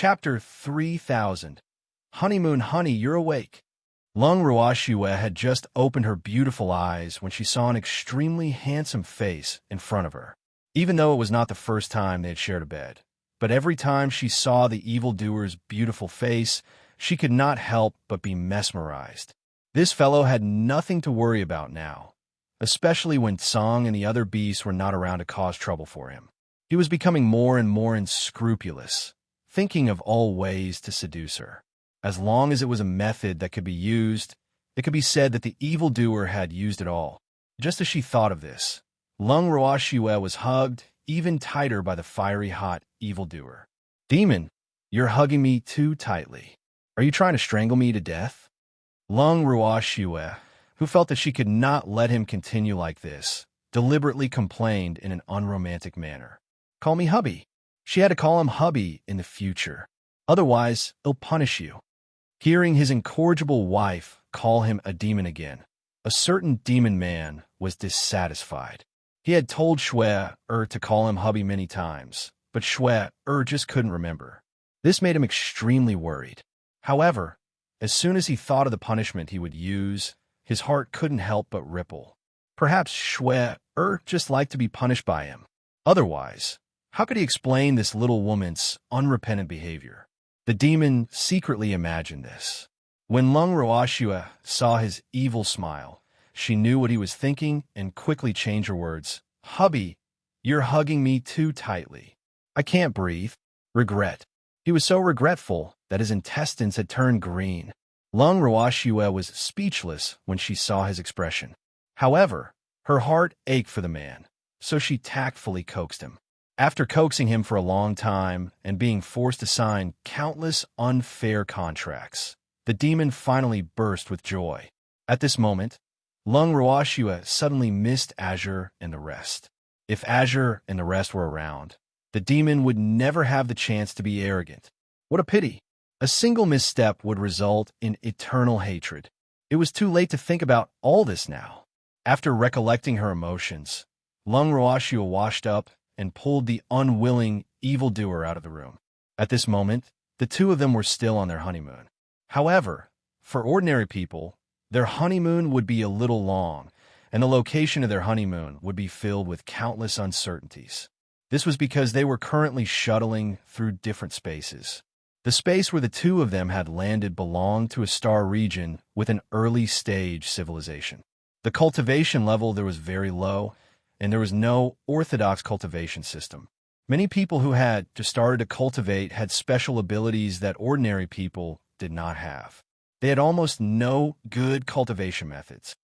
Chapter 3000. Honeymoon Honey, You're Awake. Lung Ruoxue had just opened her beautiful eyes when she saw an extremely handsome face in front of her. Even though it was not the first time they had shared a bed, but every time she saw the evildoer's beautiful face, she could not help but be mesmerized. This fellow had nothing to worry about now, especially when Tsang and the other beasts were not around to cause trouble for him. He was becoming more and more unscrupulous, thinking of all ways to seduce her. As long as it was a method that could be used, it could be said that the evildoer had used it all. Just as she thought of this, Lung Ruoxue was hugged even tighter by the fiery hot evildoer. Demon, you're hugging me too tightly. Are you trying to strangle me to death? Lung Ruoxue, who felt that she could not let him continue like this, deliberately complained in an unromantic manner. Call me hubby. She had to call him hubby in the future. Otherwise, he'll punish you. Hearing his incorrigible wife call him a demon again, a certain demon man was dissatisfied. He had told Xue to call him hubby many times, but Xue just couldn't remember. This made him extremely worried. However, as soon as he thought of the punishment he would use, his heart couldn't help but ripple. Perhaps Xue just liked to be punished by him. Otherwise, how could he explain this little woman's unrepentant behavior? The demon secretly imagined this. When Lung Ruoxue saw his evil smile, she knew what he was thinking and quickly changed her words. Hubby, you're hugging me too tightly. I can't breathe. Regret. He was so regretful that his intestines had turned green. Lung Ruoxue was speechless when she saw his expression. However, her heart ached for the man, so she tactfully coaxed him. After coaxing him for a long time and being forced to sign countless unfair contracts, the demon finally burst with joy. At this moment, Lung Ruoxue suddenly missed Azure and the rest. If Azure and the rest were around, the demon would never have the chance to be arrogant. What a pity! A single misstep would result in eternal hatred. It was too late to think about all this now. After recollecting her emotions, Lung Ruoxue washed up and pulled the unwilling evildoer out of the room. At this moment, the two of them were still on their honeymoon. However, for ordinary people, their honeymoon would be a little long, and the location of their honeymoon would be filled with countless uncertainties. This was because they were currently shuttling through different spaces. The space where the two of them had landed belonged to a star region with an early-stage civilization. The cultivation level there was very low, and there was no orthodox cultivation system. Many people who had just started to cultivate had special abilities that ordinary people did not have. They had almost no good cultivation methods.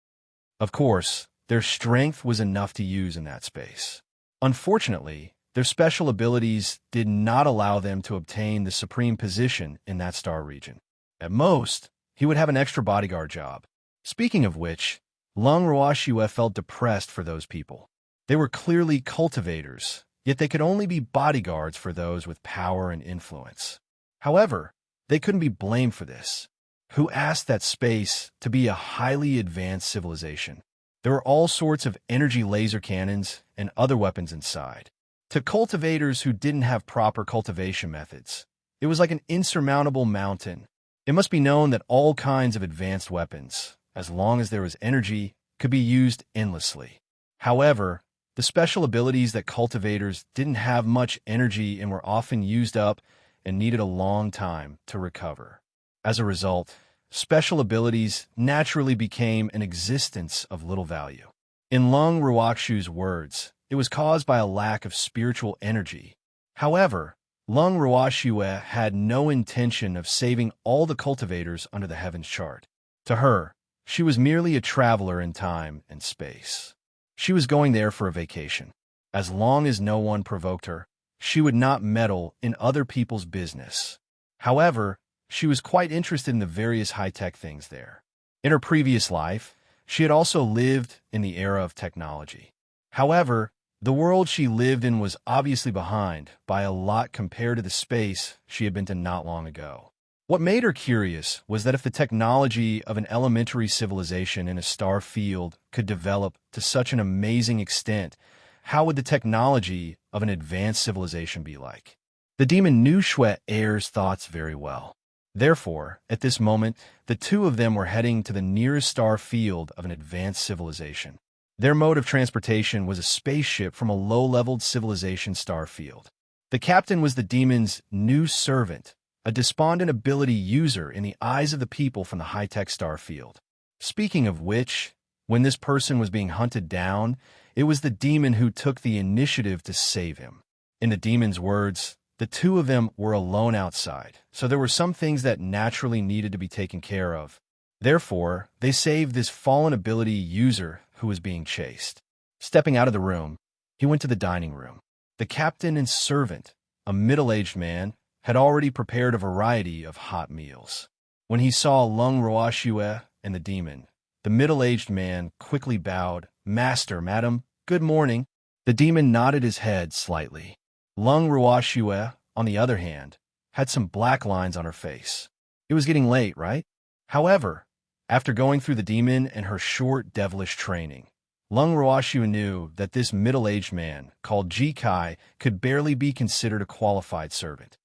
Of course, their strength was enough to use in that space. Unfortunately, their special abilities did not allow them to obtain the supreme position in that star region. At most, he would have an extra bodyguard job. Speaking of which, Lung Ruoxue felt depressed for those people. They were clearly cultivators, yet they could only be bodyguards for those with power and influence. However, they couldn't be blamed for this. Who asked that space to be a highly advanced civilization? There were all sorts of energy laser cannons and other weapons inside. To cultivators who didn't have proper cultivation methods, it was like an insurmountable mountain. It must be known that all kinds of advanced weapons, as long as there was energy, could be used endlessly. However, the special abilities that cultivators didn't have much energy and were often used up and needed a long time to recover. As a result, special abilities naturally became an existence of little value. In Lung Ruoxue's words, it was caused by a lack of spiritual energy. However, Lung Ruoxue had no intention of saving all the cultivators under the heavens chart. To her, she was merely a traveler in time and space. She was going there for a vacation. As long as no one provoked her, she would not meddle in other people's business. However, she was quite interested in the various high-tech things there. In her previous life, she had also lived in the era of technology. However, the world she lived in was obviously behind by a lot compared to the space she had been to not long ago. What made her curious was that if the technology of an elementary civilization in a star field could develop to such an amazing extent, how would the technology of an advanced civilization be like? The demon knew Shue's thoughts very well. Therefore, at this moment, the two of them were heading to the nearest star field of an advanced civilization. Their mode of transportation was a spaceship from a low-leveled civilization star field. The captain was the demon's new servant, a despondent ability user in the eyes of the people from the high-tech star field. Speaking of which, when this person was being hunted down, it was the demon who took the initiative to save him. In the demon's words, the two of them were alone outside, so there were some things that naturally needed to be taken care of. Therefore, they saved this fallen ability user who was being chased. Stepping out of the room, he went to the dining room. The captain and servant, a middle-aged man, had already prepared a variety of hot meals. When he saw Lung Ruoxue and the demon, the middle-aged man quickly bowed. "Master, madam, good morning." The demon nodded his head slightly. Lung Ruoxue, on the other hand, had some black lines on her face. It was getting late, right? However, after going through the demon and her short, devilish training, Lung Ruoxue knew that this middle-aged man, called Ji Kai, could barely be considered a qualified servant.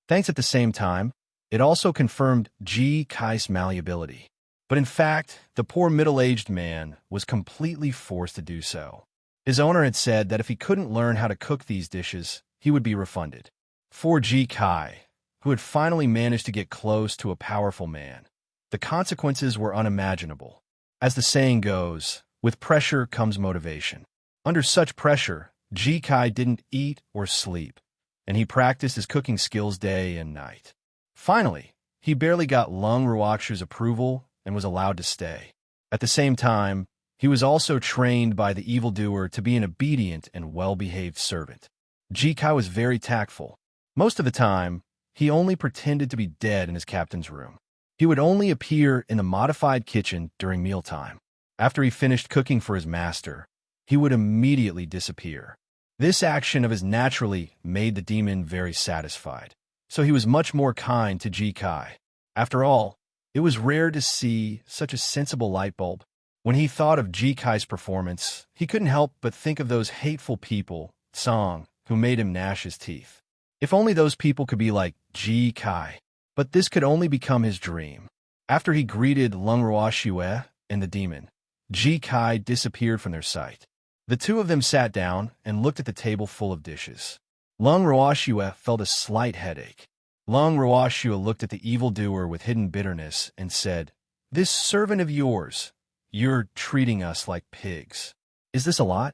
Thanks at the same time, it also confirmed Ji Kai's malleability. But in fact, the poor middle-aged man was completely forced to do so. His owner had said that if he couldn't learn how to cook these dishes, he would be refunded. For Ji Kai, who had finally managed to get close to a powerful man, the consequences were unimaginable. As the saying goes, with pressure comes motivation. Under such pressure, Ji Kai didn't eat or sleep, and he practiced his cooking skills day and night. Finally, he barely got Lung Ruoxue's approval and was allowed to stay. At the same time, he was also trained by the evildoer to be an obedient and well-behaved servant. Ji Kai was very tactful. Most of the time, he only pretended to be dead in his captain's room. He would only appear in the modified kitchen during mealtime. After he finished cooking for his master, he would immediately disappear. This action of his naturally made the demon very satisfied, so he was much more kind to Ji Kai. After all, it was rare to see such a sensible light bulb. When he thought of Ji Kai's performance, he couldn't help but think of those hateful people, Song, who made him gnash his teeth. If only those people could be like Ji Kai. But this could only become his dream. After he greeted Lung Ruoxue and the demon, Ji Kai disappeared from their sight. The two of them sat down and looked at the table full of dishes. Lung Ruoxue felt a slight headache. Lung Ruoxue looked at the evildoer with hidden bitterness and said, "This servant of yours, you're treating us like pigs. Is this a lot?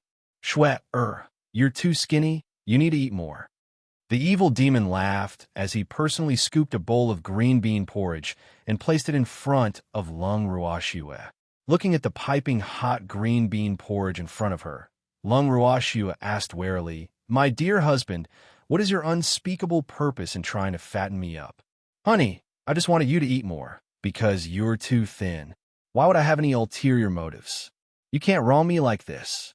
You're too skinny, you need to eat more." The evil demon laughed as he personally scooped a bowl of green bean porridge and placed it in front of Lung Ruoxue. Looking at the piping hot green bean porridge in front of her, Lung Ruoxue asked warily, "My dear husband, what is your unspeakable purpose in trying to fatten me up?" "Honey, I just wanted you to eat more, because you're too thin. Why would I have any ulterior motives? You can't wrong me like this."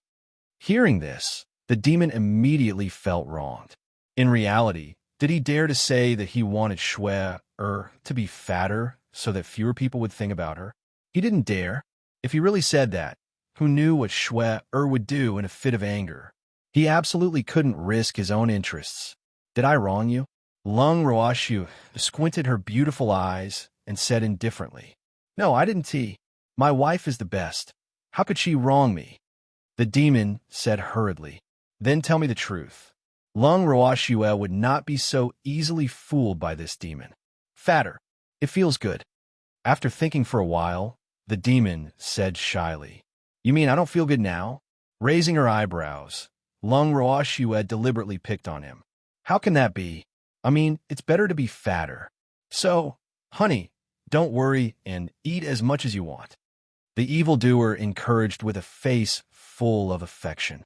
Hearing this, the demon immediately felt wronged. In reality, did he dare to say that he wanted Shui to be fatter so that fewer people would think about her? He didn't dare. If he really said that, who knew what Shui would do in a fit of anger? He absolutely couldn't risk his own interests. "Did I wrong you?" Lung Ruoxue squinted her beautiful eyes and said indifferently, "No, I didn't. My wife is the best. How could she wrong me?" The demon said hurriedly, "Then tell me the truth." Lung Ruoxue would not be so easily fooled by this demon. "Fatter. It feels good." After thinking for a while, the demon said shyly, "You mean I don't feel good now?" Raising her eyebrows, Lung Ruoxue deliberately picked on him. "How can that be? I mean, it's better to be fatter. So, honey, don't worry and eat as much as you want." The evildoer encouraged with a face full of affection.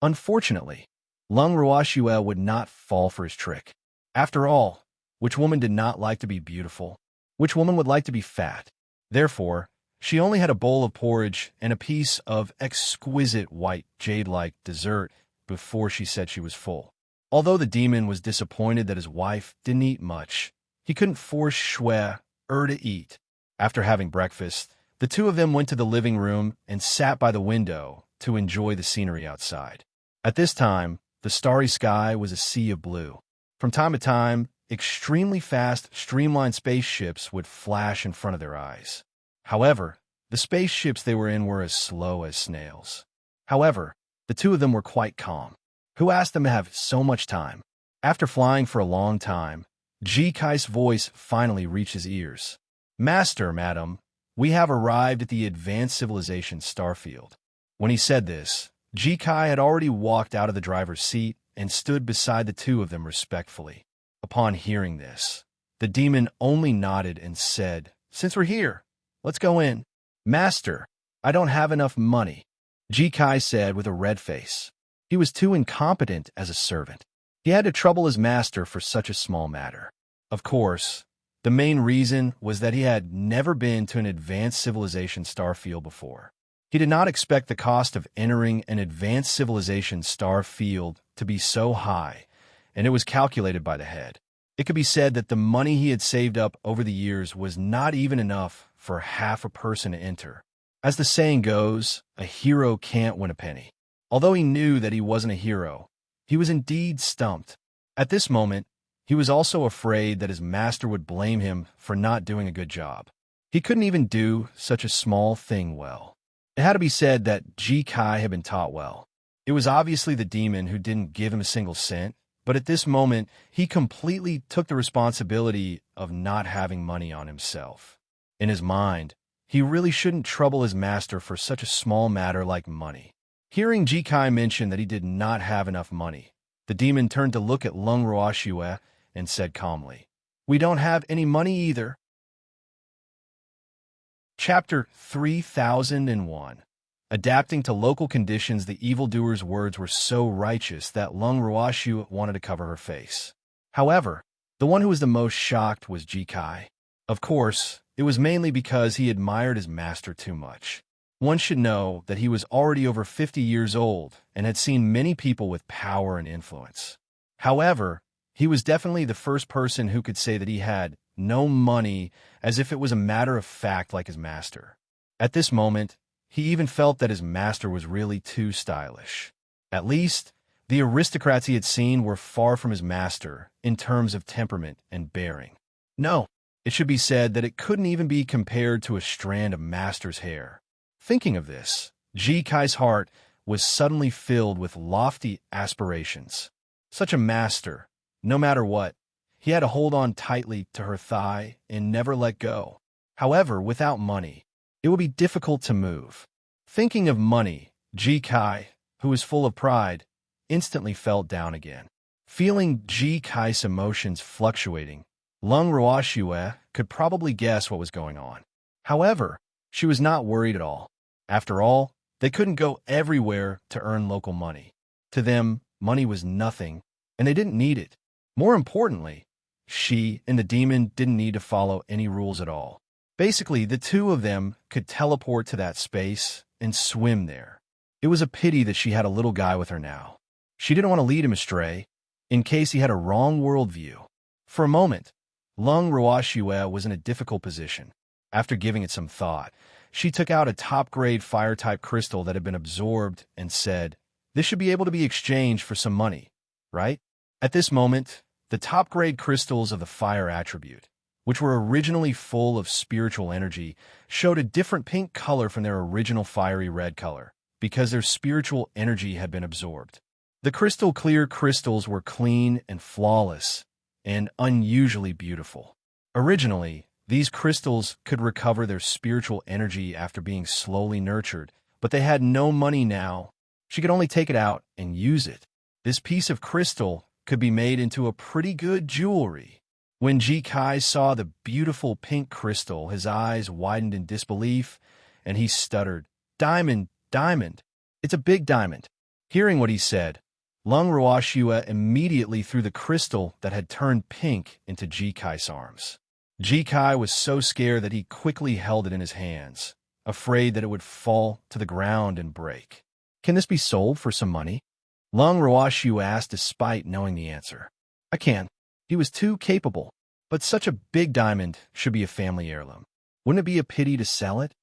Unfortunately, Lung Ruoxue would not fall for his trick. After all, which woman did not like to be beautiful? Which woman would like to be fat? Therefore, she only had a bowl of porridge and a piece of exquisite white jade-like dessert before she said she was full. Although the demon was disappointed that his wife didn't eat much, he couldn't force Shui to eat. After having breakfast, the two of them went to the living room and sat by the window to enjoy the scenery outside. At this time, the starry sky was a sea of blue. From time to time, extremely fast, streamlined spaceships would flash in front of their eyes. However, the spaceships they were in were as slow as snails. However, the two of them were quite calm. Who asked them to have so much time? After flying for a long time, Ji-Kai's voice finally reached his ears. "Master, madam, we have arrived at the advanced civilization starfield." When he said this, Ji-Kai had already walked out of the driver's seat and stood beside the two of them respectfully. Upon hearing this, the demon only nodded and said, "Since we're here, let's go in." "Master, I don't have enough money," Ji-Kai said with a red face. He was too incompetent as a servant. He had to trouble his master for such a small matter. Of course, the main reason was that he had never been to an advanced civilization starfield before. He did not expect the cost of entering an advanced civilization starfield to be so high, and it was calculated by the head. It could be said that the money he had saved up over the years was not even enough for half a person to enter. As the saying goes, a hero can't win a penny. Although he knew that he wasn't a hero, he was indeed stumped. At this moment, he was also afraid that his master would blame him for not doing a good job. He couldn't even do such a small thing well. It had to be said that Ji-Kai had been taught well. It was obviously the demon who didn't give him a single cent, but at this moment, he completely took the responsibility of not having money on himself. In his mind, he really shouldn't trouble his master for such a small matter like money. Hearing Ji-Kai mention that he did not have enough money, the demon turned to look at Lung Ruoxue and said calmly, "We don't have any money either." Chapter 3001. Adapting to local conditions, the evildoer's words were so righteous that Lung Ruoxue wanted to cover her face. However, the one who was the most shocked was Ji-Kai. Of course, it was mainly because he admired his master too much. One should know that he was already over 50 years old and had seen many people with power and influence. However, he was definitely the first person who could say that he had no money as if it was a matter of fact like his master. At this moment, he even felt that his master was really too stylish. At least, the aristocrats he had seen were far from his master in terms of temperament and bearing. No, it should be said that it couldn't even be compared to a strand of master's hair. Thinking of this, Ji-Kai's heart was suddenly filled with lofty aspirations. Such a master, no matter what, he had to hold on tightly to her thigh and never let go. However, without money, it would be difficult to move. Thinking of money, Ji-Kai, who was full of pride, instantly fell down again. Feeling Ji-Kai's emotions fluctuating, Lung Ruoxue could probably guess what was going on. However, she was not worried at all. After all, they couldn't go everywhere to earn local money. To them, money was nothing, and they didn't need it. More importantly, she and the demon didn't need to follow any rules at all. Basically, the two of them could teleport to that space and swim there. It was a pity that she had a little guy with her now. She didn't want to lead him astray, in case he had a wrong worldview. For a moment, Lung Ruoxue was in a difficult position. After giving it some thought, she took out a top-grade fire-type crystal that had been absorbed and said, "This should be able to be exchanged for some money, right?" At this moment, the top-grade crystals of the fire attribute, which were originally full of spiritual energy, showed a different pink color from their original fiery red color, because their spiritual energy had been absorbed. The crystal-clear crystals were clean and flawless, and unusually beautiful. Originally, these crystals could recover their spiritual energy after being slowly nurtured, but they had no money now. She could only take it out and use it. This piece of crystal could be made into a pretty good jewelry. When Ji-Kai saw the beautiful pink crystal, his eyes widened in disbelief, and he stuttered, "Diamond, diamond. It's a big diamond." Hearing what he said, Lung Ruoxue immediately threw the crystal that had turned pink into Ji-Kai's arms. Ji-Kai was so scared that he quickly held it in his hands, afraid that it would fall to the ground and break. "Can this be sold for some money?" Lung Ruoxue asked despite knowing the answer. "I can." He was too capable, but such a big diamond should be a family heirloom. Wouldn't it be a pity to sell it?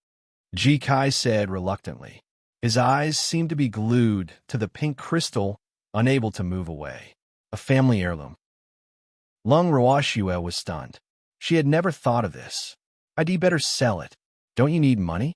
Ji-Kai said reluctantly. His eyes seemed to be glued to the pink crystal, unable to move away. A family heirloom. Lung Ruoxue was stunned. She had never thought of this. I'd better sell it. Don't you need money?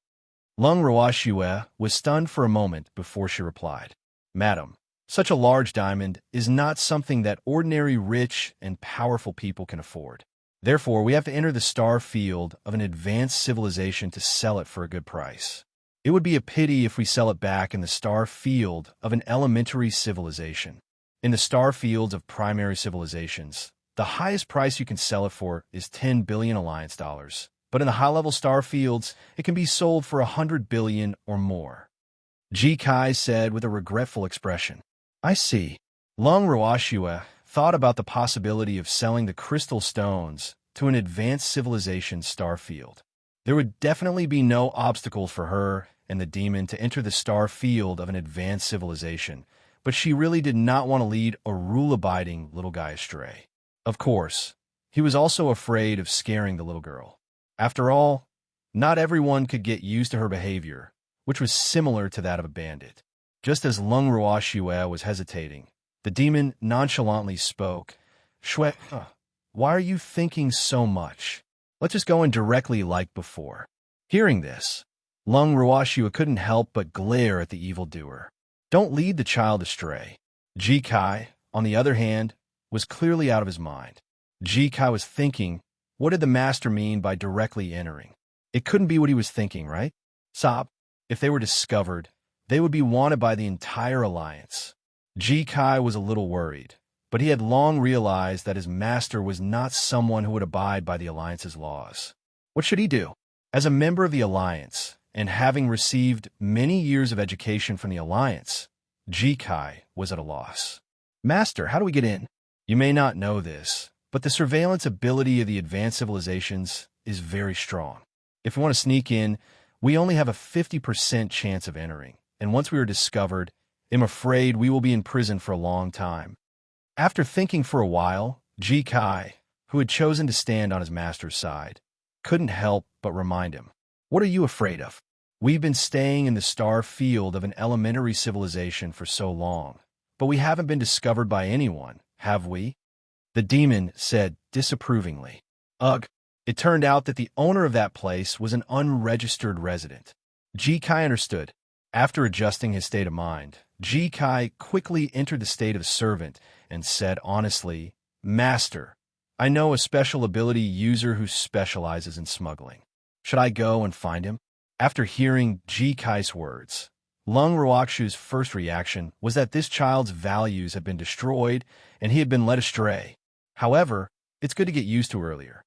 Lung Ruoxue was stunned for a moment before she replied. Madam, such a large diamond is not something that ordinary rich and powerful people can afford. Therefore, we have to enter the star field of an advanced civilization to sell it for a good price. It would be a pity if we sell it back in the star field of an elementary civilization. In the star fields of primary civilizations, the highest price you can sell it for is 10 billion alliance dollars. But in the high-level star fields, it can be sold for 100 billion or more. Ji Kai said with a regretful expression. I see. Lung Ruoxue thought about the possibility of selling the crystal stones to an advanced civilization star field. There would definitely be no obstacles for her and the demon to enter the star field of an advanced civilization, but she really did not want to lead a rule-abiding little guy astray. Of course, he was also afraid of scaring the little girl. After all, not everyone could get used to her behavior, which was similar to that of a bandit. Just as Lung Ruoxue was hesitating, the demon nonchalantly spoke. Shui, why are you thinking so much? Let's just go in directly like before. Hearing this, Lung Ruoxue couldn't help but glare at the evildoer. Don't lead the child astray. Ji Kai, on the other hand, was clearly out of his mind. Ji Kai was thinking, what did the master mean by directly entering? It couldn't be what he was thinking, right? Sop, if they were discovered, they would be wanted by the entire alliance. Ji Kai was a little worried, but he had long realized that his master was not someone who would abide by the alliance's laws. What should he do? As a member of the alliance, and having received many years of education from the alliance, Ji Kai was at a loss. Master, how do we get in? You may not know this, but the surveillance ability of the advanced civilizations is very strong. If we want to sneak in, we only have a 50% chance of entering, and once we are discovered, I'm afraid we will be in prison for a long time. After thinking for a while, Ji Kai, who had chosen to stand on his master's side, couldn't help but remind him, what are you afraid of? We've been staying in the star field of an elementary civilization for so long, but we haven't been discovered by anyone, have we? The demon said disapprovingly. Ugh, it turned out that the owner of that place was an unregistered resident. Ji Kai understood. After adjusting his state of mind, Ji Kai quickly entered the state of a servant and said honestly, Master, I know a special ability user who specializes in smuggling. Should I go and find him? After hearing Ji Kai's words, Lung Ruoxue's first reaction was that this child's values had been destroyed and he had been led astray. However, it's good to get used to earlier.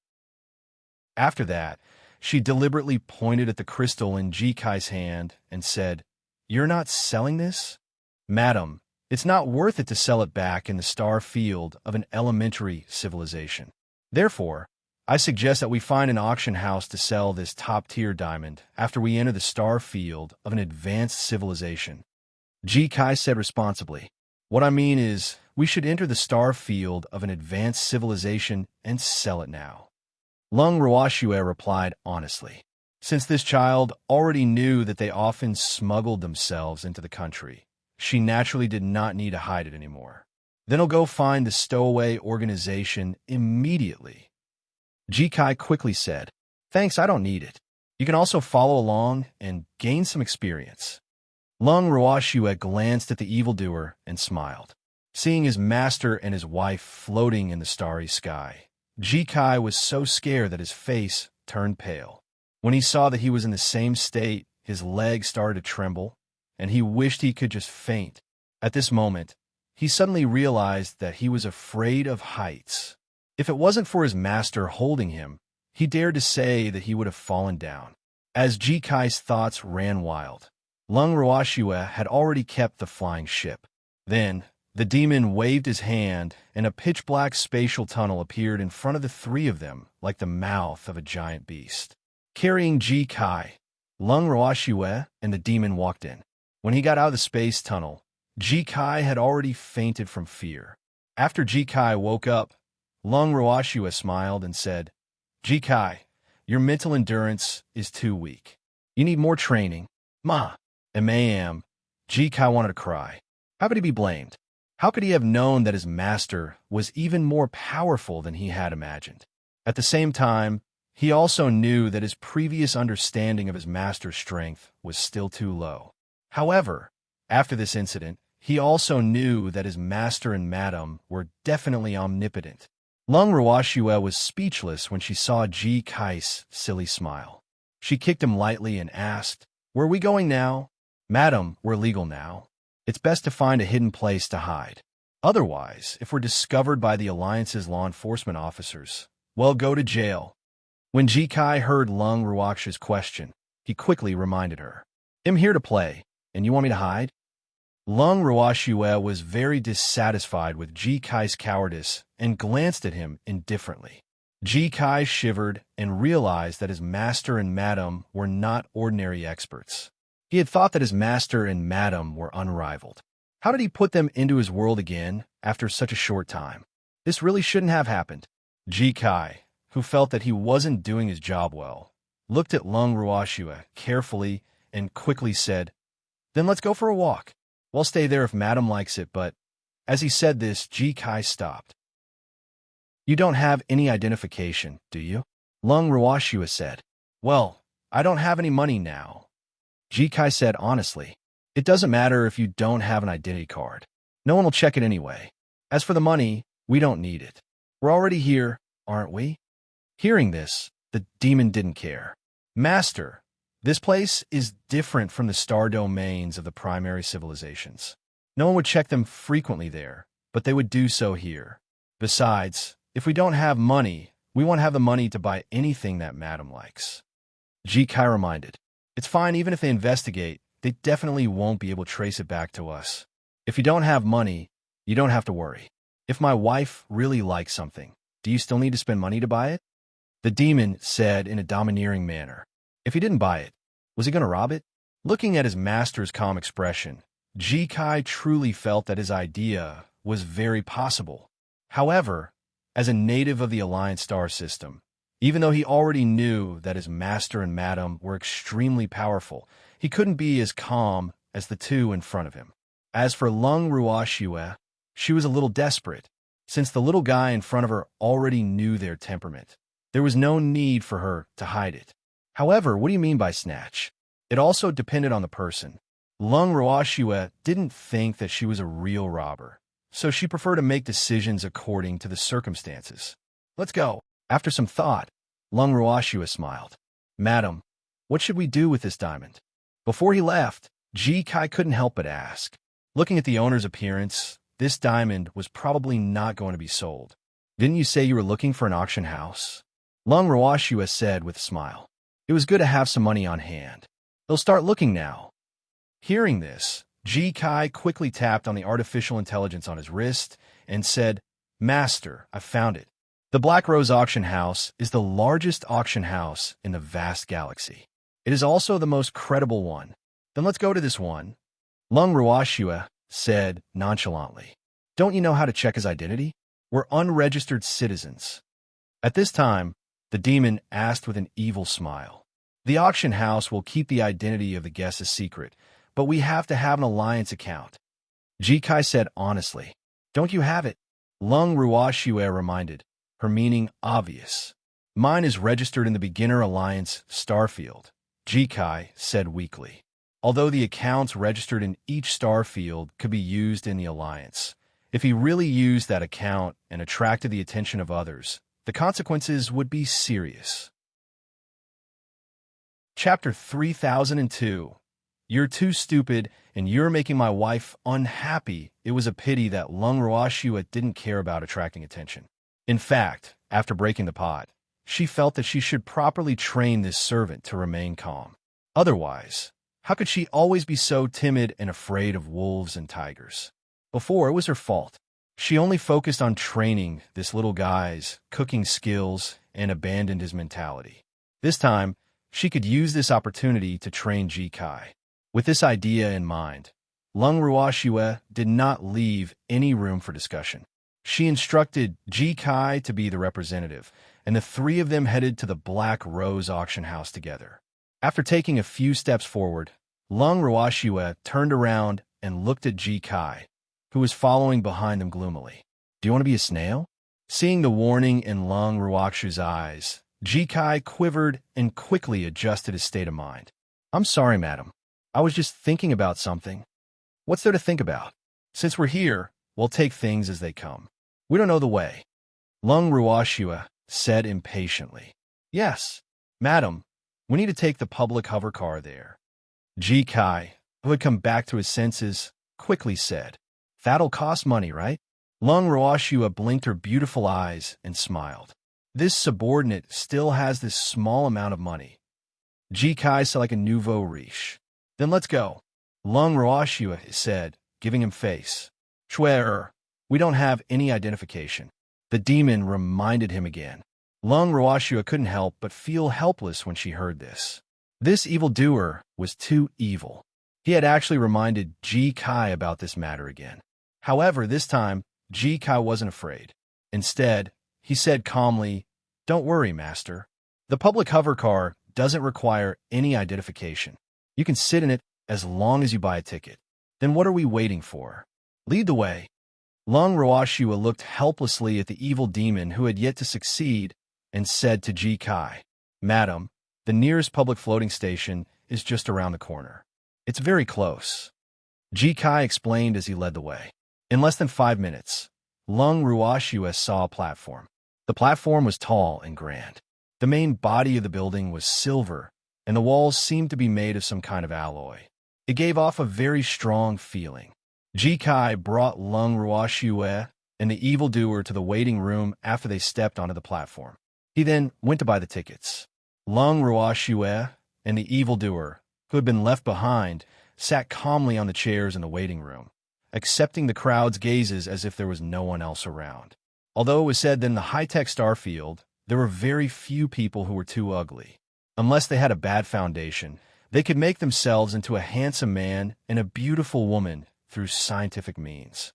After that, she deliberately pointed at the crystal in Ji Kai's hand and said, You're not selling this? Madam, it's not worth it to sell it back in the star field of an elementary civilization. Therefore, I suggest that we find an auction house to sell this top-tier diamond after we enter the star field of an advanced civilization. Ji Kai said responsibly, What I mean is, we should enter the star field of an advanced civilization and sell it now. Lung Ruoxue replied honestly. Since this child already knew that they often smuggled themselves into the country, she naturally did not need to hide it anymore. Then I'll go find the stowaway organization immediately. Ji Kai quickly said, Thanks, I don't need it. You can also follow along and gain some experience. Lung Ruoxue glanced at the evildoer and smiled. Seeing his master and his wife floating in the starry sky, Ji Kai was so scared that his face turned pale. When he saw that he was in the same state, his legs started to tremble, and he wished he could just faint. At this moment, he suddenly realized that he was afraid of heights. If it wasn't for his master holding him, he dared to say that he would have fallen down. As Ji Kai's thoughts ran wild, Lung Ruoxue had already kept the flying ship. Then, the demon waved his hand, and a pitch-black spatial tunnel appeared in front of the three of them like the mouth of a giant beast. Carrying Ji Kai, Lung Ruoxue and the demon walked in. When he got out of the space tunnel, Ji Kai had already fainted from fear. After Ji Kai woke up, Lung Ruoxue smiled and said, Ji Kai, your mental endurance is too weak. You need more training. Ma, ma'am. Ji Kai wanted to cry. How could he be blamed? How could he have known that his master was even more powerful than he had imagined? At the same time, he also knew that his previous understanding of his master's strength was still too low. However, after this incident, he also knew that his master and madam were definitely omnipotent. Lung Ruoxue was speechless when she saw Ji Kai's silly smile. She kicked him lightly and asked, "Where are we going now?" "Madam, we're legal now. It's best to find a hidden place to hide. Otherwise, if we're discovered by the Alliance's law enforcement officers, well, go to jail." When Ji Kai heard Lung Ruoxue's question, he quickly reminded her, "I'm here to play, and you want me to hide?" Lung Ruoxue was very dissatisfied with Ji Kai's cowardice and glanced at him indifferently. Ji Kai shivered and realized that his master and madam were not ordinary experts. He had thought that his master and madam were unrivaled. How did he put them into his world again after such a short time? This really shouldn't have happened. Ji Kai, who felt that he wasn't doing his job well, looked at Lung Ruoxue carefully and quickly said, "Then let's go for a walk. We'll stay there if madam likes it," but as he said this, Ji Kai stopped. "You don't have any identification, do you?" Lung Ruoxue said. "Well, I don't have any money now," Ji Kai said honestly. "It doesn't matter if you don't have an identity card. No one will check it anyway. As for the money, we don't need it. We're already here, aren't we?" Hearing this, the demon didn't care. "Master, this place is different from the star domains of the primary civilizations. No one would check them frequently there, but they would do so here. Besides, if we don't have money, we won't have the money to buy anything that madam likes." Ji Kai reminded, "It's fine even if they investigate, they definitely won't be able to trace it back to us. If you don't have money, you don't have to worry. If my wife really likes something, do you still need to spend money to buy it?" The demon said in a domineering manner. If he didn't buy it, was he going to rob it? Looking at his master's calm expression, Ji Kai truly felt that his idea was very possible. However, as a native of the Alliance star system, even though he already knew that his master and madam were extremely powerful, he couldn't be as calm as the two in front of him. As for Lung Ruoxue, she was a little desperate, since the little guy in front of her already knew their temperament. There was no need for her to hide it. However, what do you mean by snatch? It also depended on the person. Lung Ruoxue didn't think that she was a real robber, so she preferred to make decisions according to the circumstances. "Let's go." After some thought, Lung Ruoxue smiled. "Madam, what should we do with this diamond?" Before he left, Ji Kai couldn't help but ask. Looking at the owner's appearance, this diamond was probably not going to be sold. "Didn't you say you were looking for an auction house?" Lung Ruoxue said with a smile. "It was good to have some money on hand. They'll start looking now." Hearing this, Ji Kai quickly tapped on the artificial intelligence on his wrist and said, "Master, I found it. The Black Rose Auction House is the largest auction house in the vast galaxy. It is also the most credible one. Then let's go to this one." Lung Ruoxue said nonchalantly, "Don't you know how to check his identity? We're unregistered citizens." At this time, the demon asked with an evil smile, "The auction house will keep the identity of the guest a secret, but we have to have an alliance account." Ji Kai said honestly, "Don't you have it?" Lung Ruoxue reminded, her meaning obvious. "Mine is registered in the Beginner Alliance Starfield," Ji Kai said weakly. Although the accounts registered in each starfield could be used in the Alliance, if he really used that account and attracted the attention of others, the consequences would be serious. Chapter 3002. You're too stupid, and you're making my wife unhappy. It was a pity that Lung Ruoxue didn't care about attracting attention. In fact, after breaking the pot, she felt that she should properly train this servant to remain calm. Otherwise, how could she always be so timid and afraid of wolves and tigers? Before, it was her fault. She only focused on training this little guy's cooking skills and abandoned his mentality. This time, she could use this opportunity to train Ji Kai. With this idea in mind, Lung Ruoxue did not leave any room for discussion. She instructed Ji Kai to be the representative, and the three of them headed to the Black Rose auction house together. After taking a few steps forward, Lung Ruoxue turned around and looked at Ji Kai, who was following behind them gloomily. Do you want to be a snail? Seeing the warning in Lung Ruoxu's eyes, Jikai quivered and quickly adjusted his state of mind. I'm sorry, madam. I was just thinking about something. What's there to think about? Since we're here, we'll take things as they come. We don't know the way. Lung Ruoxu said impatiently. Yes, madam. We need to take the public hover car there. Jikai, who had come back to his senses, quickly said. That'll cost money, right? Lung Ruoxu blinked her beautiful eyes and smiled. This subordinate still has this small amount of money. Jikai said like a nouveau riche. Then let's go. Lung Ruoxu said, giving him face. Swear, we don't have any identification. The demon reminded him again. Lung Ruoxu couldn't help but feel helpless when she heard this. This evildoer was too evil. He had actually reminded Jikai about this matter again. However, this time, Jikai wasn't afraid. Instead, he said calmly, Don't worry, master. The public hover car doesn't require any identification. You can sit in it as long as you buy a ticket. Then what are we waiting for? Lead the way. Lung Ruoxu looked helplessly at the evil demon who had yet to succeed and said to Jikai, Madam, the nearest public floating station is just around the corner. It's very close. Jikai explained as he led the way. In less than 5 minutes, Lung Ruoxu saw a platform. The platform was tall and grand. The main body of the building was silver, and the walls seemed to be made of some kind of alloy. It gave off a very strong feeling. Jikai brought Lung Ruoxu and the evildoer to the waiting room after they stepped onto the platform. He then went to buy the tickets. Lung Ruoxu and the evildoer, who had been left behind, sat calmly on the chairs in the waiting room, accepting the crowd's gazes as if there was no one else around. Although it was said that in the high-tech starfield, there were very few people who were too ugly. Unless they had a bad foundation, they could make themselves into a handsome man and a beautiful woman through scientific means.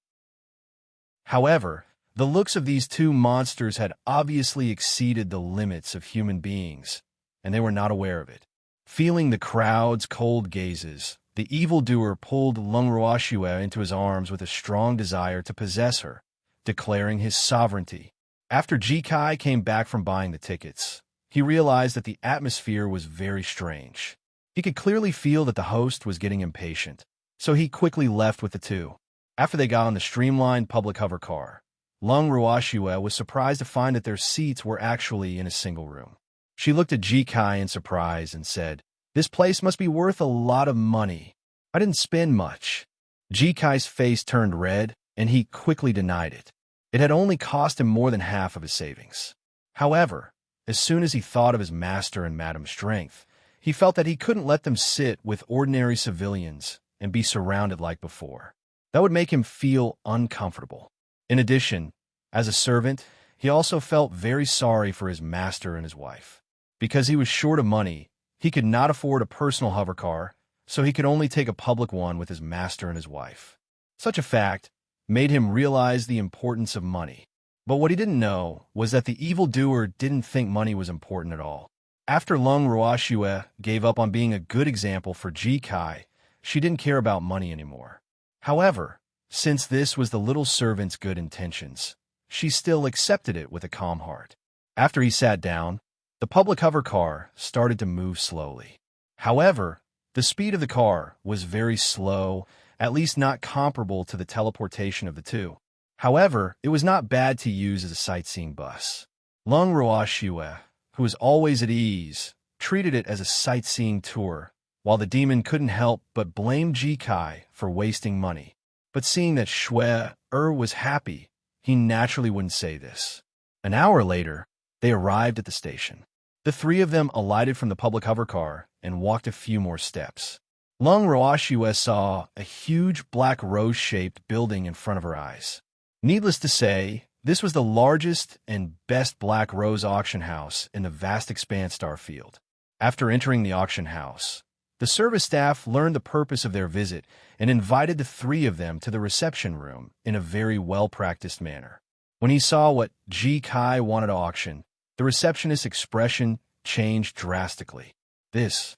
However, the looks of these two monsters had obviously exceeded the limits of human beings, and they were not aware of it. Feeling the crowd's cold gazes, the evildoer pulled Lung Ruoxu into his arms with a strong desire to possess her, declaring his sovereignty. After Jikai came back from buying the tickets, he realized that the atmosphere was very strange. He could clearly feel that the host was getting impatient, so he quickly left with the two. After they got on the streamlined public hover car, Lung Ruoxu was surprised to find that their seats were actually in a single room. She looked at Jikai in surprise and said, This place must be worth a lot of money. I didn't spend much. Jikai's face turned red, and he quickly denied it. It had only cost him more than half of his savings. However, as soon as he thought of his master and madam's strength, he felt that he couldn't let them sit with ordinary civilians and be surrounded like before. That would make him feel uncomfortable. In addition, as a servant, he also felt very sorry for his master and his wife. Because he was short of money, he could not afford a personal hover car, so he could only take a public one with his master and his wife. Such a fact made him realize the importance of money. But what he didn't know was that the evildoer didn't think money was important at all. After Lung Ruoxu gave up on being a good example for Jikai, she didn't care about money anymore. However, since this was the little servant's good intentions, she still accepted it with a calm heart. After he sat down, the public hover car started to move slowly. However, the speed of the car was very slow, at least not comparable to the teleportation of the two. However, it was not bad to use as a sightseeing bus. Lung Ruoxu, who was always at ease, treated it as a sightseeing tour, while the demon couldn't help but blame Jikai for wasting money. But seeing that Shui was happy, he naturally wouldn't say this. An hour later, they arrived at the station. The three of them alighted from the public hover car and walked a few more steps. Lung Ruoxu saw a huge black rose-shaped building in front of her eyes. Needless to say, this was the largest and best black rose auction house in the vast expanse starfield. After entering the auction house, the service staff learned the purpose of their visit and invited the three of them to the reception room in a very well-practiced manner. When he saw what Jikai wanted to auction, the receptionist's expression changed drastically. This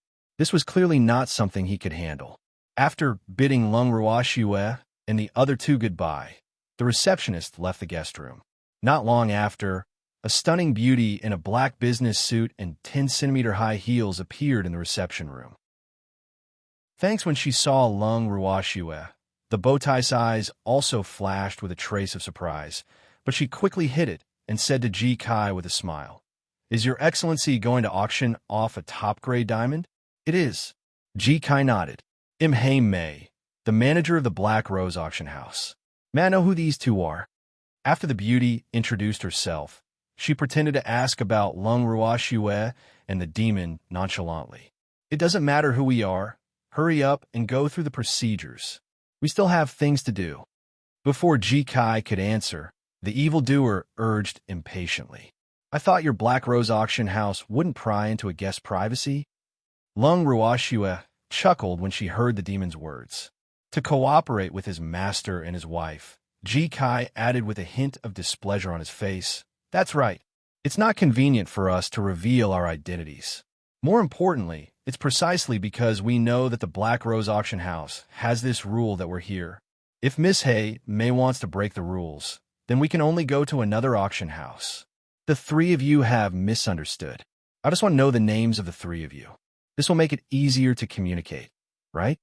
was clearly not something he could handle. After bidding Lung Ruoxu and the other two goodbye, the receptionist left the guest room. Not long after, a stunning beauty in a black business suit and 10-centimeter high heels appeared in the reception room. Thanks when she saw Lung Ruoxue, the bow-tie's eyes also flashed with a trace of surprise, but she quickly hid it and said to Ji Kai with a smile, "Is Your Excellency going to auction off a top-grade diamond?" "It is." Ji Kai nodded. "Hei Mei, the manager of the Black Rose auction house. May I know who these two are?" After the beauty introduced herself, she pretended to ask about Lung Ruoxue and the demon nonchalantly. "It doesn't matter who we are. Hurry up and go through the procedures. We still have things to do." Before Ji Kai could answer, the evildoer urged impatiently, "I thought your Black Rose auction house wouldn't pry into a guest's privacy?" Lung Ruoxue chuckled when she heard the demon's words. To cooperate with his master and his wife, Ji Kai added with a hint of displeasure on his face, "That's right. It's not convenient for us to reveal our identities. More importantly, it's precisely because we know that the Black Rose auction house has this rule that we're here. If Miss Hei Mei wants to break the rules, then we can only go to another auction house. The three of you have misunderstood. I just want to know the names of the three of you. This will make it easier to communicate, right?"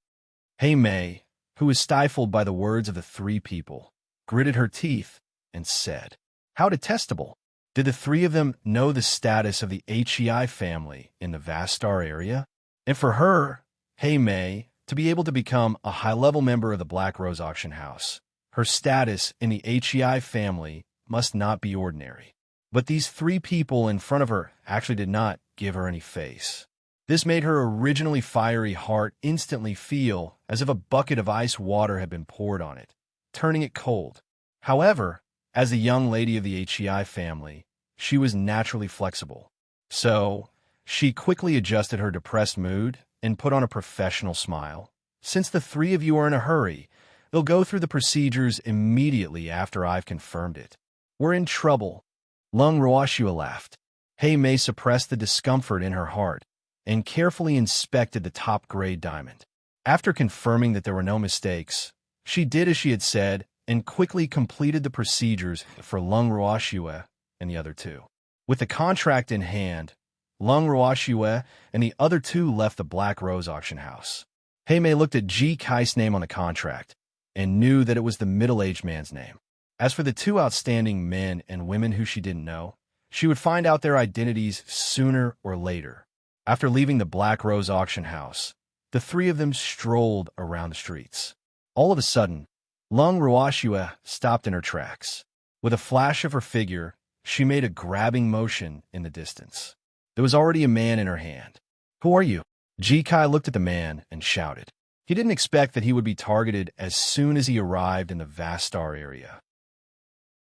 Hei Mei, who was stifled by the words of the three people, gritted her teeth and said, "How detestable. Did the three of them know the status of the Hei family in the vast star area? And for her, Hei Mei, to be able to become a high-level member of the Black Rose auction house, her status in the Hei family must not be ordinary. But these three people in front of her actually did not give her any face. This made her originally fiery heart instantly feel as if a bucket of ice water had been poured on it, turning it cold. However, as the young lady of the Hei family, she was naturally flexible. So, she quickly adjusted her depressed mood and put on a professional smile. "Since the three of you are in a hurry, they'll go through the procedures immediately after I've confirmed it. We're in trouble." Lung Ruoxue laughed. Hei Mei suppressed the discomfort in her heart and carefully inspected the top-grade diamond. After confirming that there were no mistakes, she did as she had said and quickly completed the procedures for Lung Ruoxue and the other two. With the contract in hand, Lung Ruoxue and the other two left the Black Rose auction house. Hei Mei looked at Ji Kai's name on the contract and knew that it was the middle-aged man's name. As for the two outstanding men and women who she didn't know, she would find out their identities sooner or later. After leaving the Black Rose auction house, the three of them strolled around the streets. All of a sudden, Lung Ruoxue stopped in her tracks. With a flash of her figure, she made a grabbing motion in the distance. There was already a man in her hand. "Who are you?" Ji Kai looked at the man and shouted. He didn't expect that he would be targeted as soon as he arrived in the vast star area.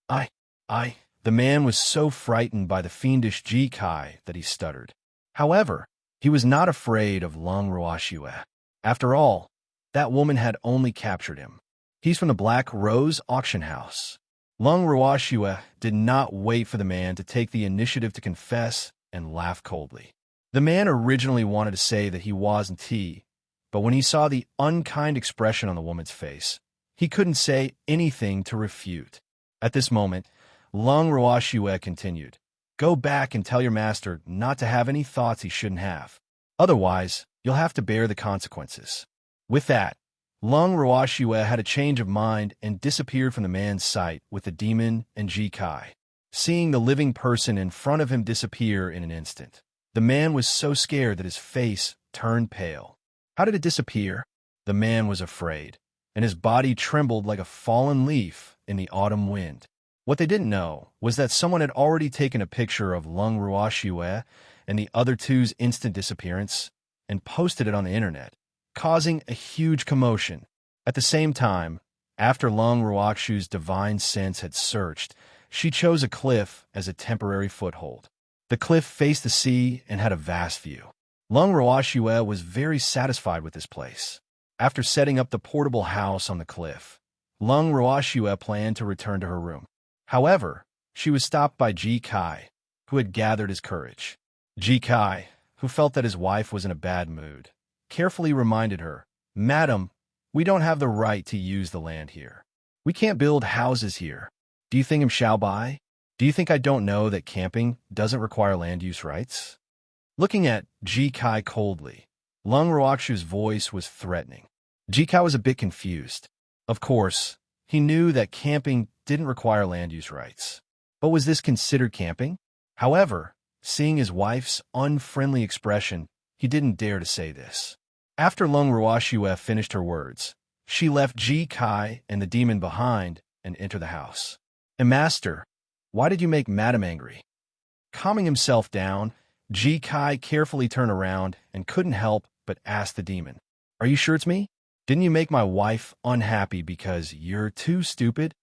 I. The man was so frightened by the fiendish Ji Kai that he stuttered. However, he was not afraid of Lung Ruoxue. After all, that woman had only captured him. "He's from the Black Rose auction house." Lung Ruoxue did not wait for the man to take the initiative to confess and laugh coldly. The man originally wanted to say that he wasn't he, but when he saw the unkind expression on the woman's face, he couldn't say anything to refute. At this moment, Lung Ruoxue continued, "Go back and tell your master not to have any thoughts he shouldn't have. Otherwise, you'll have to bear the consequences." With that, Lung Ruoxue had a change of mind and disappeared from the man's sight with the demon and Ji Kai. Seeing the living person in front of him disappear in an instant, the man was so scared that his face turned pale. How did it disappear? The man was afraid, and his body trembled like a fallen leaf in the autumn wind. What they didn't know was that someone had already taken a picture of Lung Ruoxue and the other two's instant disappearance and posted it on the internet, causing a huge commotion. At the same time, after Lung Ruoxue's divine sense had searched, she chose a cliff as a temporary foothold. The cliff faced the sea and had a vast view. Lung Ruoxue was very satisfied with this place. After setting up the portable house on the cliff, Lung Ruoxue planned to return to her room. However, she was stopped by Ji Kai, who had gathered his courage. Ji Kai, who felt that his wife was in a bad mood, carefully reminded her, "Madam, We don't have the right to use the land here. We can't build houses here. Do you think him shall buy? Do you think I don't know that camping doesn't require land use rights? Looking at Ji Kai coldly, Lung Ruoxu's voice was threatening. Ji Kai was a bit confused. Of course, he knew that camping didn't require land use rights. But was this considered camping? However, seeing his wife's unfriendly expression, he didn't dare to say this. After Lung Ruoxu finished her words, she left Ji Kai and the demon behind and entered the house. And Master, why did you make Madam angry? Calming himself down, Ji Kai carefully turned around and couldn't help but ask the demon, "Are you sure it's me? Didn't you make my wife unhappy because you're too stupid?"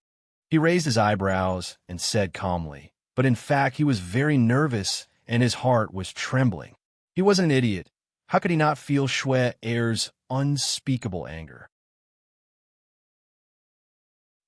He raised his eyebrows and said calmly, but in fact he was very nervous and his heart was trembling. He wasn't an idiot. How could he not feel Shui Er's unspeakable anger?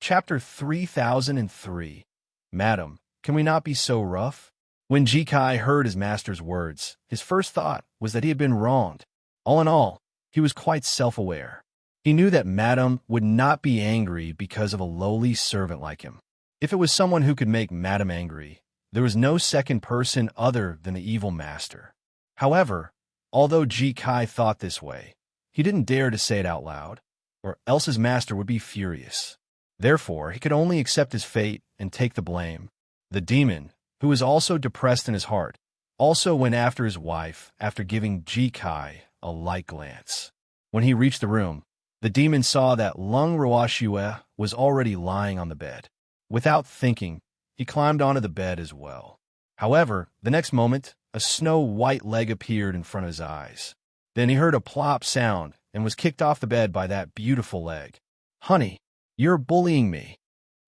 Chapter 3003. Madam, can we not be so rough? When Ji Kai heard his master's words, his first thought was that he had been wronged. All in all, he was quite self-aware. He knew that Madam would not be angry because of a lowly servant like him. If it was someone who could make Madam angry, there was no second person other than the evil master. However, although Ji Kai thought this way, he didn't dare to say it out loud, or else his master would be furious. Therefore, he could only accept his fate and take the blame. The demon, who was also depressed in his heart, also went after his wife after giving Ji Kai a light glance. When he reached the room, the demon saw that Lung Ruoxue was already lying on the bed. Without thinking, he climbed onto the bed as well. However, the next moment, a snow-white leg appeared in front of his eyes. Then he heard a plop sound and was kicked off the bed by that beautiful leg. "Honey, you're bullying me."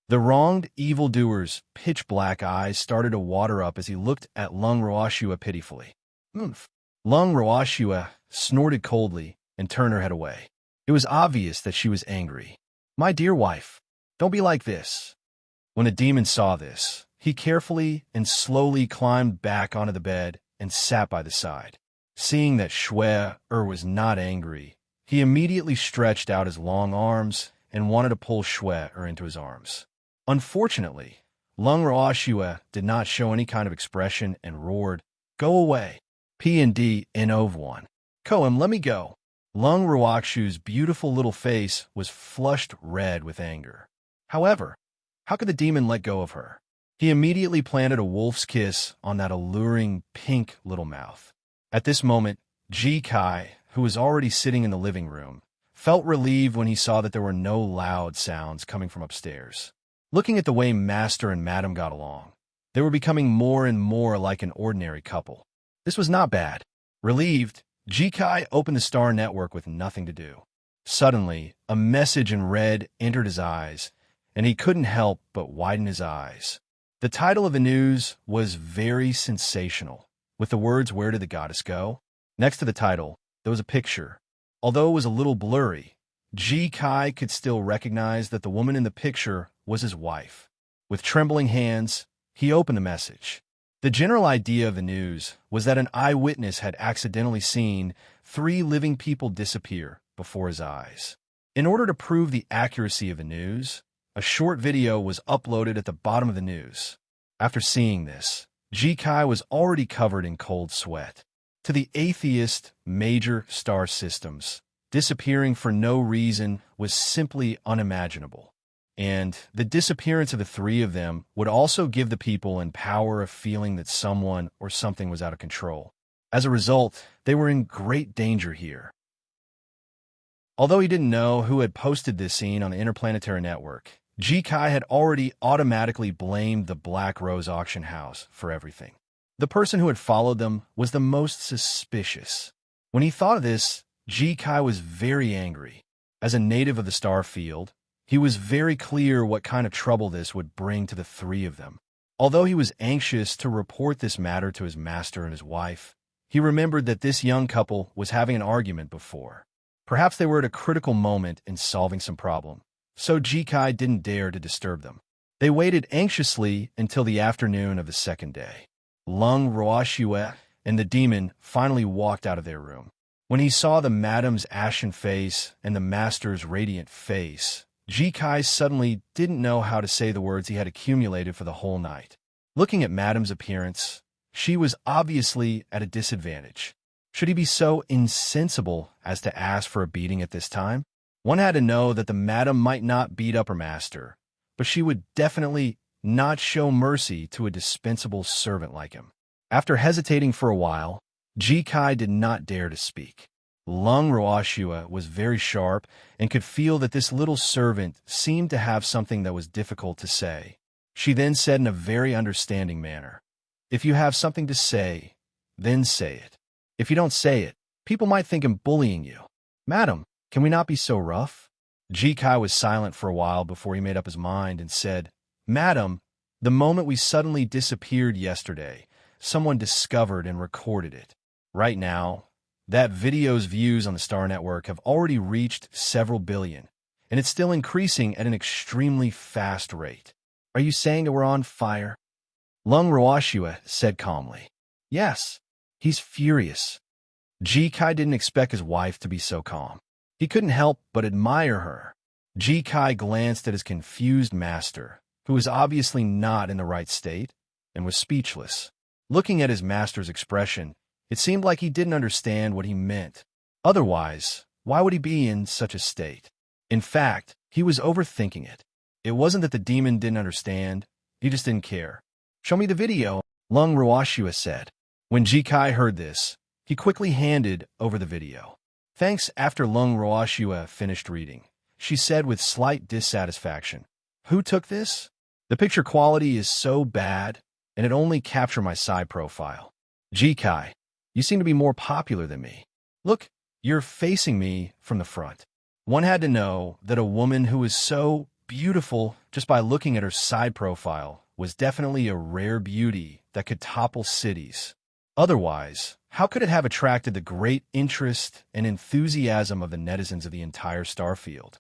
The wronged evildoer's pitch-black eyes started to water up as he looked at Lung Ruoxue pitifully. "Oomph." Lung Ruoxue snorted coldly and turned her head away. It was obvious that she was angry. "My dear wife, don't be like this." When the demon saw this, he carefully and slowly climbed back onto the bed and sat by the side. Seeing that Shui was not angry, he immediately stretched out his long arms and wanted to pull Shui into his arms. Unfortunately, Lung Ruoxue did not show any kind of expression and roared, "Go away. P&D in one. Koem, let me go." Lung Ruoxu's beautiful little face was flushed red with anger. However, how could the demon let go of her? He immediately planted a wolf's kiss on that alluring pink little mouth. At this moment, Ji Kai, who was already sitting in the living room, felt relieved when he saw that there were no loud sounds coming from upstairs. Looking at the way Master and Madam got along, they were becoming more and more like an ordinary couple. This was not bad. Relieved, Ji Kai opened the Star Network with nothing to do. Suddenly, a message in red entered his eyes, and he couldn't help but widen his eyes. The title of the news was very sensational, with the words, "Where did the goddess go?" Next to the title, there was a picture. Although it was a little blurry, Ji Kai could still recognize that the woman in the picture was his wife. With trembling hands, he opened the message. The general idea of the news was that an eyewitness had accidentally seen 3 living people disappear before his eyes. In order to prove the accuracy of the news, a short video was uploaded at the bottom of the news. After seeing this, Ji Kai was already covered in cold sweat. To the atheist major star systems, disappearing for no reason was simply unimaginable. And the disappearance of the 3 of them would also give the people in power a feeling that someone or something was out of control. As a result, they were in great danger here. Although he didn't know who had posted this scene on the interplanetary network, Ji Kai had already automatically blamed the Black Rose auction house for everything. The person who had followed them was the most suspicious. When he thought of this, Ji Kai was very angry. As a native of the star field, he was very clear what kind of trouble this would bring to the 3 of them. Although he was anxious to report this matter to his master and his wife, he remembered that this young couple was having an argument before. Perhaps they were at a critical moment in solving some problem, so Ji Kai didn't dare to disturb them. They waited anxiously until the afternoon of the second day. Lung Ruoxue and the demon finally walked out of their room. When he saw the madam's ashen face and the master's radiant face, Ji-kai suddenly didn't know how to say the words he had accumulated for the whole night. Looking at madam's appearance, she was obviously at a disadvantage. Should he be so insensible as to ask for a beating at this time? One had to know that the madam might not beat up her master, but she would definitely not show mercy to a dispensable servant like him. After hesitating for a while, Ji-kai did not dare to speak. Lung Roashua was very sharp and could feel that this little servant seemed to have something that was difficult to say. She then said in a very understanding manner, "If you have something to say, then say it. If you don't say it, people might think I'm bullying you. Madam, can we not be so rough?" Ji-kai was silent for a while before he made up his mind and said, "Madam, the moment we suddenly disappeared yesterday, someone discovered and recorded it. Right now, that video's views on the Star Network have already reached several billion, and it's still increasing at an extremely fast rate. Are you saying that we're on fire?" Lung Roashua said calmly, "Yes." He's furious. Ji-kai didn't expect his wife to be so calm. He couldn't help but admire her. Ji-kai glanced at his confused master, who was obviously not in the right state, and was speechless. Looking at his master's expression, it seemed like he didn't understand what he meant. Otherwise, why would he be in such a state? In fact, he was overthinking it. It wasn't that the demon didn't understand, he just didn't care. "Show me the video," Lung Roashua said. When Ji-kai heard this, he quickly handed over the video. Thanks. After Lung Roashua finished reading, she said with slight dissatisfaction, "Who took this? The picture quality is so bad, and it only captured my side profile. Ji-kai, you seem to be more popular than me. Look, you're facing me from the front." One had to know that a woman who was so beautiful just by looking at her side profile was definitely a rare beauty that could topple cities. Otherwise, how could it have attracted the great interest and enthusiasm of the netizens of the entire starfield?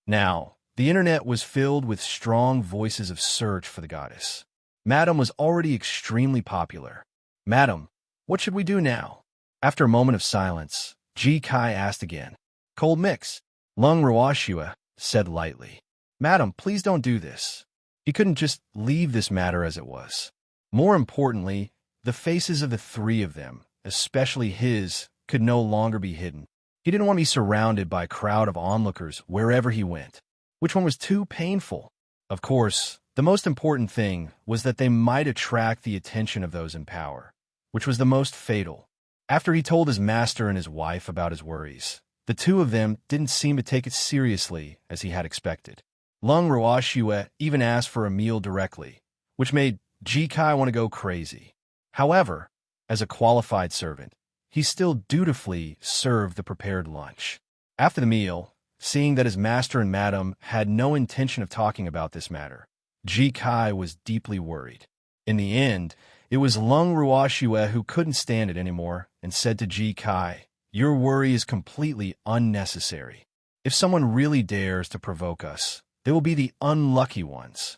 Now, the internet was filled with strong voices of search for the goddess. Madam was already extremely popular. "Madam, what should we do now?" After a moment of silence, Ji-kai asked again. "Cold mix," Lung Roashua said lightly. "Madam, please don't do this." He couldn't just leave this matter as it was. More importantly, the faces of the three of them, especially his, could no longer be hidden. He didn't want to be surrounded by a crowd of onlookers wherever he went. Which one was too painful? Of course, the most important thing was that they might attract the attention of those in power, which was the most fatal. After he told his master and his wife about his worries, the two of them didn't seem to take it seriously as he had expected. Lung Roashua even asked for a meal directly, which made Ji-kai want to go crazy. However, as a qualified servant, he still dutifully served the prepared lunch. After the meal, seeing that his master and madam had no intention of talking about this matter, Ji-kai was deeply worried. In the end, it was Lung Roashua who couldn't stand it anymore and said to Ji-kai, "Your worry is completely unnecessary. If someone really dares to provoke us, they will be the unlucky ones.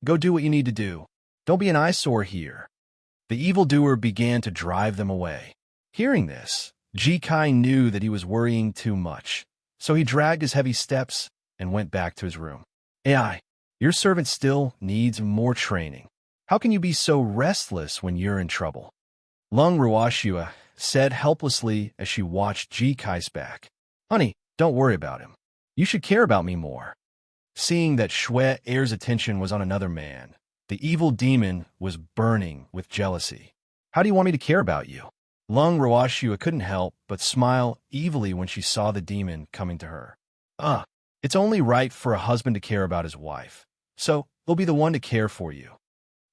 Go do what you need to do. Don't be an eyesore here." The evildoer began to drive them away. Hearing this, Ji-kai knew that he was worrying too much, so he dragged his heavy steps and went back to his room. "AI, your servant still needs more training. How can you be so restless when you're in trouble?" Lung Roashua said helplessly as she watched Ji-kai's back. "Honey, don't worry about him. You should care about me more." Seeing that Shui Air's attention was on another man, the evil demon was burning with jealousy. "How do you want me to care about you?" Lung Roashua couldn't help but smile evilly when she saw the demon coming to her. It's only right for a husband to care about his wife, so he'll be the one to care for you."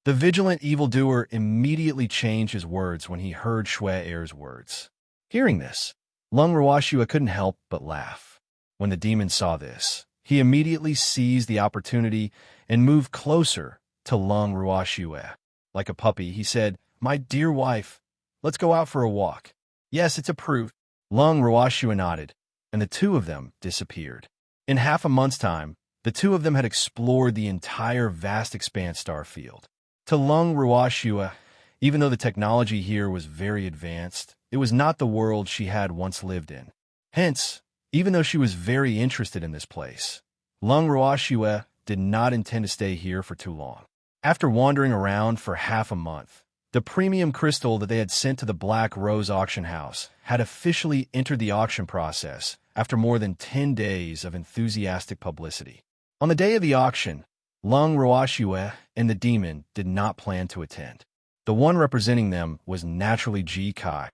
The vigilant evildoer immediately changed his words when he heard Shui Air's words. Hearing this, Lung Roashua couldn't help but laugh. When the demon saw this, he immediately seized the opportunity and moved closer to Lung Roashua. Like a puppy, he said, "My dear wife, let's go out for a walk." "Yes, it's approved." Lung Roashua nodded, and the two of them disappeared. In half a month's time, the two of them had explored the entire vast expanse star field. To Lung Roashua, Even though the technology here was very advanced, it was not the world she had once lived in. Hence, even though she was very interested in this place, Lung Ruoxue did not intend to stay here for too long. After wandering around for half a month, the premium crystal that they had sent to the Black Rose auction house had officially entered the auction process after more than 10 days of enthusiastic publicity. On the day of the auction, Lung Ruoxue and the demon did not plan to attend. The one representing them was naturally Ji Kai.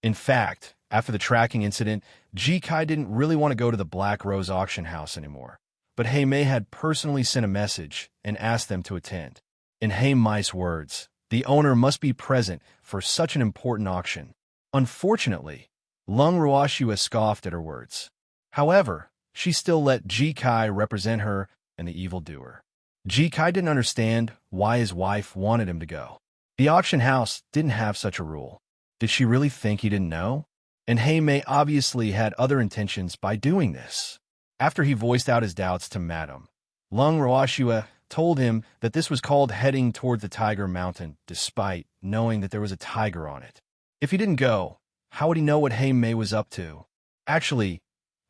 In fact, after the tracking incident, Ji Kai didn't really want to go to the Black Rose auction house anymore, but Hei Mei had personally sent a message and asked them to attend. In Hei Mei's words, the owner must be present for such an important auction. Unfortunately, Lung Ruoxue scoffed at her words. However, she still let Ji Kai represent her and the evildoer. Ji Kai didn't understand why his wife wanted him to go. The auction house didn't have such a rule. Did she really think he didn't know? And Hei Mei obviously had other intentions by doing this. After he voiced out his doubts to Madame, Lung Ruoxue told him that this was called heading toward the Tiger Mountain, despite knowing that there was a tiger on it. If he didn't go, how would he know what Hei Mei was up to? Actually,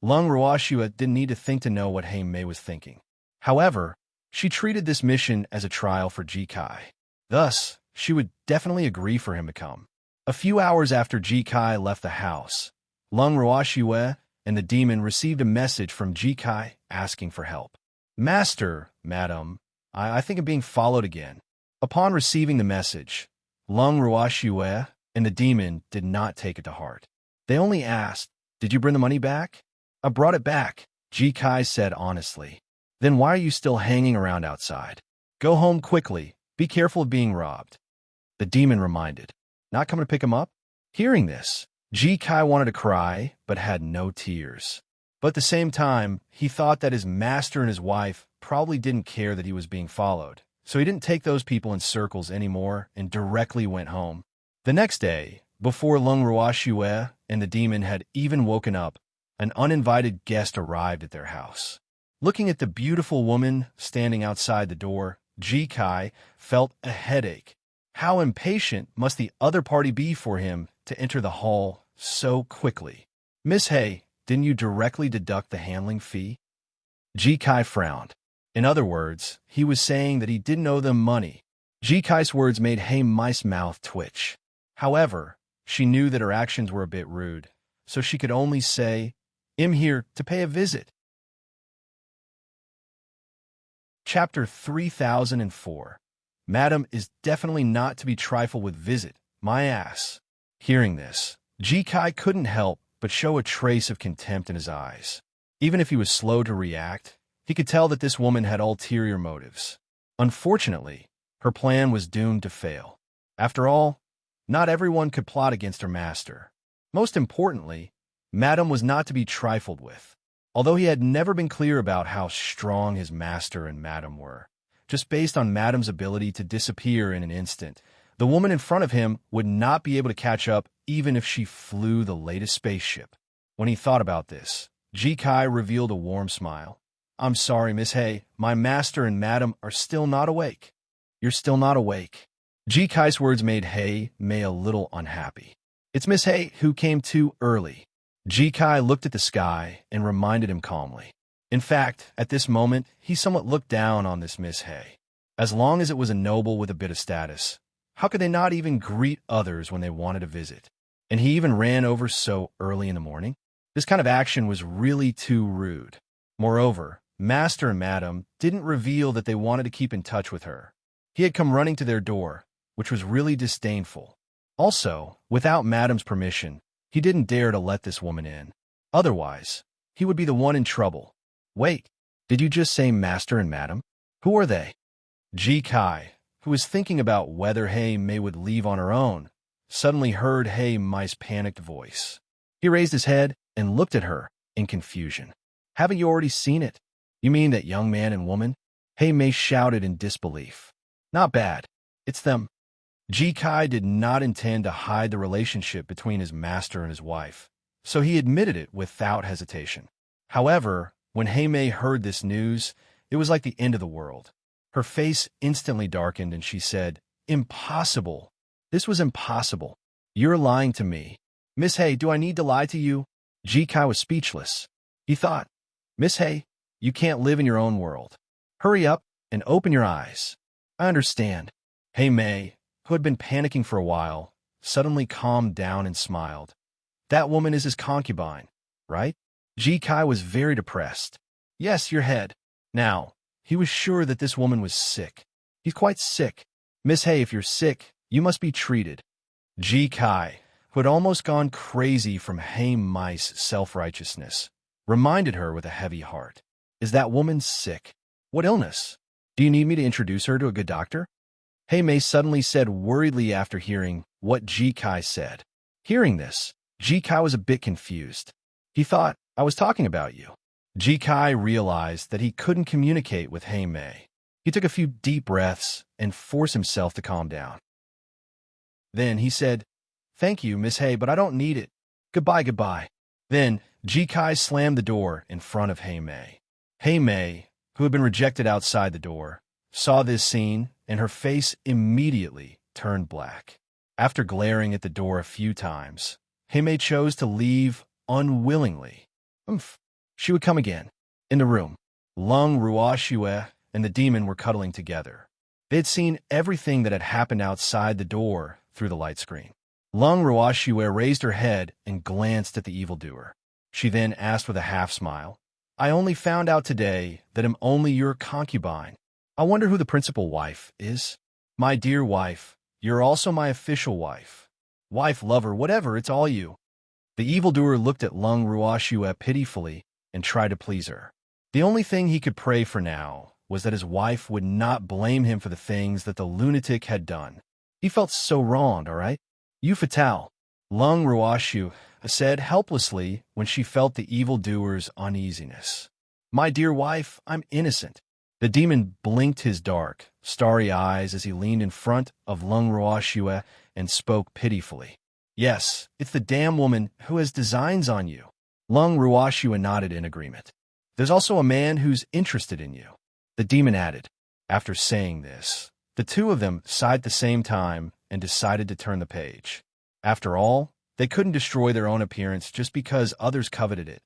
Lung Ruoxue didn't need to think to know what Hei Mei was thinking. However, she treated this mission as a trial for Ji Kai. Thus, she would definitely agree for him to come. A few hours after Ji Kai left the house, Lung Ruoxue and the demon received a message from Ji Kai asking for help. Master, Madam, I think I'm being followed again. Upon receiving the message, Lung Ruoxue and the demon did not take it to heart. They only asked, "Did you bring the money back?" "I brought it back," Ji Kai said honestly. "Then why are you still hanging around outside? Go home quickly. Be careful of being robbed." The demon reminded. "Not coming to pick him up?" Hearing this, Ji Kai wanted to cry, but had no tears. But at the same time, he thought that his master and his wife probably didn't care that he was being followed, so he didn't take those people in circles anymore and directly went home. The next day, before Lung Ruoxue and the demon had even woken up, an uninvited guest arrived at their house. Looking at the beautiful woman standing outside the door, Ji Kai felt a headache. How impatient must the other party be for him to enter the hall so quickly? "Miss Hei, didn't you directly deduct the handling fee?" Ji Kai frowned. In other words, he was saying that he didn't owe them money. Ji Kai's words made Hei Mei's mouth twitch. However, she knew that her actions were a bit rude, so she could only say, "I'm here to pay a visit." Chapter 3004. Madam is definitely not to be trifled with. Visit my ass. Hearing this, Ji Kai couldn't help but show a trace of contempt in his eyes. Even if he was slow to react, he could tell that this woman had ulterior motives. Unfortunately, her plan was doomed to fail. After all, not everyone could plot against her master. Most importantly, Madam was not to be trifled with. Although he had never been clear about how strong his master and Madam were, just based on Madam's ability to disappear in an instant, the woman in front of him would not be able to catch up even if she flew the latest spaceship. When he thought about this, Ji Kai revealed a warm smile. "I'm sorry, Miss Hei, my master and Madam are still not awake." "You're still not awake." Ji Kai's words made Hei Mei a little unhappy. "It's Miss Hei who came too early." Ji Kai looked at the sky and reminded him calmly. In fact, at this moment, he somewhat looked down on this Miss Hei. As long as it was a noble with a bit of status, how could they not even greet others when they wanted a visit? And he even ran over so early in the morning? This kind of action was really too rude. Moreover, Master and Madam didn't reveal that they wanted to keep in touch with her. He had come running to their door, which was really disdainful. Also, without Madam's permission, he didn't dare to let this woman in. Otherwise, he would be the one in trouble. "Wait, did you just say Master and Madam? Who are they?" Ji Kai, who was thinking about whether Hei Mei would leave on her own, suddenly heard Hei Mei's panicked voice. He raised his head and looked at her in confusion. "Haven't you already seen it? You mean that young man and woman?" Hei Mei shouted in disbelief. "Not bad. It's them." Ji Kai did not intend to hide the relationship between his master and his wife, so he admitted it without hesitation. However, when Hei Mei heard this news, it was like the end of the world. Her face instantly darkened and she said, Impossible. This was impossible. You're lying to me. Miss Hay, do I need to lie to you? Ji-kai was speechless. He thought, Miss Hay, you can't live in your own world. Hurry up and open your eyes. I understand. Hey May, who had been panicking for a while, suddenly calmed down and smiled. That woman is his concubine, right? Ji-kai was very depressed. Yes, your head. Now, he was sure that this woman was sick. He's quite sick. Miss Hay, if you're sick, you must be treated. Ji-kai, who had almost gone crazy from Hey Mai's self-righteousness, reminded her with a heavy heart. Is that woman sick? What illness? Do you need me to introduce her to a good doctor? Hey Mei suddenly said worriedly after hearing what Ji-kai said. Hearing this, Ji-kai was a bit confused. He thought, I was talking about you. Ji-kai realized that he couldn't communicate with Hey Mei. He took a few deep breaths and forced himself to calm down. Then he said, Thank you, Miss Hay, but I don't need it. Goodbye, goodbye. Then Ji-kai slammed the door in front of Hey Mei. Hey Mei, who had been rejected outside the door, saw this scene and her face immediately turned black. After glaring at the door a few times, Hey Mei chose to leave unwillingly. She would come again. In the room, Lung Ruoxue and the demon were cuddling together. They had seen everything that had happened outside the door through the light screen. Lung Ruoxue raised her head and glanced at the evildoer. She then asked with a half-smile, I only found out today that I'm only your concubine. I wonder who the principal wife is. My dear wife, you're also my official wife. Wife, lover, whatever, it's all you. The evildoer looked at Lung Ruoxue pitifully and tried to please her. The only thing he could pray for now was that his wife would not blame him for the things that the lunatic had done. He felt so wronged, all right? You fatale, Lung Ruoxue said helplessly when she felt the evildoer's uneasiness. My dear wife, I'm innocent. The demon blinked his dark, starry eyes as he leaned in front of Lung Ruoxue and spoke pitifully. Yes, it's the damn woman who has designs on you. Lung Ruoxue nodded in agreement. There's also a man who's interested in you. The demon added. After saying this, the two of them sighed at the same time and decided to turn the page. After all, they couldn't destroy their own appearance just because others coveted it,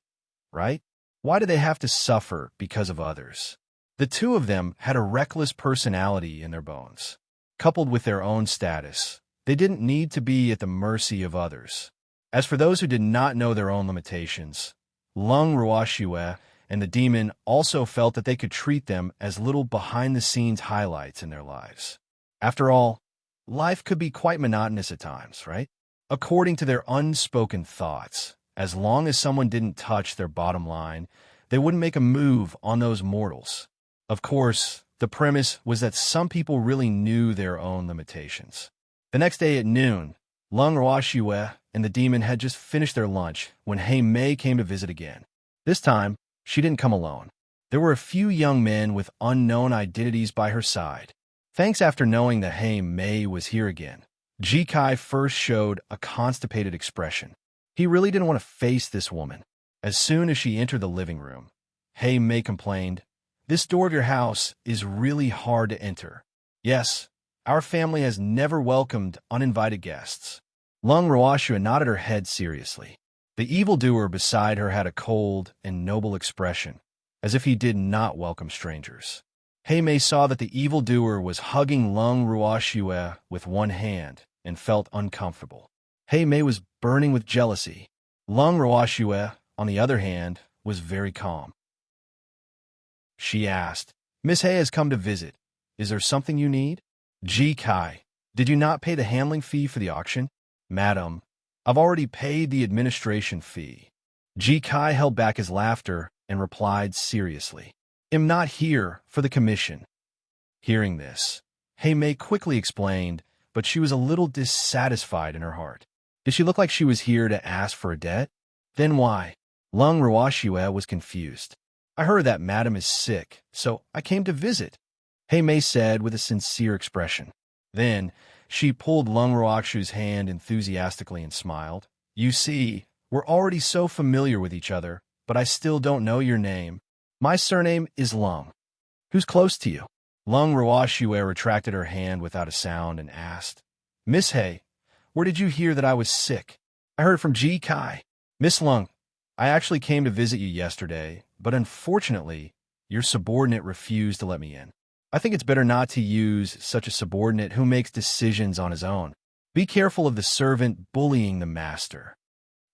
right? Why do they have to suffer because of others? The two of them had a reckless personality in their bones. Coupled with their own status, they didn't need to be at the mercy of others. As for those who did not know their own limitations, Lung Ruoxue and the demon also felt that they could treat them as little behind-the-scenes highlights in their lives. After all, life could be quite monotonous at times, right? According to their unspoken thoughts, as long as someone didn't touch their bottom line, they wouldn't make a move on those mortals. Of course, the premise was that some people really knew their own limitations. The next day at noon, Lung Ruoxue and the demon had just finished their lunch when Hey Mei came to visit again. This time, she didn't come alone. There were a few young men with unknown identities by her side. Thanks after knowing that Hey Mei was here again, Ji-kai first showed a constipated expression. He really didn't want to face this woman. As soon as she entered the living room, Hey Mei complained, This door of your house is really hard to enter. Yes, our family has never welcomed uninvited guests. Lung Ruoxue nodded her head seriously. The evildoer beside her had a cold and noble expression, as if he did not welcome strangers. Hey Mei saw that the evildoer was hugging Lung Ruoxue with one hand and felt uncomfortable. Hey Mei was burning with jealousy. Lung Ruoxue, on the other hand, was very calm. She asked, Miss Hay has come to visit. Is there something you need? Ji-kai, did you not pay the handling fee for the auction? Madam, I've already paid the administration fee. Ji-kai held back his laughter and replied seriously, I'm not here for the commission. Hearing this, Hey Mei quickly explained, but she was a little dissatisfied in her heart. Did she look like she was here to ask for a debt? Then why? Lung Ruoxue was confused. I heard that madam is sick, so I came to visit, Hey Mei said with a sincere expression. Then, she pulled Lung Ruoxue's hand enthusiastically and smiled. You see, we're already so familiar with each other, but I still don't know your name. My surname is Lung. Who's close to you? Lung Ruoxue retracted her hand without a sound and asked, Miss Hay, where did you hear that I was sick? I heard from Ji Kai. Miss Lung, I actually came to visit you yesterday, but unfortunately, your subordinate refused to let me in. I think it's better not to use such a subordinate who makes decisions on his own. Be careful of the servant bullying the master.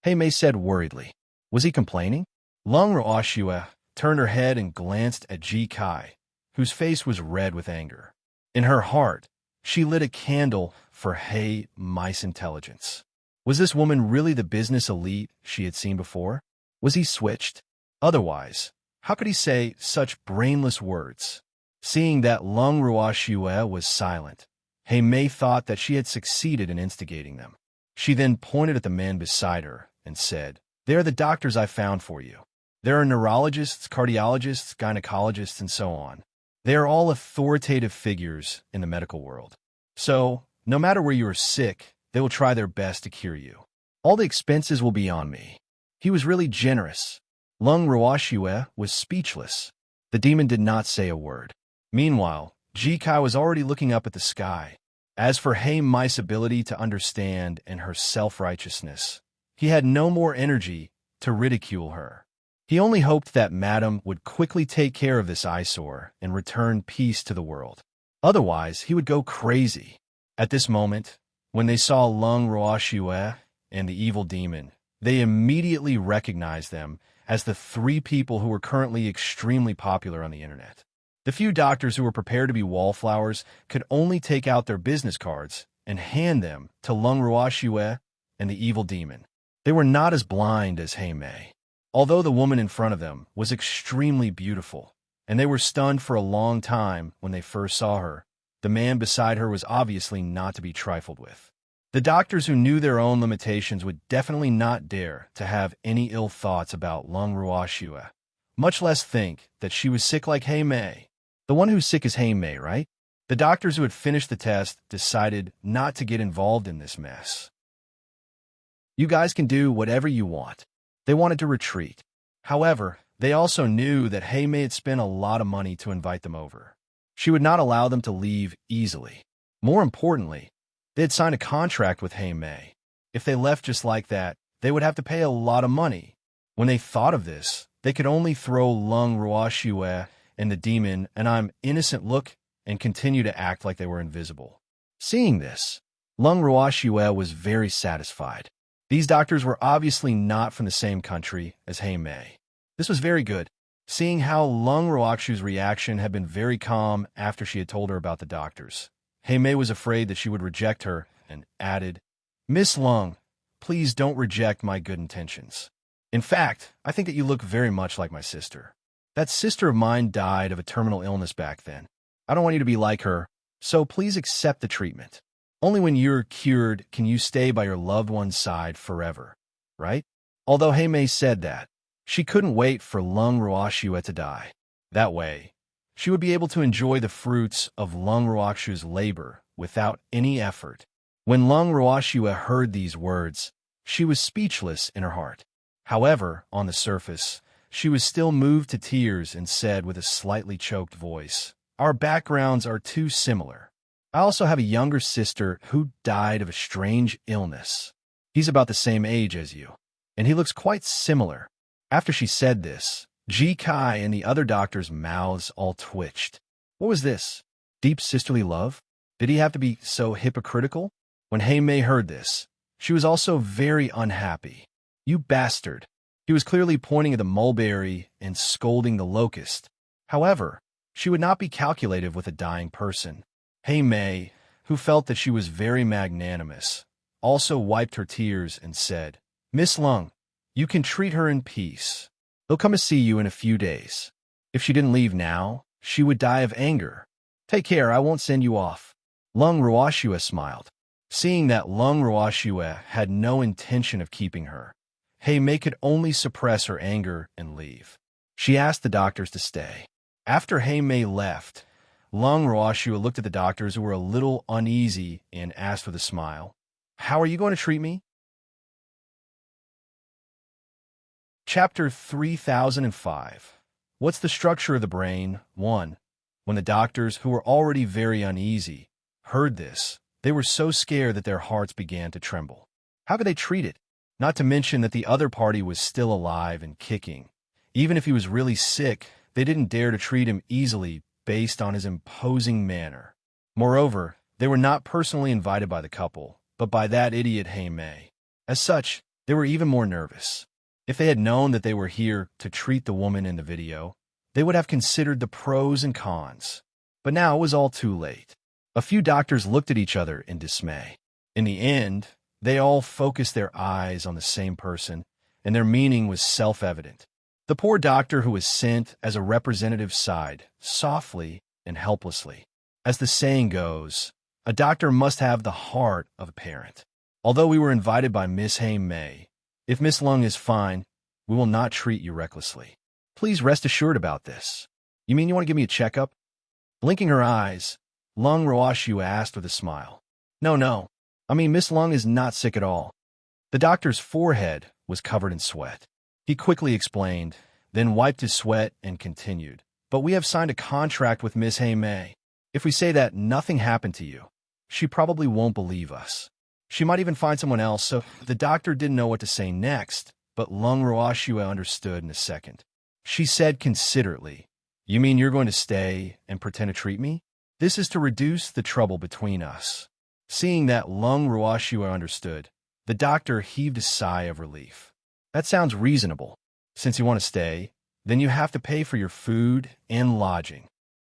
Hey Mei said worriedly. Was he complaining? Lung Ruoxue turned her head and glanced at Ji Kai, whose face was red with anger. In her heart, she lit a candle for Hey Mei's intelligence. Was this woman really the business elite she had seen before? Was he switched? Otherwise, how could he say such brainless words? Seeing that Lung Ruoxue was silent, Hey Mei thought that she had succeeded in instigating them. She then pointed at the man beside her and said, They are the doctors I found for you. There are neurologists, cardiologists, gynecologists, and so on. They are all authoritative figures in the medical world. So, no matter where you are sick, they will try their best to cure you. All the expenses will be on me. He was really generous. Lung Ruoxue was speechless. The demon did not say a word. Meanwhile, Ji Kai was already looking up at the sky. As for Hey Mei's ability to understand and her self-righteousness, he had no more energy to ridicule her. He only hoped that Madame would quickly take care of this eyesore and return peace to the world. Otherwise, he would go crazy. At this moment, when they saw Lung Ruoxue and the evil demon, they immediately recognized them as the three people who were currently extremely popular on the internet. The few doctors who were prepared to be wallflowers could only take out their business cards and hand them to Lung Ruoxue and the evil demon. They were not as blind as Hey Mei. Although the woman in front of them was extremely beautiful, and they were stunned for a long time when they first saw her, the man beside her was obviously not to be trifled with. The doctors who knew their own limitations would definitely not dare to have any ill thoughts about Lung Ruoxue, much less think that she was sick like Hey Mei. The one who's sick is Hey Mei, right? The doctors who had finished the test decided not to get involved in this mess. You guys can do whatever you want. They wanted to retreat. However, they also knew that Hey Mei had spent a lot of money to invite them over. She would not allow them to leave easily. More importantly, they had signed a contract with Hey Mei. If they left just like that, they would have to pay a lot of money. When they thought of this, they could only throw Lung Ruoxue and the demon an innocent look and continue to act like they were invisible. Seeing this, Lung Ruoxue was very satisfied. These doctors were obviously not from the same country as Hey Mei. This was very good, seeing how Lung Ruoxue's reaction had been very calm after she had told her about the doctors. Hey Mei was afraid that she would reject her and added, Miss Lung, please don't reject my good intentions. In fact, I think that you look very much like my sister. That sister of mine died of a terminal illness back then. I don't want you to be like her, so please accept the treatment. Only when you're cured can you stay by your loved one's side forever, right? Although Hey Mei said that, she couldn't wait for Lung Ruoxue to die. That way, she would be able to enjoy the fruits of Lung Ruoxue's labor without any effort. When Lung Ruoxue heard these words, she was speechless in her heart. However, on the surface, she was still moved to tears and said with a slightly choked voice, Our backgrounds are too similar. I also have a younger sister who died of a strange illness. He's about the same age as you, and he looks quite similar. After she said this, Ji Kai and the other doctors' mouths all twitched. What was this? Deep sisterly love? Did he have to be so hypocritical? When Hey Mei heard this, she was also very unhappy. You bastard. He was clearly pointing at the mulberry and scolding the locust. However, she would not be calculative with a dying person. Hey Mei, who felt that she was very magnanimous, also wiped her tears and said, Miss Lung, you can treat her in peace. They'll come to see you in a few days. If she didn't leave now, she would die of anger. Take care, I won't send you off. Lung Ruoxue smiled. Seeing that Lung Ruoxue had no intention of keeping her, Hey Mei could only suppress her anger and leave. She asked the doctors to stay. After Hey Mei left, Lung Ruoxue looked at the doctors who were a little uneasy and asked with a smile, How are you going to treat me? Chapter 3005. What's the structure of the brain? 1. When the doctors, who were already very uneasy, heard this, they were so scared that their hearts began to tremble. How could they treat it? Not to mention that the other party was still alive and kicking. Even if he was really sick, they didn't dare to treat him easily based on his imposing manner. Moreover, they were not personally invited by the couple, but by that idiot May. As such, they were even more nervous. If they had known that they were here to treat the woman in the video, they would have considered the pros and cons. But now it was all too late. A few doctors looked at each other in dismay. In the end, they all focused their eyes on the same person, and their meaning was self-evident. The poor doctor who was sent as a representative sighed, softly and helplessly. As the saying goes, a doctor must have the heart of a parent. Although we were invited by Miss May, if Miss Lung is fine, we will not treat you recklessly. Please rest assured about this. You mean you want to give me a checkup? Blinking her eyes, Lung Roashu asked with a smile. No. I mean, Miss Lung is not sick at all. The doctor's forehead was covered in sweat. He quickly explained, then wiped his sweat and continued. But we have signed a contract with Miss May. If we say that nothing happened to you, she probably won't believe us. She might even find someone else, so the doctor didn't know what to say next, but Lung Roashua understood in a second. She said considerately, You mean you're going to stay and pretend to treat me? This is to reduce the trouble between us. Seeing that Lung Roashua understood, the doctor heaved a sigh of relief. That sounds reasonable. Since you want to stay, then you have to pay for your food and lodging.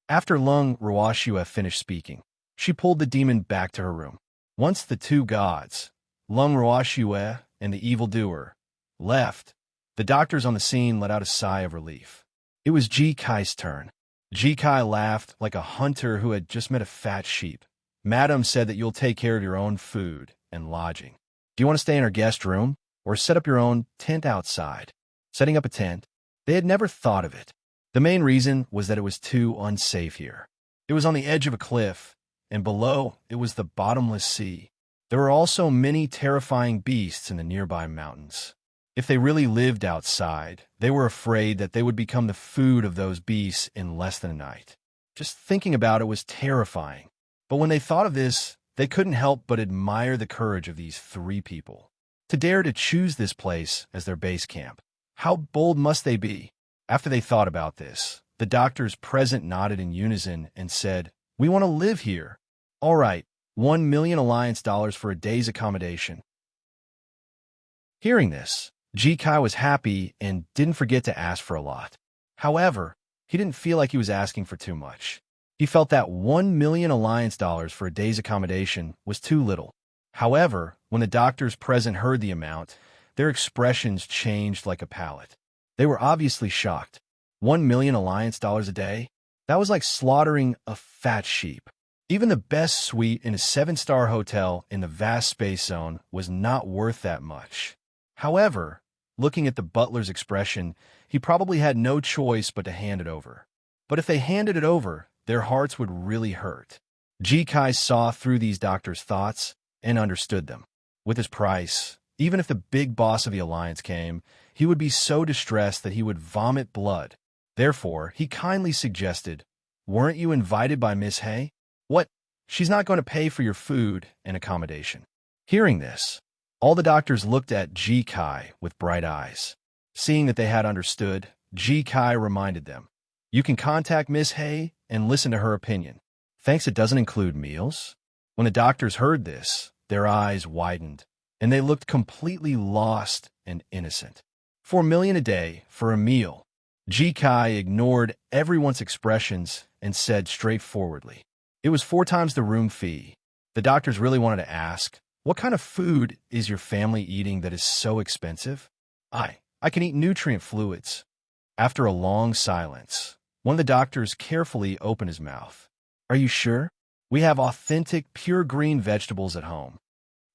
After Lung Roashua finished speaking, she pulled the demon back to her room. Once the two gods, Lung Roashua and the evildoer, left, the doctors on the scene let out a sigh of relief. It was Ji Kai's turn. Ji Kai laughed like a hunter who had just met a fat sheep. Madam said that you'll take care of your own food and lodging. Do you want to stay in our guest room or set up your own tent outside? Setting up a tent? They had never thought of it. The main reason was that it was too unsafe here. It was on the edge of a cliff, and below it was the bottomless sea. There were also many terrifying beasts in the nearby mountains. If they really lived outside, they were afraid that they would become the food of those beasts in less than a night. Just thinking about it was terrifying. But when they thought of this, they couldn't help but admire the courage of these three people. To dare to choose this place as their base camp. How bold must they be? After they thought about this, the doctors present nodded in unison and said, We want to live here. All right, 1 million alliance dollars for a day's accommodation. Hearing this, Ji Kai was happy and didn't forget to ask for a lot. However, he didn't feel like he was asking for too much. He felt that 1 million alliance dollars for a day's accommodation was too little. However, when the doctors present heard the amount, their expressions changed like a palette. They were obviously shocked. 1 million alliance dollars a day? That was like slaughtering a fat sheep. Even the best suite in a 7-star hotel in the vast space zone was not worth that much. However, looking at the butler's expression, he probably had no choice but to hand it over. But if they handed it over, their hearts would really hurt. Ji Kai saw through these doctors' thoughts and understood them. With his price, even if the big boss of the alliance came, he would be so distressed that he would vomit blood. Therefore, he kindly suggested, Weren't you invited by Miss Hay? What? She's not going to pay for your food and accommodation. Hearing this, all the doctors looked at Ji Kai with bright eyes. Seeing that they had understood, Ji Kai reminded them, You can contact Miss Hay and listen to her opinion. Thanks, it doesn't include meals. When the doctors heard this, their eyes widened, and they looked completely lost and innocent. 4 million a day for a meal. Ji Kai ignored everyone's expressions and said straightforwardly, It was 4 times the room fee. The doctors really wanted to ask, What kind of food is your family eating that is so expensive? I can eat nutrient fluids. After a long silence, one of the doctors carefully opened his mouth. Are you sure? We have authentic, pure green vegetables at home.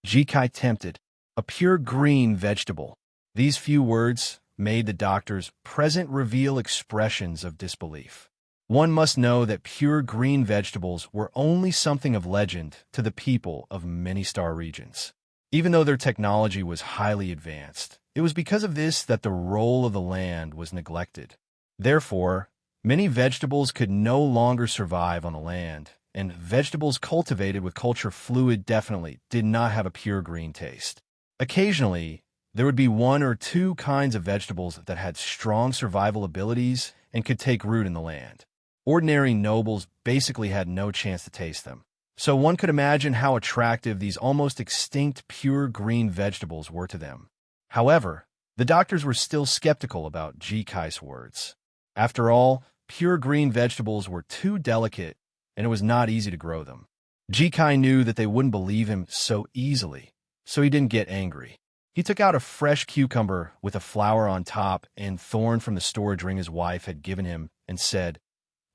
Ji Kai tempted. A pure green vegetable. These few words made the doctors present reveal expressions of disbelief. One must know that pure green vegetables were only something of legend to the people of many star regions. Even though their technology was highly advanced, it was because of this that the role of the land was neglected. Therefore, Many vegetables could no longer survive on the land, and vegetables cultivated with culture fluid definitely did not have a pure green taste. Occasionally, there would be one or two kinds of vegetables that had strong survival abilities and could take root in the land. Ordinary nobles basically had no chance to taste them. So one could imagine how attractive these almost extinct pure green vegetables were to them. However, the doctors were still skeptical about Jikai's words. After all, pure green vegetables were too delicate, and it was not easy to grow them. Jikai knew that they wouldn't believe him so easily, so he didn't get angry. He took out a fresh cucumber with a flower on top and thorn from the storage ring his wife had given him and said,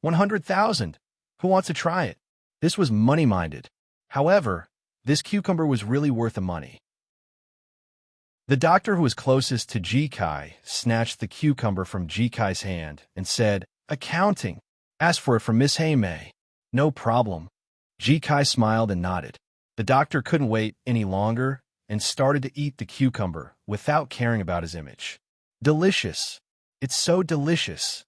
100,000. Who wants to try it? This was money-minded. However, this cucumber was really worth the money. The doctor who was closest to Jikai snatched the cucumber from Jikai's hand and said, Accounting. Ask for it from Miss Heimei. No problem. Jikai smiled and nodded. The doctor couldn't wait any longer and started to eat the cucumber without caring about his image. Delicious. It's so delicious.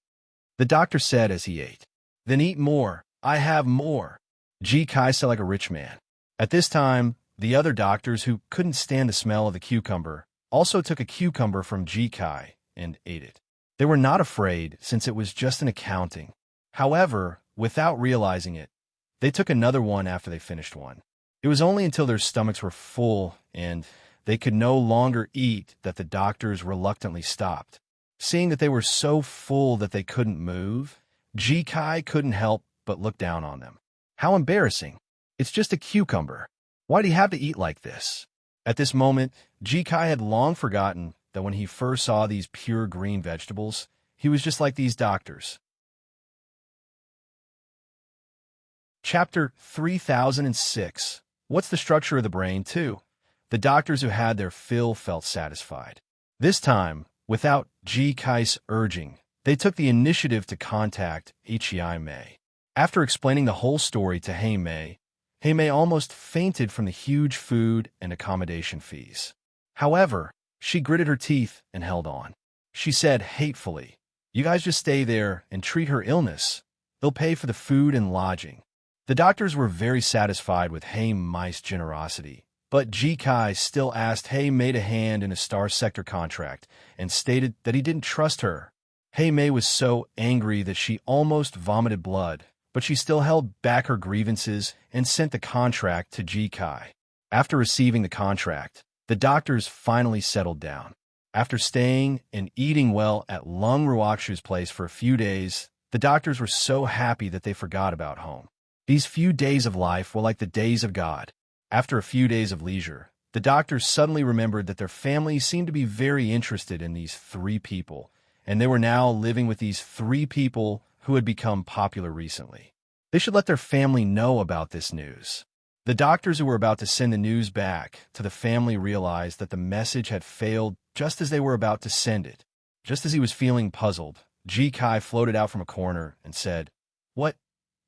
The doctor said as he ate. Then eat more. I have more. Jikai said like a rich man. At this time, the other doctors who couldn't stand the smell of the cucumber also took a cucumber from Jikai and ate it. They were not afraid since it was just an accounting. However, without realizing it, they took another one after they finished one. It was only until their stomachs were full and they could no longer eat that the doctors reluctantly stopped. Seeing that they were so full that they couldn't move, Jikai couldn't help but look down on them. How embarrassing. It's just a cucumber. Why do you have to eat like this? At this moment, Jikai had long forgotten that when he first saw these pure green vegetables, he was just like these doctors. Chapter 3006. What's the structure of the brain, too? The doctors who had their fill felt satisfied. This time, without Jikai's urging, they took the initiative to contact Heimei. After explaining the whole story to Heimei, Heimei almost fainted from the huge food and accommodation fees. However, she gritted her teeth and held on. She said hatefully, You guys just stay there and treat her illness. They'll pay for the food and lodging. The doctors were very satisfied with Heimei's generosity, but Jikai still asked Heimei to hand in a Star Sector contract and stated that he didn't trust her. Heimei was so angry that she almost vomited blood, but she still held back her grievances and sent the contract to Jikai. After receiving the contract, the doctors finally settled down. After staying and eating well at Lung Ruoxu's place for a few days, the doctors were so happy that they forgot about home. These few days of life were like the days of God. After a few days of leisure, the doctors suddenly remembered that their family seemed to be very interested in these three people, and they were now living with these three people who had become popular recently. They should let their family know about this news. The doctors who were about to send the news back to the family realized that the message had failed just as they were about to send it. Just as he was feeling puzzled, Jikai floated out from a corner and said, What?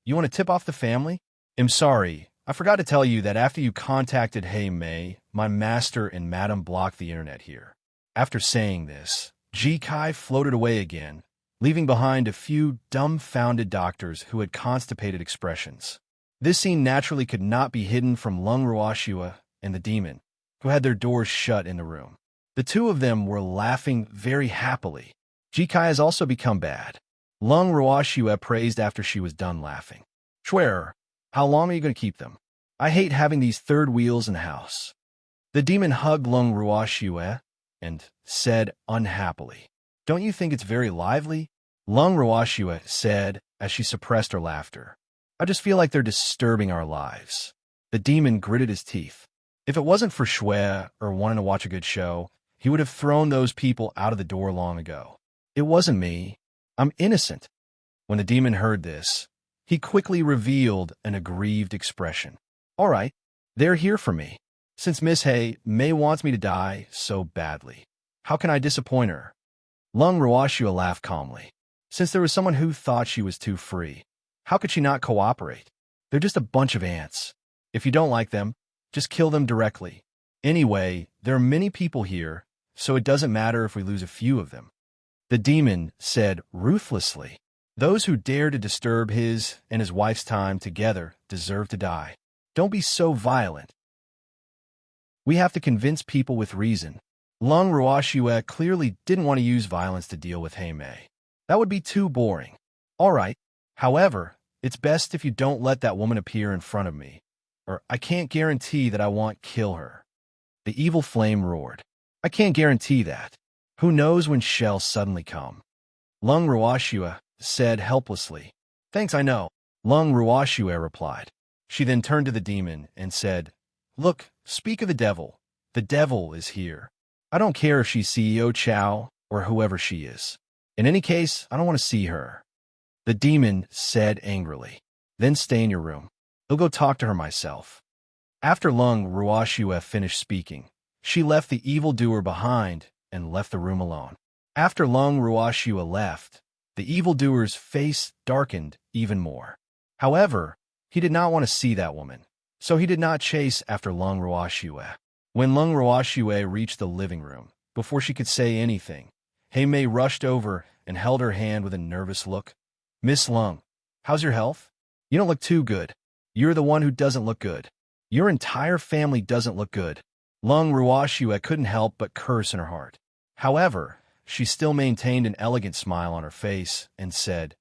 You want to tip off the family? I'm sorry. I forgot to tell you that after you contacted Heimei, my master and madam blocked the internet here. After saying this, Jikai floated away again, leaving behind a few dumbfounded doctors who had constipated expressions. This scene naturally could not be hidden from Lung Ruoxu and the demon, who had their doors shut in the room. The two of them were laughing very happily. Jikai has also become bad. Lung Ruoxu praised after she was done laughing. Schwerer, how long are you going to keep them? I hate having these third wheels in the house. The demon hugged Lung Ruoxu and said unhappily, Don't you think it's very lively? Lung Ruoxu said as she suppressed her laughter. I just feel like they're disturbing our lives. The demon gritted his teeth. If it wasn't for Shui or wanting to watch a good show, he would have thrown those people out of the door long ago. It wasn't me. I'm innocent. When the demon heard this, he quickly revealed an aggrieved expression. All right, they're here for me. Since Miss May wants me to die so badly, how can I disappoint her? Lung Ruoxu laughed calmly. Since there was someone who thought she was too free, how could she not cooperate? They're just a bunch of ants. If you don't like them, just kill them directly. Anyway, there are many people here, so it doesn't matter if we lose a few of them. The demon said ruthlessly. Those who dare to disturb his and his wife's time together deserve to die. Don't be so violent. We have to convince people with reason. Lung Ruoxue clearly didn't want to use violence to deal with Hei Mei. That would be too boring. All right. However, it's best if you don't let that woman appear in front of me, or I can't guarantee that I won't kill her. The evil flame roared. I can't guarantee that. Who knows when she'll suddenly come? Lung Ruoxue said helplessly. Thanks, I know. Lung Ruoxue replied. She then turned to the demon and said, Look, speak of the devil. The devil is here. I don't care if she's CEO Chow or whoever she is. In any case, I don't want to see her. The demon said angrily. Then stay in your room. I'll go talk to her myself. After Lung Ruoxue finished speaking, she left the evildoer behind and left the room alone. After Lung Ruoxue left, the evildoer's face darkened even more. However, he did not want to see that woman, so he did not chase after Lung Ruoxue. When Lung Ruoxue reached the living room, before she could say anything, Hei Mei rushed over and held her hand with a nervous look. Miss Lung, how's your health? You don't look too good. You're the one who doesn't look good. Your entire family doesn't look good. Lung Ruoxue couldn't help but curse in her heart. However, she still maintained an elegant smile on her face and said,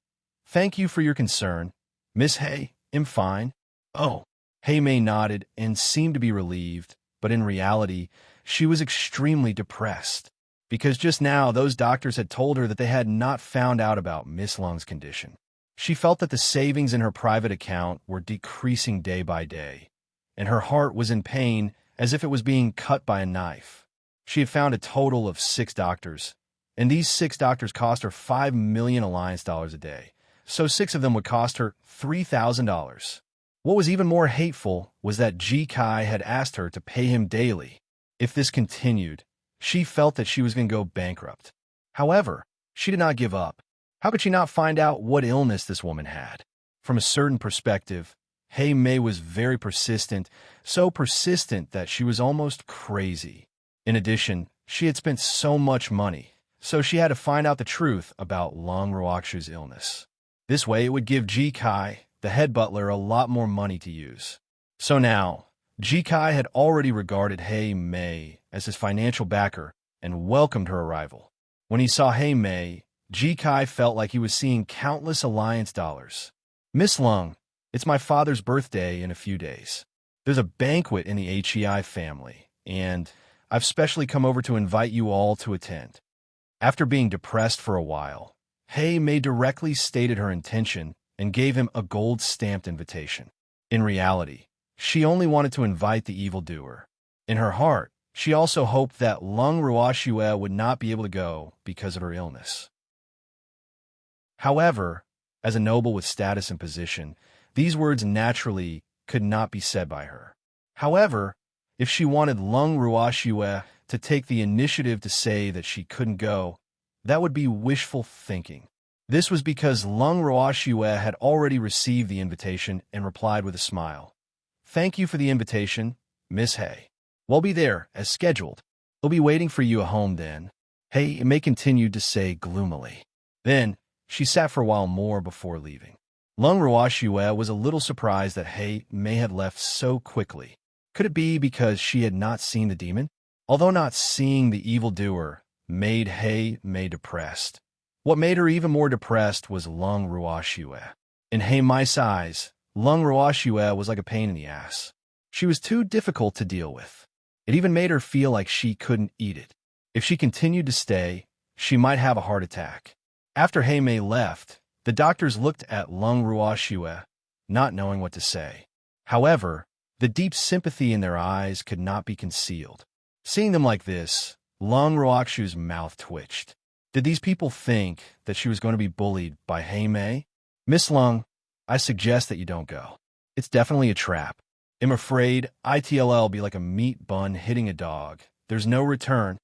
Thank you for your concern. Miss Hei, I'm fine. Oh. Hei Mei nodded and seemed to be relieved, but in reality, she was extremely depressed, because just now those doctors had told her that they had not found out about Miss Lung's condition. She felt that the savings in her private account were decreasing day by day, and her heart was in pain as if it was being cut by a knife. She had found a total of 6 doctors, and these 6 doctors cost her 5 million alliance dollars a day, so 6 of them would cost her $3,000. What was even more hateful was that Ji Kai had asked her to pay him daily. If this continued, she felt that she was going to go bankrupt. However, she did not give up. How could she not find out what illness this woman had? From a certain perspective, Hei Mei was very persistent, so persistent that she was almost crazy. In addition, she had spent so much money, so she had to find out the truth about Lung Ruoxue's illness. This way it would give Ji Kai, the head butler, a lot more money to use. So now, Ji Kai had already regarded Hei Mei as his financial backer and welcomed her arrival. When he saw Hei Mei, Ji Kai felt like he was seeing countless alliance dollars. Miss Lung, it's my father's birthday in a few days. There's a banquet in the HEI family, and I've specially come over to invite you all to attend. After being depressed for a while, Hei Mei directly stated her intention and gave him a gold-stamped invitation. In reality, she only wanted to invite the evildoer. In her heart, she also hoped that Lung Ruoxue would not be able to go because of her illness. However, as a noble with status and position, these words naturally could not be said by her. However, if she wanted Lung Ruoxue to take the initiative to say that she couldn't go, that would be wishful thinking. This was because Lung Ruoxue had already received the invitation and replied with a smile. Thank you for the invitation, Miss Hei. We'll be there, as scheduled. We'll be waiting for you at home then. Hei Mei continued to say gloomily. Then, she sat for a while more before leaving. Lung Ruoxue was a little surprised that Hei Mei had left so quickly. Could it be because she had not seen the demon? Although not seeing the evildoer made Hei Mei depressed. What made her even more depressed was Lung Ruoxue. In Hei Mei's eyes, Lung Ruoxue was like a pain in the ass. She was too difficult to deal with. It even made her feel like she couldn't eat it. If she continued to stay, she might have a heart attack. After Hei Mei left, the doctors looked at Lung Ruoxue, not knowing what to say. However, the deep sympathy in their eyes could not be concealed. Seeing them like this, Lung Ruoxue's mouth twitched. Did these people think that she was going to be bullied by Hei Mei? Miss Lung, I suggest that you don't go. It's definitely a trap. I'm afraid ITLL be like a meat bun hitting a dog. There's no return.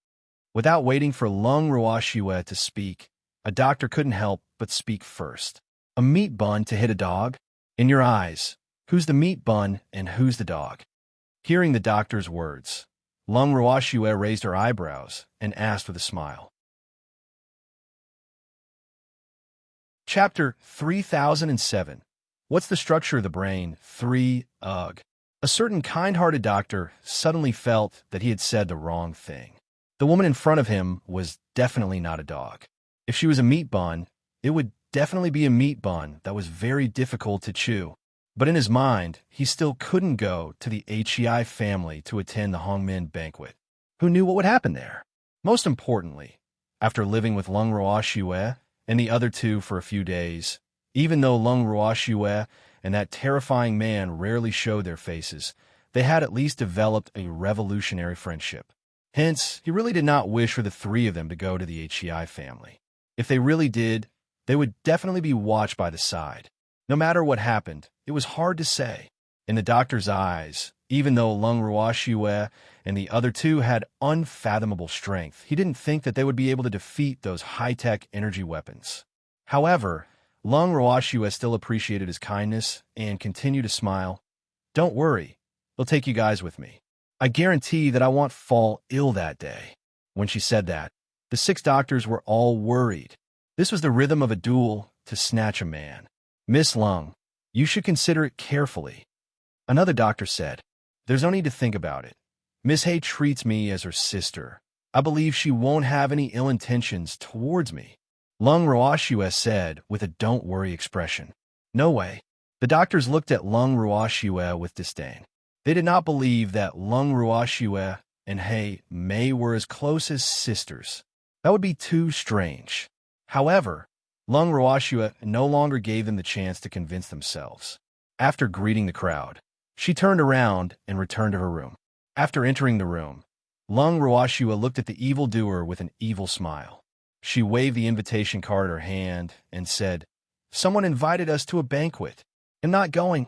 Without waiting for Lung Ruoxue to speak, a doctor couldn't help but speak first. A meat bun to hit a dog? In your eyes, who's the meat bun and who's the dog? Hearing the doctor's words, Lung Ruoxue raised her eyebrows and asked with a smile. Chapter 3007. What's the structure of the brain? 3. Ugh. A certain kind-hearted doctor suddenly felt that he had said the wrong thing. The woman in front of him was definitely not a dog. If she was a meat bun, it would definitely be a meat bun that was very difficult to chew. But in his mind, he still couldn't go to the HEI family to attend the Hongmin banquet. Who knew what would happen there? Most importantly, after living with Lung Ruoxue and the other two for a few days, even though Lung Ruoxue and that terrifying man rarely showed their faces, they had at least developed a revolutionary friendship. Hence, he really did not wish for the three of them to go to the HEI family. If they really did, they would definitely be watched by the side. No matter what happened, it was hard to say. In the doctor's eyes, even though Lung Ruoxue and the other two had unfathomable strength, he didn't think that they would be able to defeat those high-tech energy weapons. However, Lung Ruoxue still appreciated his kindness and continued to smile. Don't worry, they'll take you guys with me. I guarantee that I won't fall ill that day. When she said that, the 6 doctors were all worried. This was the rhythm of a duel to snatch a man. Miss Lung, you should consider it carefully. Another doctor said, there's no need to think about it. Miss Hay treats me as her sister. I believe she won't have any ill intentions towards me. Lung Ruoxue said with a don't worry expression. No way. The doctors looked at Lung Ruoxue with disdain. They did not believe that Lung Ruoxue and Hay Mei were as close as sisters. That would be too strange. However, Lung Ruoxue no longer gave them the chance to convince themselves. After greeting the crowd, she turned around and returned to her room. After entering the room, Lung Ruoxue looked at the evildoer with an evil smile. She waved the invitation card in her hand and said, someone invited us to a banquet. I'm not going.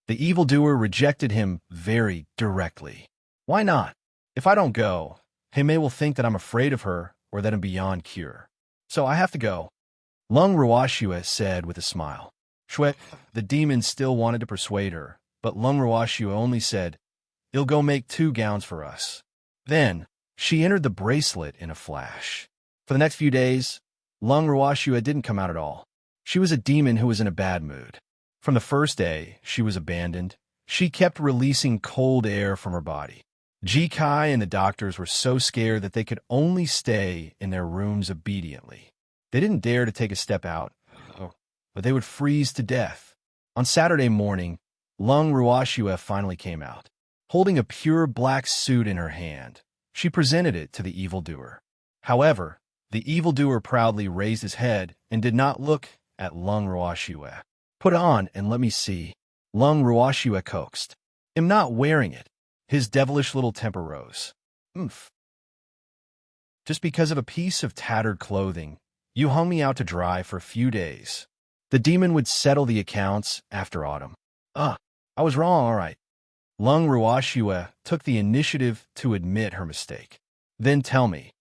The evildoer rejected him very directly. Why not? If I don't go, Hei-mei will think that I'm afraid of her or that I'm beyond cure. So I have to go. Lung Ruoxue said with a smile. Shue, the demon still wanted to persuade her, but Lung Ruoxue only said, "You'll go make 2 gowns for us." Then, she entered the bracelet in a flash. For the next few days, Lung Ruoxue didn't come out at all. She was a demon who was in a bad mood. From the first day, she was abandoned. She kept releasing cold air from her body. Ji Kai and the doctors were so scared that they could only stay in their rooms obediently. They didn't dare to take a step out, but they would freeze to death. On Saturday morning, Lung Ruoxue finally came out. Holding a pure black suit in her hand, she presented it to the evildoer. However, the evildoer proudly raised his head and did not look at Lung Ruoxue. Put on and let me see. Lung Ruoxue coaxed. I'm not wearing it. His devilish little temper rose. Oomph. Just because of a piece of tattered clothing, you hung me out to dry for a few days. The demon would settle the accounts after autumn. I was wrong, all right. Lung Ruoxue took the initiative to admit her mistake. Then tell me,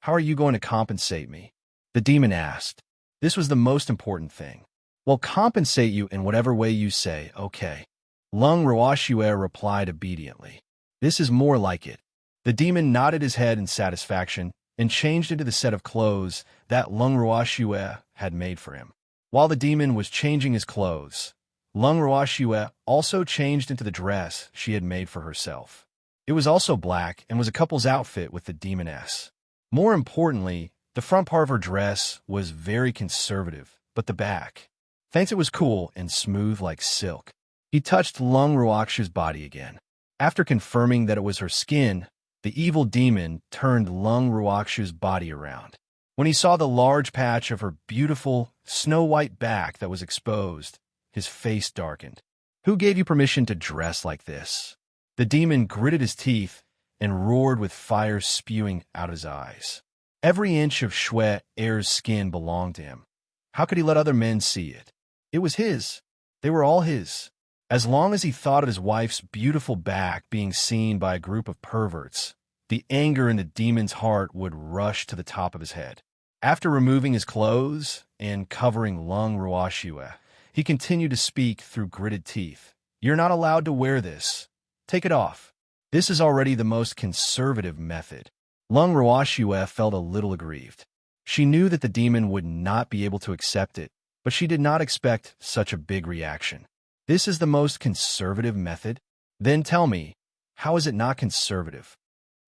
how are you going to compensate me? The demon asked. This was the most important thing. Well, compensate you in whatever way you say, okay. Lung Ruoxue replied obediently. This is more like it. The demon nodded his head in satisfaction and changed into the set of clothes that Lung Ruoxue had made for him. While the demon was changing his clothes, Lung Ruoxue also changed into the dress she had made for herself. It was also black and was a couple's outfit with the demoness. More importantly, the front part of her dress was very conservative, but the back, thanks, it was cool and smooth like silk. He touched Lung Ruoxue's body again. After confirming that it was her skin, the evil demon turned Lung Ruoxue's body around. When he saw the large patch of her beautiful, snow-white back that was exposed, his face darkened. Who gave you permission to dress like this? The demon gritted his teeth and roared with fire spewing out of his eyes. Every inch of Shue Er's skin belonged to him. How could he let other men see it? It was his. They were all his. As long as he thought of his wife's beautiful back being seen by a group of perverts, the anger in the demon's heart would rush to the top of his head. After removing his clothes and covering Lung Ruoxue, he continued to speak through gritted teeth. You're not allowed to wear this. Take it off. This is already the most conservative method. Lung Ruoxue felt a little aggrieved. She knew that the demon would not be able to accept it, but she did not expect such a big reaction. This is the most conservative method? Then tell me, how is it not conservative?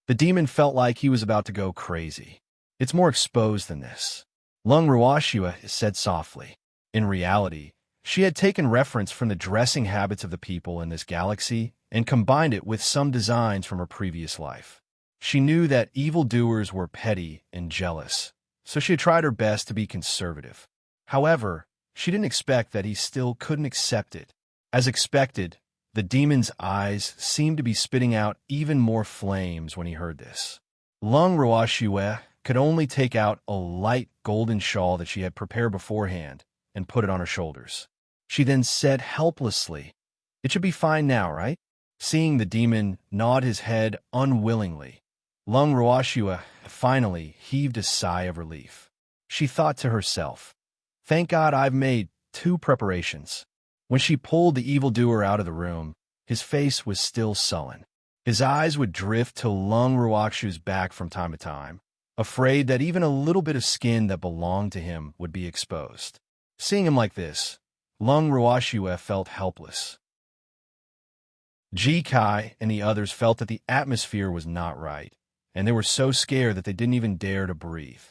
The demon felt like he was about to go crazy. It's more exposed than this. Lung Ruashua said softly. In reality, she had taken reference from the dressing habits of the people in this galaxy and combined it with some designs from her previous life. She knew that evildoers were petty and jealous, so she had tried her best to be conservative. However, she didn't expect that he still couldn't accept it. As expected, the demon's eyes seemed to be spitting out even more flames when he heard this. Lung Ruashue could only take out a light golden shawl that she had prepared beforehand and put it on her shoulders. She then said helplessly, "It should be fine now, right?" Seeing the demon nod his head unwillingly, Lung Ruashua finally heaved a sigh of relief. She thought to herself, "Thank God I've made 2 preparations." When she pulled the evildoer out of the room, his face was still sullen. His eyes would drift to Lung Ruakshu's back from time to time, afraid that even a little bit of skin that belonged to him would be exposed. Seeing him like this, Lung Ruashue felt helpless. Ji Kai and the others felt that the atmosphere was not right, and they were so scared that they didn't even dare to breathe.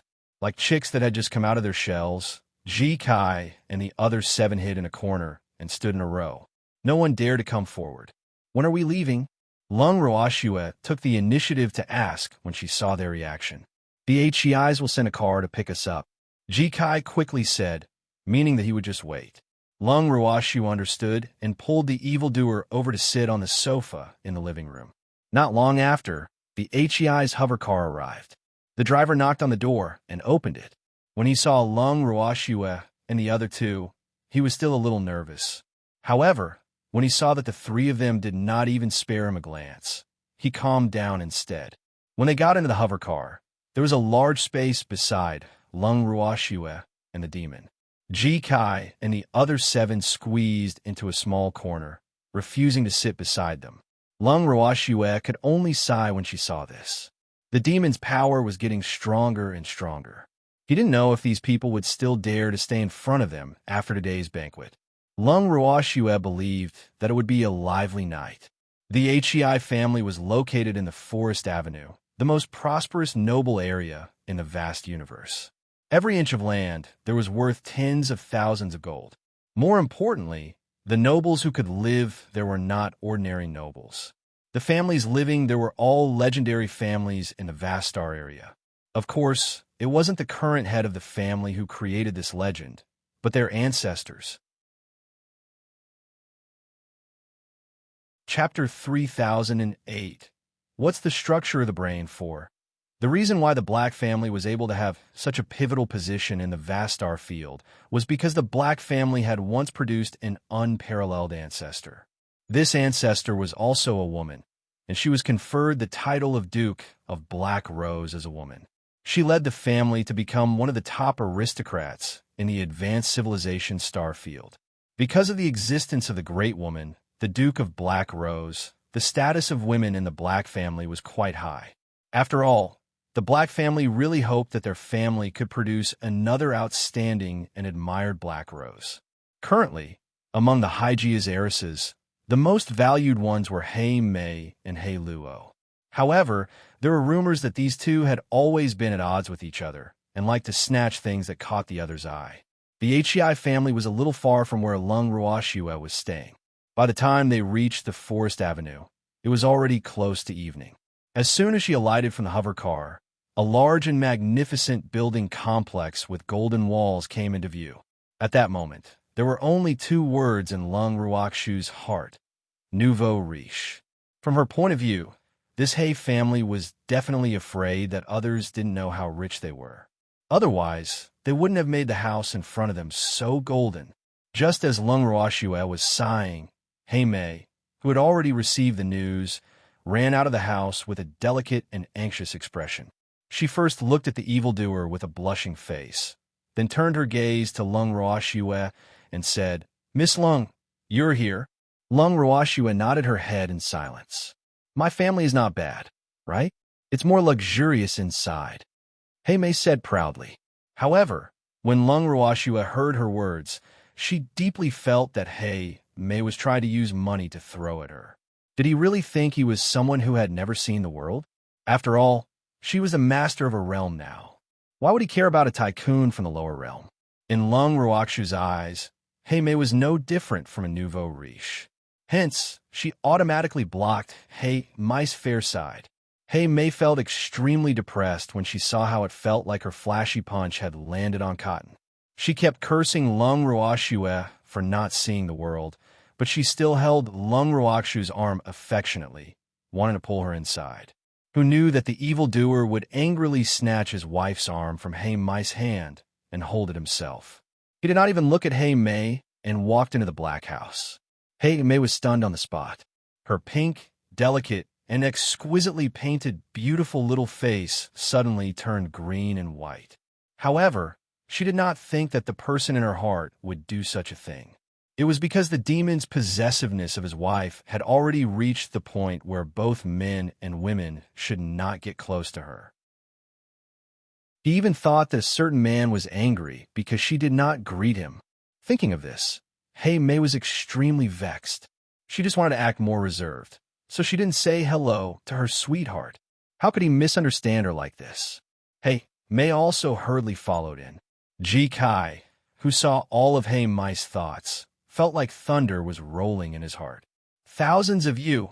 Like chicks that had just come out of their shells, Ji Kai and the other 7 hid in a corner and stood in a row. No one dared to come forward. "When are we leaving?" Lung Ruashue took the initiative to ask when she saw their reaction. "The HEIs will send a car to pick us up," Ji Kai quickly said, meaning that he would just wait. Lung Ruashue understood and pulled the evildoer over to sit on the sofa in the living room. Not long after, the HEI's hover car arrived. The driver knocked on the door and opened it. When he saw Lung Ruashue and the other 2, he was still a little nervous. However, when he saw that the 3 of them did not even spare him a glance, he calmed down instead. When they got into the hover car, there was a large space beside Lung Ruashue and the demon. Ji Kai and the other 7 squeezed into a small corner, refusing to sit beside them. Lung Ruashue could only sigh when she saw this. The demon's power was getting stronger and stronger. He didn't know if these people would still dare to stay in front of them after today's banquet. Lung Ruashue believed that it would be a lively night. The HEI family was located in the Forest Avenue, the most prosperous noble area in the vast universe. Every inch of land there was worth tens of thousands of gold. More importantly, the nobles who could live there were not ordinary nobles. The families living there were all legendary families in the vast star area. Of course, it wasn't the current head of the family who created this legend, but their ancestors. Chapter 3008. What's the structure of the brain for? The reason why the Black family was able to have such a pivotal position in the vast star field was because the Black family had once produced an unparalleled ancestor. This ancestor was also a woman, and she was conferred the title of Duke of Black Rose as a woman. She led the family to become one of the top aristocrats in the advanced civilization star field. Because of the existence of the Great Woman, the Duke of Black Rose, the status of women in the Black family was quite high. After all, the Black family really hoped that their family could produce another outstanding and admired Black Rose. Currently, among the Hygie's heiresses, the most valued ones were Hei Mei and Hei Luo. However, there were rumors that these 2 had always been at odds with each other and liked to snatch things that caught the other's eye. The HEI family was a little far from where Lung Ruashue was staying. By the time they reached the Forest Avenue, it was already close to evening. As soon as she alighted from the hover car, a large and magnificent building complex with golden walls came into view. At that moment, there were only 2 words in Lung Ruakshu's heart: nouveau riche. From her point of view, this Hei family was definitely afraid that others didn't know how rich they were. Otherwise, they wouldn't have made the house in front of them so golden. Just as Lung Ruashue was sighing, Hei Mei, who had already received the news, ran out of the house with a delicate and anxious expression. She first looked at the evildoer with a blushing face, then turned her gaze to Lung Ruashue and said, "Miss Lung, you're here?" Lung Ruashue nodded her head in silence. "My family is not bad, right? It's more luxurious inside," Hei Mei said proudly. However, When Lung Ruashua heard her words, she deeply felt that Mei was trying to use money to throw at her. Did he really think he was someone who had never seen the world? After all, she was the master of a realm now. Why would he care about a tycoon from the lower realm? In Lung Ruakshu's eyes, Mei was no different from a nouveau riche. Hence, she automatically blocked Mei's fair side. Mei felt extremely depressed when she saw how it felt like her flashy punch had landed on cotton. She kept cursing Lung Ruashua for not seeing the world, but she still held Lung Ruakshu's arm affectionately, wanting to pull her inside. Who knew that the evildoer would angrily snatch his wife's arm from Mei's hand and hold it himself. He did not even look at Mei and walked into the black house. Mei was stunned on the spot. Her pink, delicate, and exquisitely painted beautiful little face suddenly turned green and white. However, she did not think that the person in her heart would do such a thing. It was because the demon's possessiveness of his wife had already reached the point where both men and women should not get close to her. He even thought that a certain man was angry because she did not greet him. Thinking of this, Mei was extremely vexed. She just wanted to act more reserved, so she didn't say hello to her sweetheart. How could he misunderstand her like this? Mei also hurriedly followed in. Ji Kai, who saw all of Mei's thoughts, felt like thunder was rolling in his heart. Thousands of you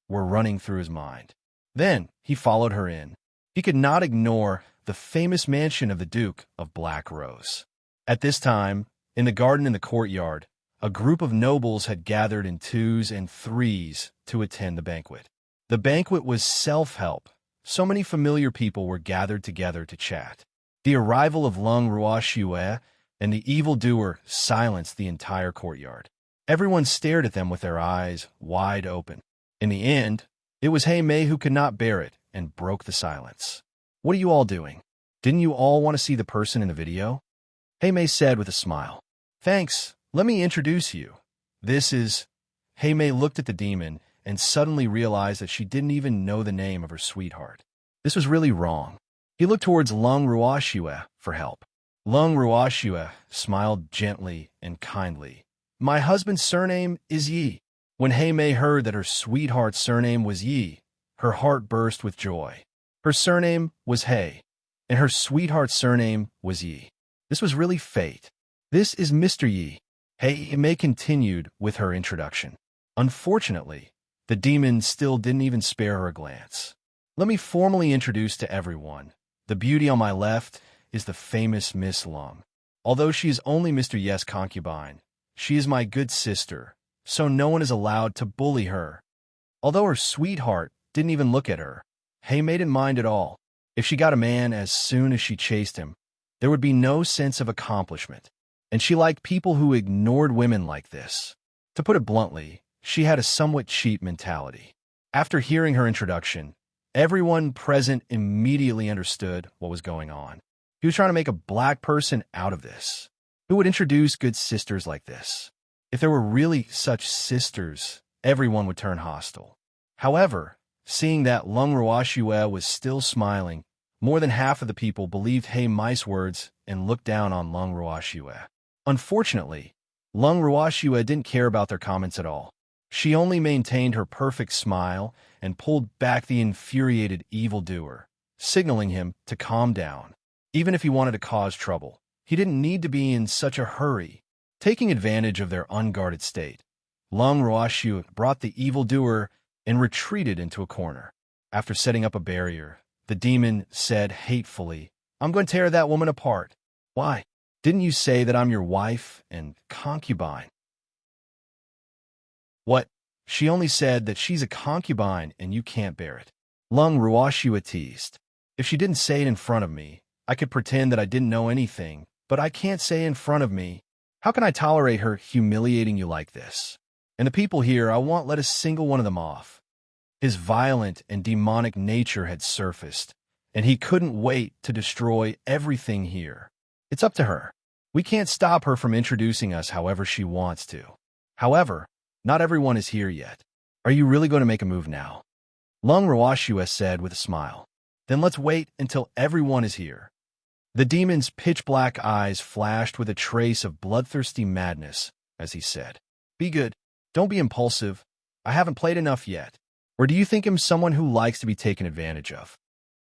were running through his mind. Then he followed her in. He could not ignore the famous mansion of the Duke of Black Rose. At this time, in the garden in the courtyard, a group of nobles had gathered in twos and threes to attend the banquet. The banquet was self-help. So many familiar people were gathered together to chat. The arrival of Lung Ruashua and the evildoer silenced the entire courtyard. Everyone stared at them with their eyes wide open. In the end, it was Mei who could not bear it and broke the silence. What are you all doing? Didn't you all want to see the person in the video? Mei said with a smile. Thanks, let me introduce you. This is... Mei looked at the demon and suddenly realized that she didn't even know the name of her sweetheart. This was really wrong. He looked towards Lung Ruashua for help. Lung Ruashua smiled gently and kindly. My husband's surname is Yi. When Mei heard that her sweetheart's surname was Yi, her heart burst with joy. Her surname was and her sweetheart's surname was Yi. This was really fate. This is Mr. Yi. Mei continued with her introduction. Unfortunately, the demon still didn't even spare her a glance. Let me formally introduce to everyone. The beauty on my left is the famous Miss Lung. Although she is only Mr. Yes' concubine, she is my good sister, so no one is allowed to bully her. Although her sweetheart didn't even look at her, Mei didn't mind at all. If she got a man as soon as she chased him, there would be no sense of accomplishment. And she liked people who ignored women like this. To put it bluntly, she had a somewhat cheap mentality. After hearing her introduction, everyone present immediately understood what was going on. He was trying to make a black person out of this. Who would introduce good sisters like this? If there were really such sisters, everyone would turn hostile. However, seeing that Lung Ruashua was still smiling, more than half of the people believed Mei's words and looked down on Lung Ruashua. Unfortunately, Lung Ruashua didn't care about their comments at all. She only maintained her perfect smile and pulled back the infuriated evildoer, signaling him to calm down. Even if he wanted to cause trouble, he didn't need to be in such a hurry. Taking advantage of their unguarded state, Lung Ruashua brought the evildoer and retreated into a corner. After setting up a barrier, the demon said hatefully, I'm going to tear that woman apart. Why? Didn't you say that I'm your wife and concubine? What? She only said that she's a concubine and you can't bear it. Lung Ruashua teased. If she didn't say it in front of me, I could pretend that I didn't know anything, but I can't say in front of me. How can I tolerate her humiliating you like this? And the people here, I won't let a single one of them off. His violent and demonic nature had surfaced, and he couldn't wait to destroy everything here. It's up to her. We can't stop her from introducing us however she wants to. However, not everyone is here yet. Are you really going to make a move now? Lung Ruashua said with a smile. Then let's wait until everyone is here. The demon's pitch-black eyes flashed with a trace of bloodthirsty madness as he said, "Be good. Don't be impulsive. I haven't played enough yet. Or do you think him someone who likes to be taken advantage of?"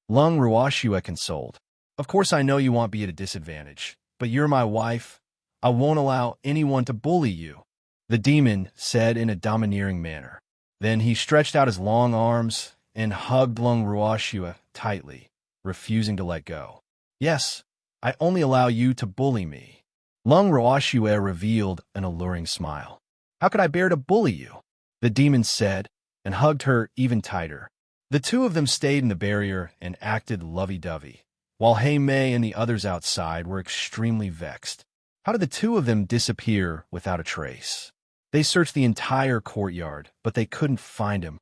Lung Ruoxue consoled. "Of course I know you want to be at a disadvantage, but you're my wife. I won't allow anyone to bully you," the demon said in a domineering manner. Then he stretched out his long arms and hugged Lung Ruoxue tightly, refusing to let go. "Yes, I only allow you to bully me." Lung Ruoxue revealed an alluring smile. "How could I bear to bully you?" the demon said, and hugged her even tighter. The two of them stayed in the barrier and acted lovey-dovey, while Hei Mei and the others outside were extremely vexed. How did the two of them disappear without a trace? They searched the entire courtyard, but they couldn't find him.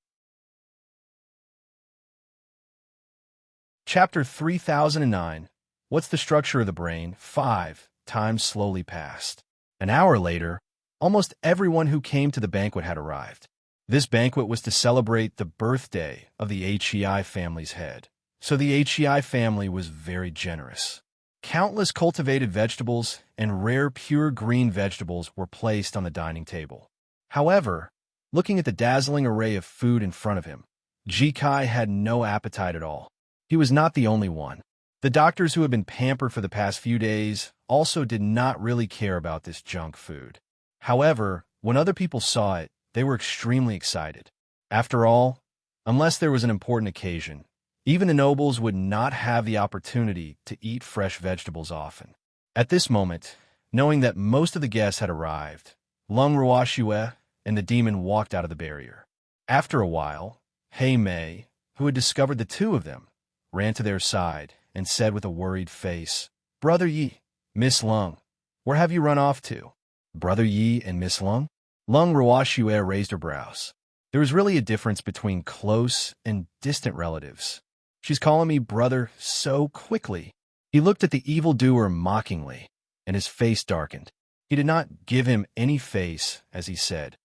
Chapter 3009. What's the structure of the brain? 5. Time slowly passed. An hour later, almost everyone who came to the banquet had arrived. This banquet was to celebrate the birthday of the Hei family's head, so the Hei family was very generous. Countless cultivated vegetables and rare pure green vegetables were placed on the dining table. However, looking at the dazzling array of food in front of him, Jikai had no appetite at all. He was not the only one. The doctors who had been pampered for the past few days also did not really care about this junk food. However, when other people saw it, they were extremely excited. After all, unless there was an important occasion, even the nobles would not have the opportunity to eat fresh vegetables often. At this moment, knowing that most of the guests had arrived, Lung Ruoxue and the demon walked out of the barrier. After a while, Hei Mei, who had discovered the two of them, ran to their side and said with a worried face, "Brother Yi, Miss Lung, where have you run off to?" Brother Yi and Miss Lung? Lung Ruoxue raised her brows. There was really a difference between close and distant relatives. "She's calling me brother so quickly." He looked at the evildoer mockingly, and his face darkened. He did not give him any face as he said,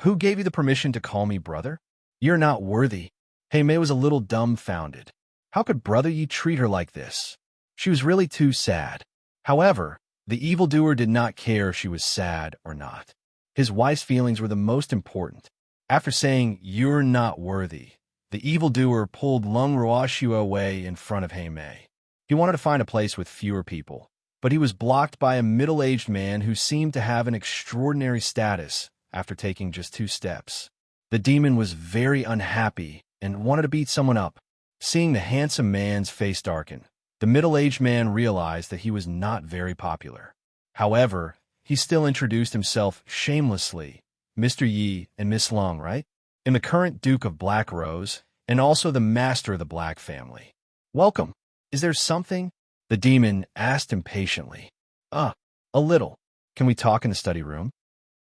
"Who gave you the permission to call me brother? You're not worthy." Hei Mei was a little dumbfounded. How could Brother Yi treat her like this? She was really too sad. However, the evildoer did not care if she was sad or not. His wife's feelings were the most important. After saying, "You're not worthy," the evildoer pulled Lung Ruoxue away in front of Hei Mei. He wanted to find a place with fewer people, but he was blocked by a middle-aged man who seemed to have an extraordinary status after taking just 2 steps. The demon was very unhappy and wanted to beat someone up. Seeing the handsome man's face darken, the middle-aged man realized that he was not very popular. However, he still introduced himself shamelessly. "Mr. Yi and Miss Lung, right? I'm the current Duke of Black Rose, and also the master of the Black family. Welcome. Is there something?" the demon asked impatiently. A little. Can we talk in the study room?"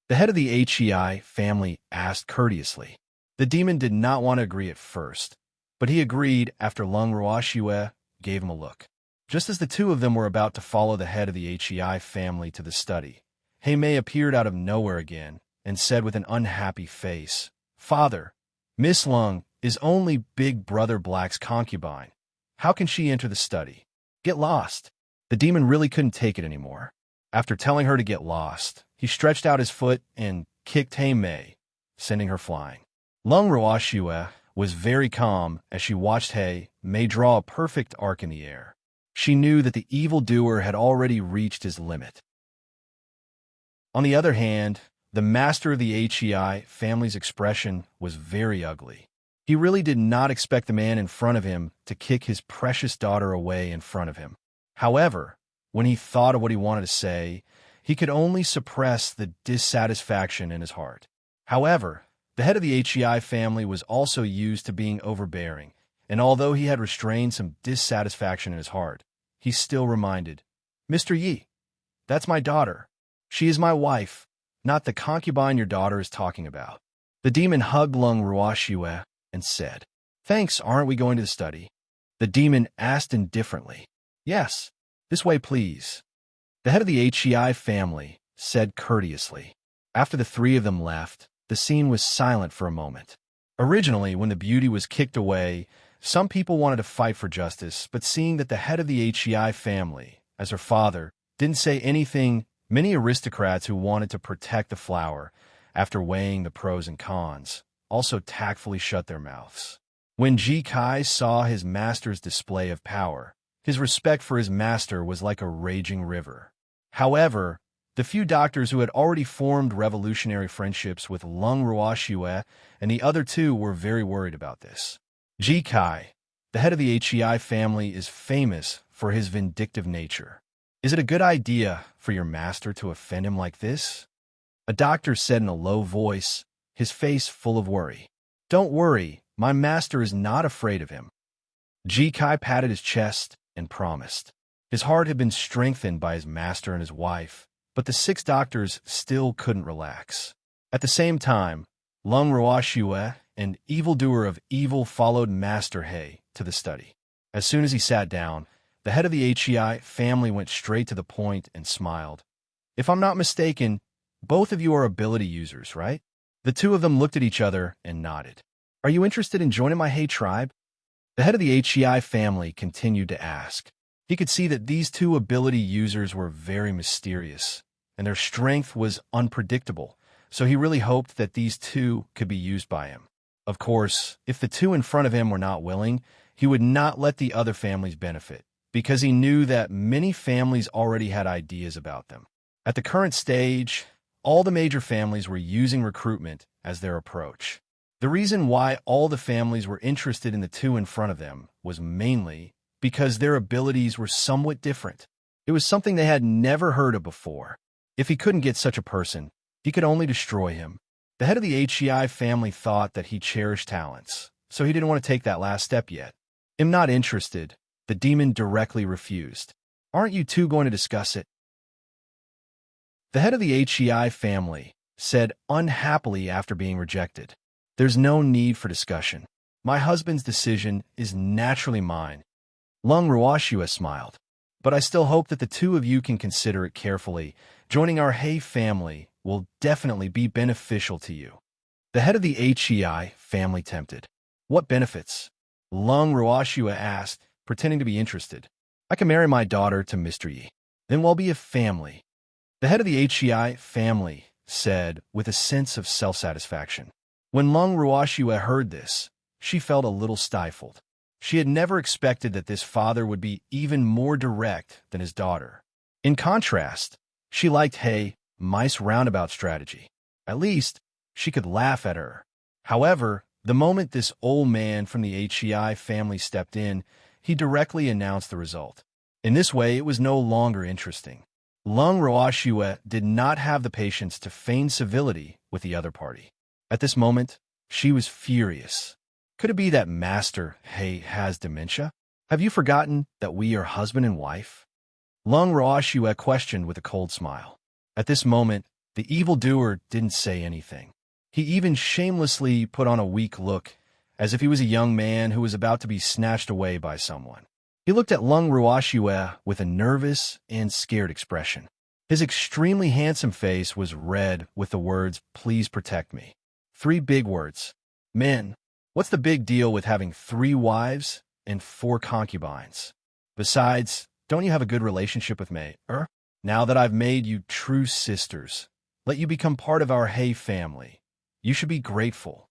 the head of the Hei family asked courteously. The demon did not want to agree at first, but he agreed after Lung Ruoxue gave him a look. Just as the two of them were about to follow the head of the Hei family to the study, Hei Mei appeared out of nowhere again and said with an unhappy face, "Father, Miss Lung is only Big Brother Black's concubine. How can she enter the study? Get lost." The demon really couldn't take it anymore. After telling her to get lost, he stretched out his foot and kicked Hei Mei, sending her flying. Lung Ruoxue was very calm as she watched Hei Mei draw a perfect arc in the air. She knew that the evildoer had already reached his limit. On the other hand, the master of the Hei family's expression was very ugly. He really did not expect the man in front of him to kick his precious daughter away in front of him. However, when he thought of what he wanted to say, he could only suppress the dissatisfaction in his heart. However, the head of the Hei family was also used to being overbearing, and although he had restrained some dissatisfaction in his heart, he still reminded, "Mr. Yi, that's my daughter. She is my wife, not the concubine your daughter is talking about." The demon hugged Lung Ruoxue and said, "Thanks, aren't we going to the study?" The demon asked indifferently. "Yes, this way please." The head of the Hei family said courteously. After the three of them left, the scene was silent for a moment. Originally, when the beauty was kicked away, some people wanted to fight for justice, but seeing that the head of the Hei family as her father, didn't say anything. Many aristocrats who wanted to protect the flower, after weighing the pros and cons, also tactfully shut their mouths. When Ji Kai saw his master's display of power, his respect for his master was like a raging river. However, the few doctors who had already formed revolutionary friendships with Lung Ruoxue and the other two were very worried about this. Ji Kai, the head of the Hei family, is famous for his vindictive nature. Is it a good idea for your master to offend him like this? A doctor said in a low voice, his face full of worry. Don't worry, my master is not afraid of him. Ji Kai patted his chest and promised. His heart had been strengthened by his master and his wife, but the 6 doctors still couldn't relax. At the same time, Lung Ruoxue, an evildoer of evil, followed Master He to the study. As soon as he sat down, the head of the Hei family went straight to the point and smiled. If I'm not mistaken, both of you are ability users, right? The two of them looked at each other and nodded. Are you interested in joining my Hei tribe? The head of the Hei family continued to ask. He could see that these 2 ability users were very mysterious, and their strength was unpredictable, so he really hoped that these 2 could be used by him. Of course, if the 2 in front of him were not willing, he would not let the other families benefit, because he knew that many families already had ideas about them. At the current stage, all the major families were using recruitment as their approach. The reason why all the families were interested in the 2 in front of them was mainly because their abilities were somewhat different. It was something they had never heard of before. If he couldn't get such a person, he could only destroy him. The head of the Hei family thought that he cherished talents, so he didn't want to take that last step yet. I'm not interested, the demon directly refused. Aren't you 2 going to discuss it? The head of the Hei family said unhappily after being rejected. There's no need for discussion. My husband's decision is naturally mine. Lung Ruoxue smiled. But I still hope that the 2 of you can consider it carefully. Joining our Hei family will definitely be beneficial to you. The head of the Hei family tempted. What benefits? Lung Ruoxue asked, pretending to be interested. I can marry my daughter to Mr. Yi. Then we'll be a family. The head of the Hei family said with a sense of self-satisfaction. When Lung Ruoxue heard this, she felt a little stifled. She had never expected that this father would be even more direct than his daughter. In contrast, she liked Mice roundabout strategy. At least, she could laugh at her. However, the moment this old man from the Hei family stepped in, he directly announced the result. In this way, it was no longer interesting. Lung Ruoxue did not have the patience to feign civility with the other party. At this moment, she was furious. Could it be that Master He has dementia? Have you forgotten that we are husband and wife? Lung Ruoxue questioned with a cold smile. At this moment, the evildoer didn't say anything. He even shamelessly put on a weak look, as if he was a young man who was about to be snatched away by someone. He looked at Lung Ruoxue with a nervous and scared expression. His extremely handsome face was red with the words, "Please protect me." 3 big words. Men, what's the big deal with having 3 wives and 4 concubines? Besides, don't you have a good relationship with me, Now that I've made you true sisters, let you become part of our Hei family. You should be grateful.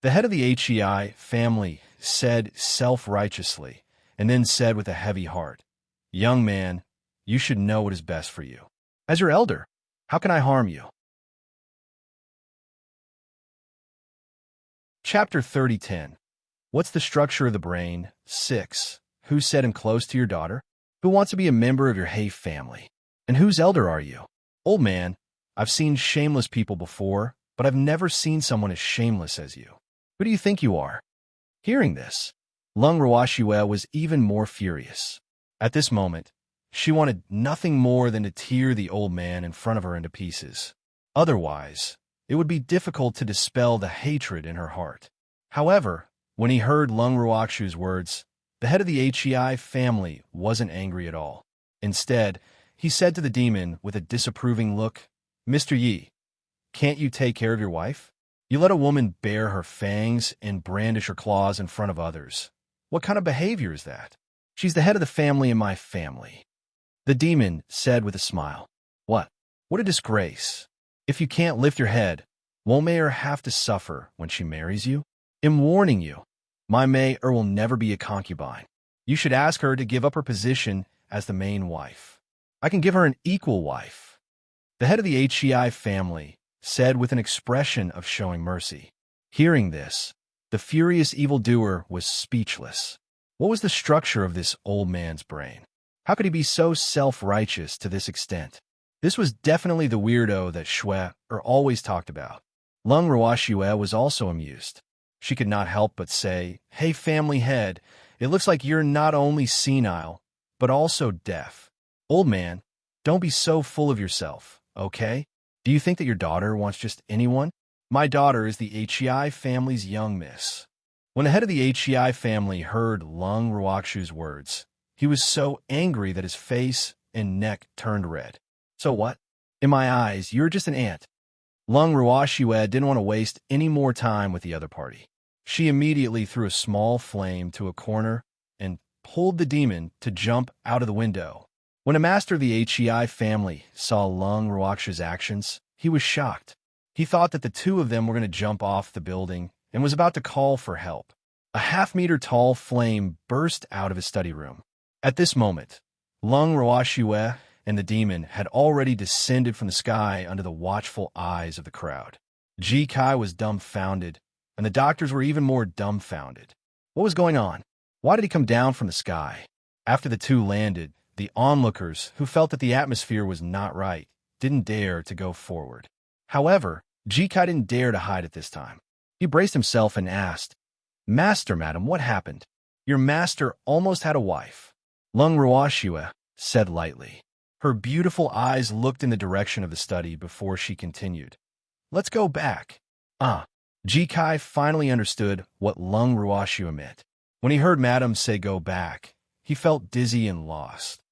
The head of the Hei family said self-righteously, and then said with a heavy heart, Young man, you should know what is best for you. As your elder, how can I harm you? Chapter 30:10. What's the structure of the brain? 6. Who set him close to your daughter? Who wants to be a member of your Hei family? And whose elder are you? Old man, I've seen shameless people before, but I've never seen someone as shameless as you. Who do you think you are? Hearing this, Lung Ruoxue was even more furious. At this moment, she wanted nothing more than to tear the old man in front of her into pieces. Otherwise, it would be difficult to dispel the hatred in her heart. However, when he heard Lung Ruoxue's words, the head of the Hei family wasn't angry at all. Instead, he said to the demon with a disapproving look, Mr. Yi, can't you take care of your wife? You let a woman bare her fangs and brandish her claws in front of others. What kind of behavior is that? She's the head of the family in my family. The demon said with a smile. What? What a disgrace. If you can't lift your head, won't Mayor have to suffer when she marries you? I'm warning you, my Mayor will never be a concubine. You should ask her to give up her position as the main wife. I can give her an equal wife. The head of the HEI family said with an expression of showing mercy. Hearing this, the furious evildoer was speechless. What was the structure of this old man's brain? How could he be so self-righteous to this extent? This was definitely the weirdo that Shui always talked about. Lung Ruoxue was also amused. She could not help but say, "Hey, family head, it looks like you're not only senile, but also deaf. Old man, don't be so full of yourself, okay? Do you think that your daughter wants just anyone? My daughter is the HEI family's young miss." When the head of the HEI family heard Lung Ruoxue's words, he was so angry that his face and neck turned red. So what? In my eyes, you're just an ant. Lung Ruoxue didn't want to waste any more time with the other party. She immediately threw a small flame to a corner and pulled the demon to jump out of the window. When a master of the HEI family saw Lung Ruoxue's actions, he was shocked. He thought that the two of them were going to jump off the building and was about to call for help. A half-meter-tall flame burst out of his study room. At this moment, Lung Ruoxue and the demon had already descended from the sky under the watchful eyes of the crowd. Ji Kai was dumbfounded, and the doctors were even more dumbfounded. What was going on? Why did he come down from the sky? After the two landed, the onlookers, who felt that the atmosphere was not right, didn't dare to go forward. However, Ji Kai didn't dare to hide at this time. He braced himself and asked, "Master, madam, what happened? Your master almost had a wife." Lung Ruoxue said lightly. Her beautiful eyes looked in the direction of the study before she continued. "Let's go back." Ji Kai finally understood what Lung Ruoxue meant. When he heard Madam say go back, he felt dizzy and lost.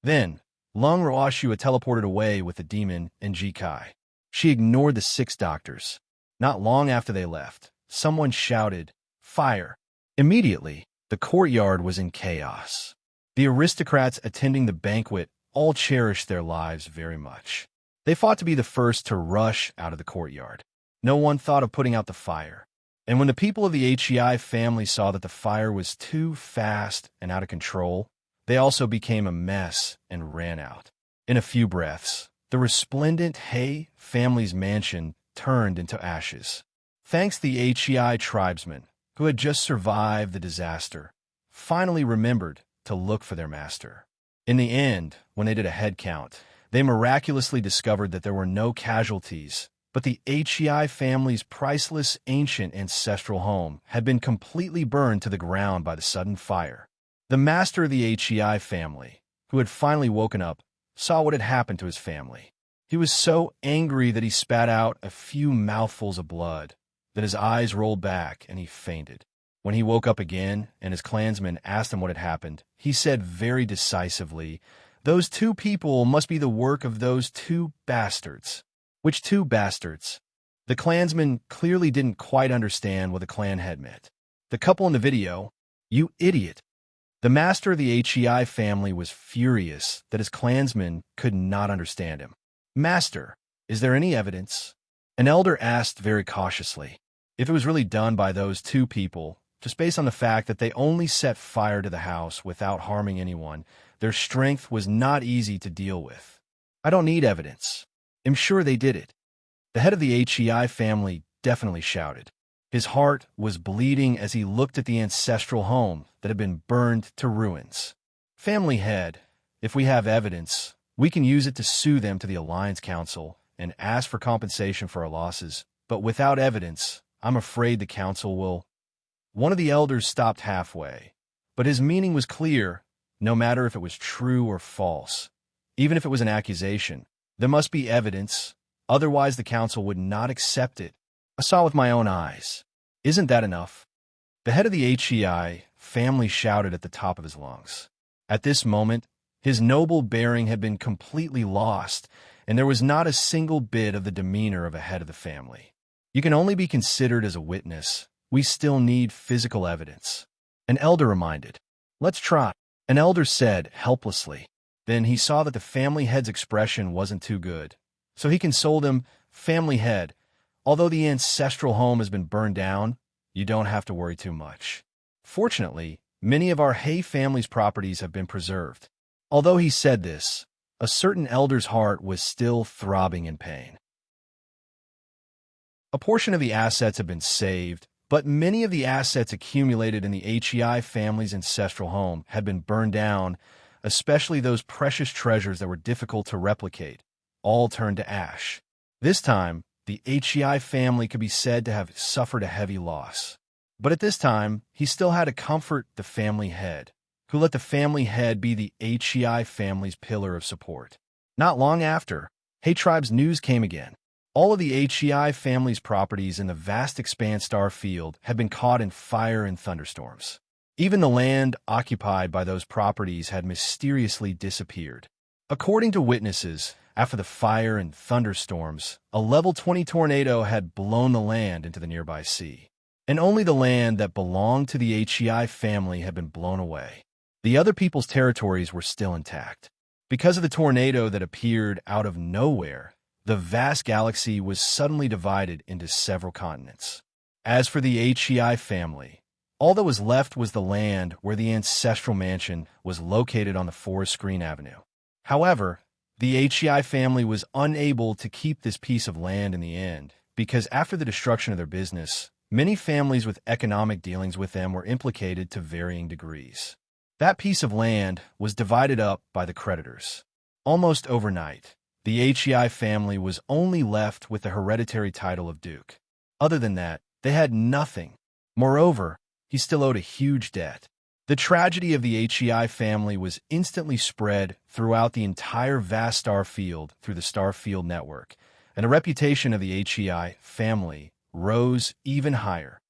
Then, Lung Ruoxue teleported away with the demon and Ji Kai. She ignored the 6 doctors. Not long after they left, someone shouted, "Fire!" Immediately, the courtyard was in chaos. The aristocrats attending the banquet all cherished their lives very much. They fought to be the first to rush out of the courtyard. No one thought of putting out the fire. And when the people of the HEI family saw that the fire was too fast and out of control, they also became a mess and ran out. In a few breaths, the resplendent Hei family's mansion turned into ashes. Thanks, the HEI tribesmen, who had just survived the disaster, finally remembered to look for their master. In the end, when they did a head count, they miraculously discovered that there were no casualties, but the HEI family's priceless ancient ancestral home had been completely burned to the ground by the sudden fire. The master of the HEI family, who had finally woken up, saw what had happened to his family. He was so angry that he spat out a few mouthfuls of blood, then his eyes rolled back and he fainted. When he woke up again and his clansmen asked him what had happened, he said very decisively, "Those 2 people must be the work of those 2 bastards." Which 2 bastards? The clansmen clearly didn't quite understand what the clan head meant. The couple in the video, "You idiot." The master of the HEI family was furious that his clansmen could not understand him. "Master, is there any evidence?" An elder asked very cautiously. If it was really done by those 2 people, just based on the fact that they only set fire to the house without harming anyone, their strength was not easy to deal with. "I don't need evidence. I'm sure they did it." The head of the HEI family definitely shouted. His heart was bleeding as he looked at the ancestral home that had been burned to ruins. "Family head, if we have evidence, we can use it to sue them to the Alliance Council and ask for compensation for our losses, but without evidence, I'm afraid the council will—" One of the elders stopped halfway, but his meaning was clear, no matter if it was true or false. Even if it was an accusation, there must be evidence, otherwise the council would not accept it. I saw with my own eyes. Isn't that enough? The head of the HEI family shouted at the top of his lungs. At this moment, his noble bearing had been completely lost, and there was not a single bit of the demeanor of a head of the family. "You can only be considered as a witness. We still need physical evidence." An elder reminded. "Let's try." An elder said helplessly. Then he saw that the family head's expression wasn't too good. So he consoled him, "Family head, although the ancestral home has been burned down, you don't have to worry too much. Fortunately, many of our Hay family's properties have been preserved." Although he said this, a certain elder's heart was still throbbing in pain. A portion of the assets have been saved, but many of the assets accumulated in the HEI family's ancestral home had been burned down, especially those precious treasures that were difficult to replicate, all turned to ash. This time, the HEI family could be said to have suffered a heavy loss. But at this time, he still had to comfort the family head, who let the family head be the HEI family's pillar of support. Not long after, Hay Tribe's news came again. All of the HEI family's properties in the vast expanse star field had been caught in fire and thunderstorms. Even the land occupied by those properties had mysteriously disappeared. According to witnesses, after the fire and thunderstorms, a level 20 tornado had blown the land into the nearby sea. And only the land that belonged to the HEI family had been blown away. The other people's territories were still intact. Because of the tornado that appeared out of nowhere, the vast galaxy was suddenly divided into several continents. As for the HEI family, all that was left was the land where the ancestral mansion was located on the Forest Green Avenue. However, the HEI family was unable to keep this piece of land in the end, because after the destruction of their business, many families with economic dealings with them were implicated to varying degrees. That piece of land was divided up by the creditors. Almost overnight, the HEI family was only left with the hereditary title of Duke. Other than that, they had nothing. Moreover, he still owed a huge debt. The tragedy of the HEI family was instantly spread throughout the entire vast star field through the Starfield network, and the reputation of the HEI family rose even higher.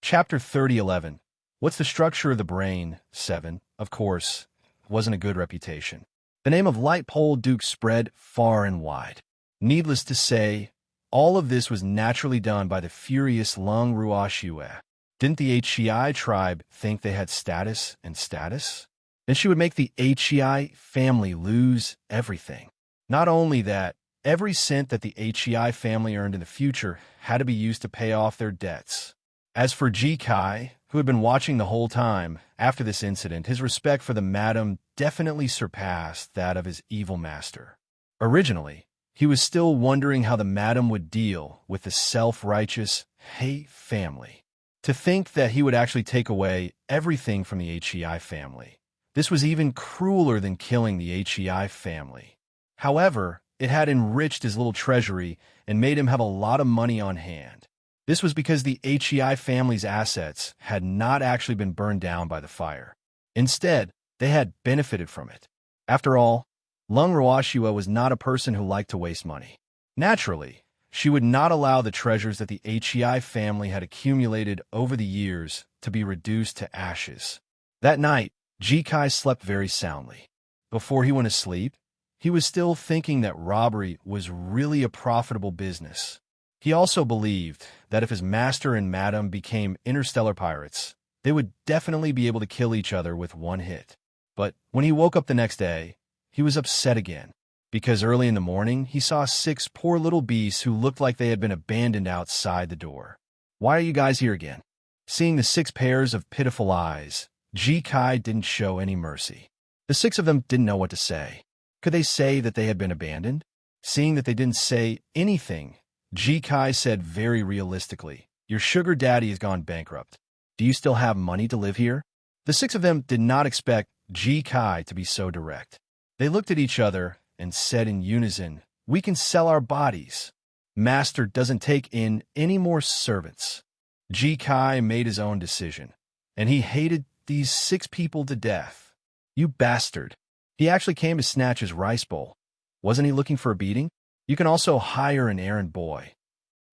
Chapter 3011. What's the structure of the brain? 7. Of course, wasn't a good reputation. The name of Light Pole Duke spread far and wide. Needless to say, all of this was naturally done by the furious Lung Ruoxue. Didn't the HEI tribe think they had status and status? Then she would make the HEI family lose everything. Not only that, every cent that the HEI family earned in the future had to be used to pay off their debts. As for Ji Kai, who had been watching the whole time, after this incident, his respect for the madam definitely surpassed that of his evil master. Originally, he was still wondering how the madam would deal with the self-righteous Hay family. To think that he would actually take away everything from the HEI family. This was even crueler than killing the HEI family. However, it had enriched his little treasury and made him have a lot of money on hand. This was because the HEI family's assets had not actually been burned down by the fire. Instead, they had benefited from it. After all, Lung Ruoxue was not a person who liked to waste money. Naturally, she would not allow the treasures that the HEI family had accumulated over the years to be reduced to ashes. That night, Ji Kai slept very soundly. Before he went to sleep, he was still thinking that robbery was really a profitable business. He also believed that if his master and madam became interstellar pirates, they would definitely be able to kill each other with one hit. But when he woke up the next day, he was upset again, because early in the morning he saw 6 poor little beasts who looked like they had been abandoned outside the door. "Why are you guys here again?" Seeing the 6 pairs of pitiful eyes, Ji Kai didn't show any mercy. The 6 of them didn't know what to say. Could they say that they had been abandoned? Seeing that they didn't say anything, Ji Kai said very realistically, "Your sugar daddy has gone bankrupt. Do you still have money to live here?" The 6 of them did not expect Ji Kai to be so direct. They looked at each other and said in unison, "We can sell our bodies. Master doesn't take in any more servants." Ji Kai made his own decision, and he hated these 6 people to death. "You bastard." He actually came to snatch his rice bowl. Wasn't he looking for a beating? You can also hire an errand boy.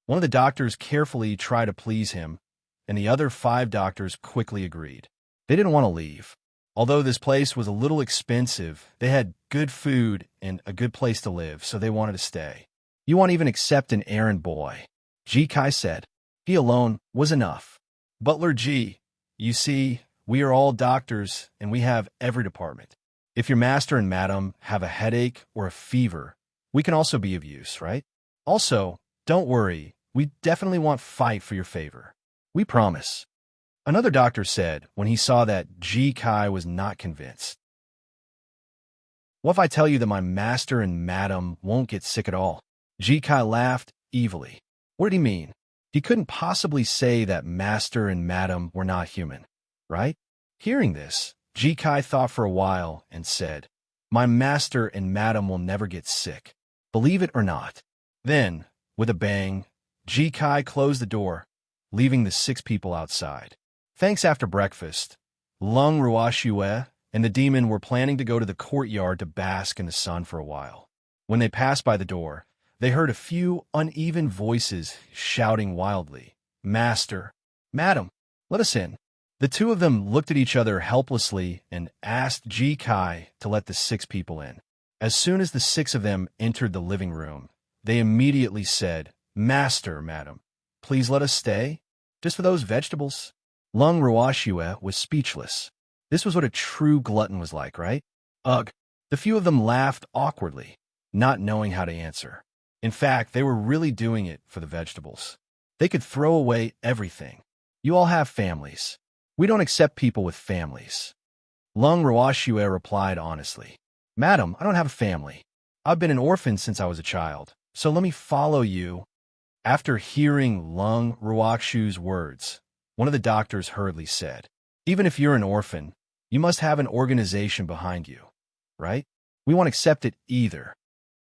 One of the doctors carefully tried to please him, and the other 5 doctors quickly agreed. They didn't want to leave. Although this place was a little expensive, they had good food and a good place to live, so they wanted to stay. "You won't even accept an errand boy," Ji Kai said. He alone was enough. Butler G, you see, we are all doctors, and we have every department. If your master and madam have a headache or a fever, we can also be of use, right? Also, don't worry, we definitely won't fight for your favor. We promise. Another doctor said when he saw that Ji Kai was not convinced. What if I tell you that my master and madam won't get sick at all? Ji Kai laughed evilly. What did he mean? He couldn't possibly say that master and madam were not human, right? Hearing this, Ji Kai thought for a while and said, my master and madam will never get sick. Believe it or not. Then, with a bang, Ji Kai closed the door, leaving the 6 people outside. Thanks after breakfast, Lung Ruoxue and the demon were planning to go to the courtyard to bask in the sun for a while. When they passed by the door, they heard a few uneven voices shouting wildly, Master, Madam, let us in. The 2 of them looked at each other helplessly and asked Ji Kai to let the 6 people in. As soon as the 6 of them entered the living room, they immediately said, Master, Madam, please let us stay, just for those vegetables. Lung Ruoxue was speechless. This was what a true glutton was like, right? Ugh. The few of them laughed awkwardly, not knowing how to answer. In fact, they were really doing it for the vegetables. They could throw away everything. You all have families. We don't accept people with families. Lung Ruoxue replied honestly. Madam, I don't have a family. I've been an orphan since I was a child, so let me follow you. After hearing Lung Ruoxue's words, one of the doctors hurriedly said, even if you're an orphan, you must have an organization behind you, right? We won't accept it either.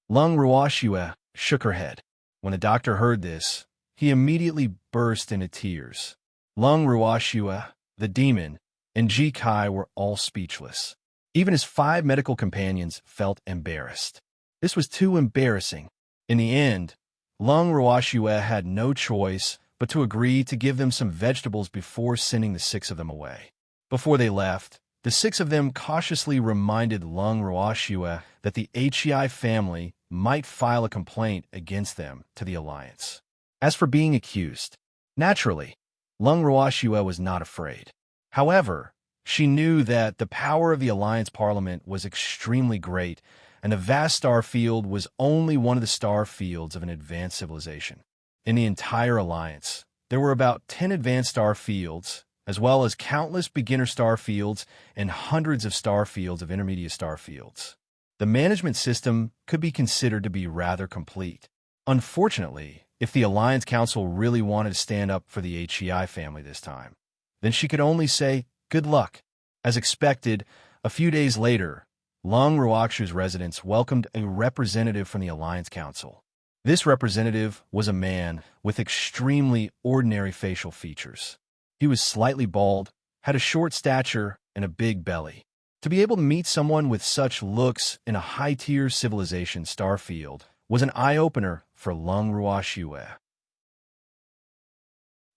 Lung Ruoxue shook her head. When the doctor heard this, he immediately burst into tears. Lung Ruoxue, the demon, and Ji Kai were all speechless. Even his 5 medical companions felt embarrassed. This was too embarrassing. In the end, Lung Ruoxue had no choice but to agree to give them some vegetables before sending the 6 of them away. Before they left, the 6 of them cautiously reminded Lung Ruoxue that the HEI family might file a complaint against them to the Alliance. As for being accused, naturally, Lung Ruoxue was not afraid. However, she knew that the power of the Alliance Parliament was extremely great, and the vast star field was only one of the star fields of an advanced civilization. In the entire Alliance, there were about 10 advanced star fields, as well as countless beginner star fields and hundreds of star fields of intermediate star fields. The management system could be considered to be rather complete. Unfortunately, if the Alliance Council really wanted to stand up for the HEI family this time, then she could only say, good luck. As expected, a few days later, Lung Ruoxue's residence welcomed a representative from the Alliance Council. This representative was a man with extremely ordinary facial features. He was slightly bald, had a short stature, and a big belly. To be able to meet someone with such looks in a high-tier civilization star field was an eye-opener for Lung Ruoxue.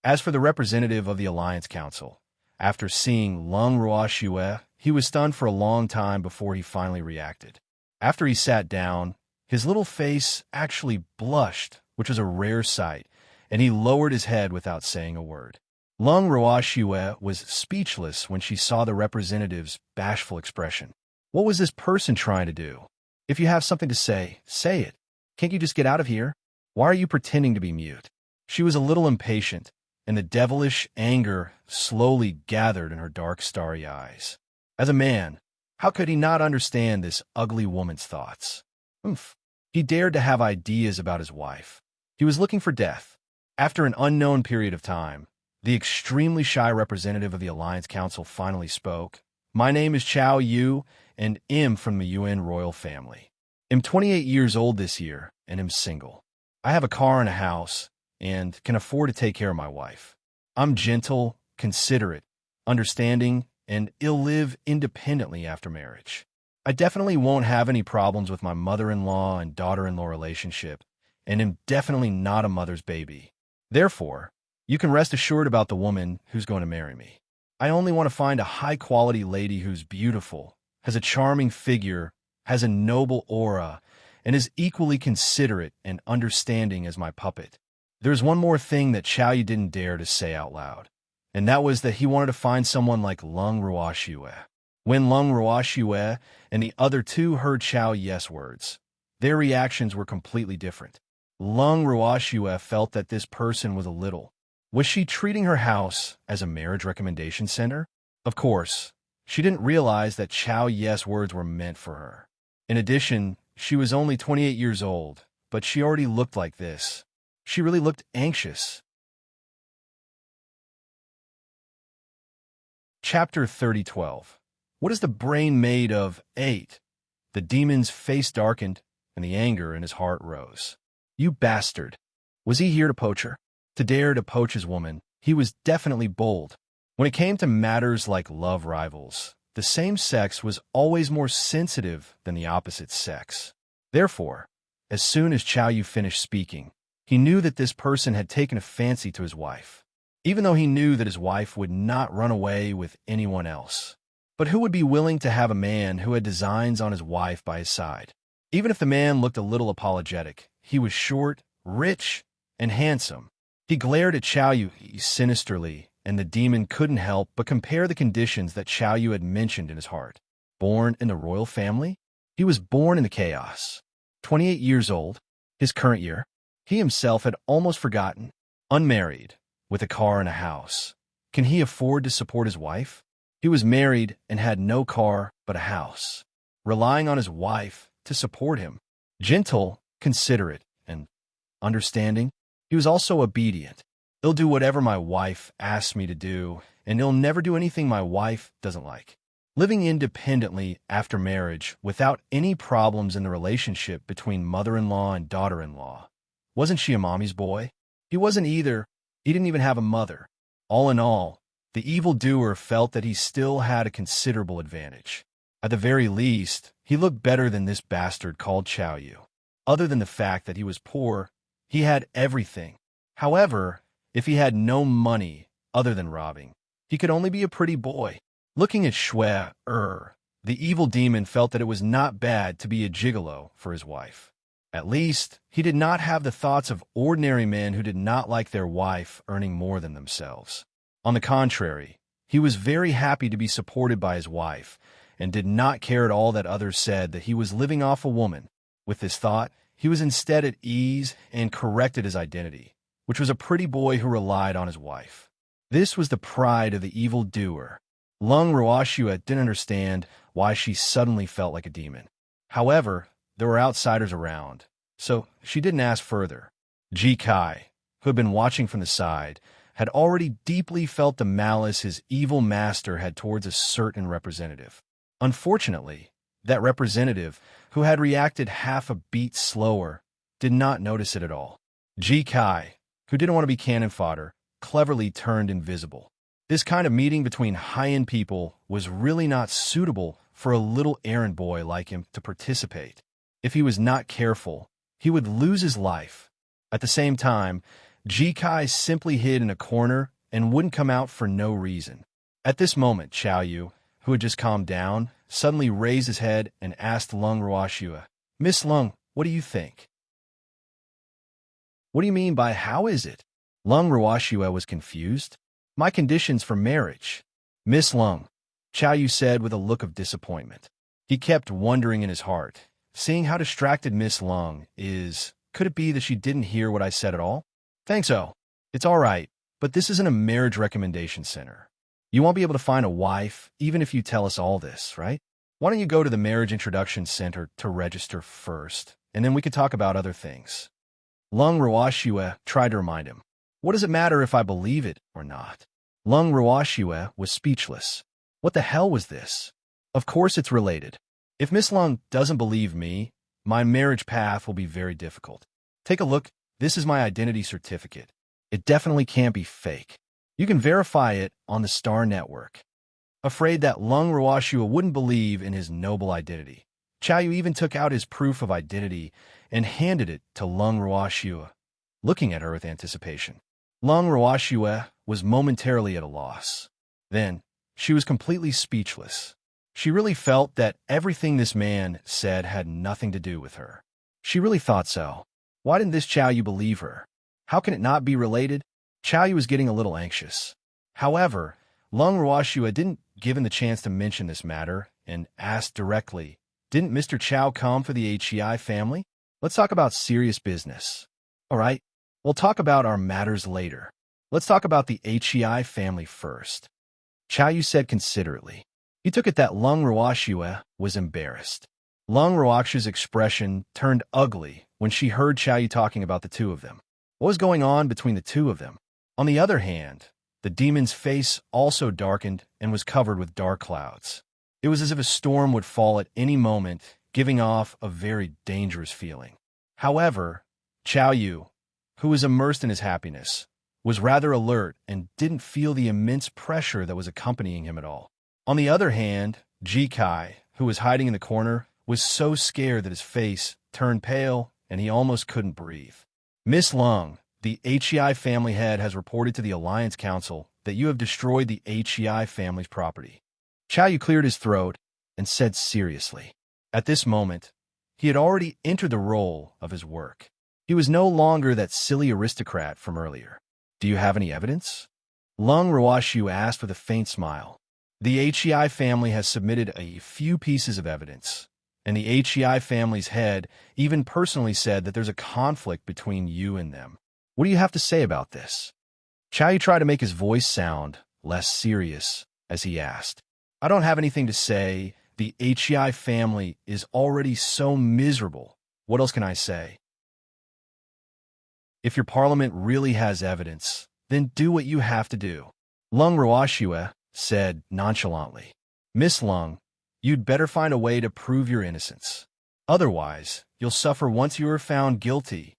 As for the representative of the Alliance Council, after seeing Lung Ruoxue, he was stunned for a long time before he finally reacted. After he sat down, his little face actually blushed, which was a rare sight, and he lowered his head without saying a word. Lung Ruoxue was speechless when she saw the representative's bashful expression. What was this person trying to do? If you have something to say it. Can't you just get out of here? Why are you pretending to be mute? She was a little impatient, and the devilish anger slowly gathered in her dark, starry eyes. As a man, how could he not understand this ugly woman's thoughts? He dared to have ideas about his wife. He was looking for death. After an unknown period of time, the extremely shy representative of the Alliance Council finally spoke. My name is Chao Yu, and am from the UN royal family. I'm 28 years old this year, and am single. I have a car and a house, and can afford to take care of my wife. I'm gentle, considerate, understanding, and I'll live independently after marriage. I definitely won't have any problems with my mother-in-law and daughter-in-law relationship, and am definitely not a mother's baby. Therefore, you can rest assured about the woman who's going to marry me. I only want to find a high-quality lady who's beautiful, has a charming figure, has a noble aura, and is equally considerate and understanding as my puppet. There's one more thing that Xiaoyu didn't dare to say out loud. and that was that he wanted to find someone like Lung Ruoxue. When Lung Ruoxue and the other two heard Qiao Ye's words, their reactions were completely different. Lung Ruoxue felt that this person was a little. Was she treating her house as a marriage recommendation center? Of course, she didn't realize that Qiao Ye's words were meant for her. In addition, she was only 28 years old, but she already looked like this. She really looked anxious. Chapter 30:12. What is the brain made of? 8. The demon's face darkened, and the anger in his heart rose. You bastard! Was he here to poach her? To dare to poach his woman? He was definitely bold. When it came to matters like love rivals, the same sex was always more sensitive than the opposite sex. Therefore, as soon as Qiao Yu finished speaking, he knew that this person had taken a fancy to his wife, even though he knew that his wife would not run away with anyone else. But who would be willing to have a man who had designs on his wife by his side? Even if the man looked a little apologetic, he was short, rich, and handsome. He glared at Qiao Yu sinisterly, and the demon couldn't help but compare the conditions that Qiao Yu had mentioned in his heart. Born in the royal family? He was born in the chaos. 28 years old, his current year. He himself had almost forgotten. Unmarried, with a car and a house. Can he afford to support his wife? He was married and had no car but a house, relying on his wife to support him. Gentle, considerate, and understanding. He was also obedient. He'll do whatever my wife asks me to do, and he'll never do anything my wife doesn't like. Living independently after marriage without any problems in the relationship between mother-in-law and daughter-in-law. Wasn't she a mommy's boy? He wasn't either. He didn't even have a mother. All in all, the evildoer felt that he still had a considerable advantage. At the very least, he looked better than this bastard called Qiao Yu. Other than the fact that he was poor, he had everything. However, if he had no money other than robbing, he could only be a pretty boy. Looking at Shui, the evil demon felt that it was not bad to be a gigolo for his wife. At least, he did not have the thoughts of ordinary men who did not like their wife earning more than themselves. On the contrary, he was very happy to be supported by his wife and did not care at all that others said that he was living off a woman. With this thought, he was instead at ease and corrected his identity, which was a pretty boy who relied on his wife. This was the pride of the evil doer. Lung Ruoxue didn't understand why she suddenly felt like a demon. However, there were outsiders around, so she didn't ask further. Ji Kai, who had been watching from the side, had already deeply felt the malice his evil master had towards a certain representative. Unfortunately, that representative, who had reacted half a beat slower, did not notice it at all. Ji Kai, who didn't want to be cannon fodder, cleverly turned invisible. This kind of meeting between high-end people was really not suitable for a little errand boy like him to participate. If he was not careful, he would lose his life. At the same time, Ji Kai simply hid in a corner and wouldn't come out for no reason. At this moment, Qiao Yu, who had just calmed down, suddenly raised his head and asked Lung Ruoxue, "Miss Lung, what do you think?" "What do you mean by how is it?" Lung Ruoxue was confused. "My conditions for marriage." "Miss Lung," Qiao Yu said with a look of disappointment. He kept wondering in his heart, seeing how distracted Miss Lung is, could it be that she didn't hear what I said at all? "Thanks, oh. It's all right, but this isn't a marriage recommendation center. You won't be able to find a wife, even if you tell us all this, right? Why don't you go to the marriage introduction center to register first, and then we could talk about other things." Lung Ruoxue tried to remind him. What does it matter if I believe it or not? Lung Ruoxue was speechless. What the hell was this? Of course it's related. If Miss Lung doesn't believe me, my marriage path will be very difficult. Take a look. This is my identity certificate. It definitely can't be fake. You can verify it on the Star Network. Afraid that Lung Ruoxue wouldn't believe in his noble identity, Qiao Yu even took out his proof of identity and handed it to Lung Ruoxue, looking at her with anticipation. Lung Ruoxue was momentarily at a loss. Then, she was completely speechless. She really felt that everything this man said had nothing to do with her. She really thought so. Why didn't this Qiao Yu believe her? How can it not be related? Qiao Yu was getting a little anxious. However, Lung Ruoxue didn't given the chance to mention this matter and asked directly, "Didn't Mr. Chow come for the HEI family? Let's talk about serious business." "All right, we'll talk about our matters later. Let's talk about the HEI family first." Chow Yu said considerately. He took it that Lung Ruoxue was embarrassed. Lung Ruoxue's expression turned ugly when she heard Chow Yu talking about the two of them. What was going on between the two of them? On the other hand, the demon's face also darkened and was covered with dark clouds. It was as if a storm would fall at any moment, giving off a very dangerous feeling. However, Chow Yu, who was immersed in his happiness, was rather alert and didn't feel the immense pressure that was accompanying him at all. On the other hand, Ji Kai, who was hiding in the corner, was so scared that his face turned pale and he almost couldn't breathe. "Miss Lung, the HEI family head has reported to the Alliance Council that you have destroyed the HEI family's property." Chow Yu cleared his throat and said seriously. At this moment, he had already entered the role of his work. He was no longer that silly aristocrat from earlier. "Do you have any evidence?" Lung Ruoxue asked with a faint smile. "The HEI family has submitted a few pieces of evidence, and the HEI family's head even personally said that there's a conflict between you and them. What do you have to say about this?" Chow Yu tried to make his voice sound less serious as he asked. "I don't have anything to say. The HEI family is already so miserable. What else can I say? If your parliament really has evidence, then do what you have to do," Lung Ruoxue said nonchalantly. "Miss Lung, you'd better find a way to prove your innocence. Otherwise, you'll suffer once you are found guilty,"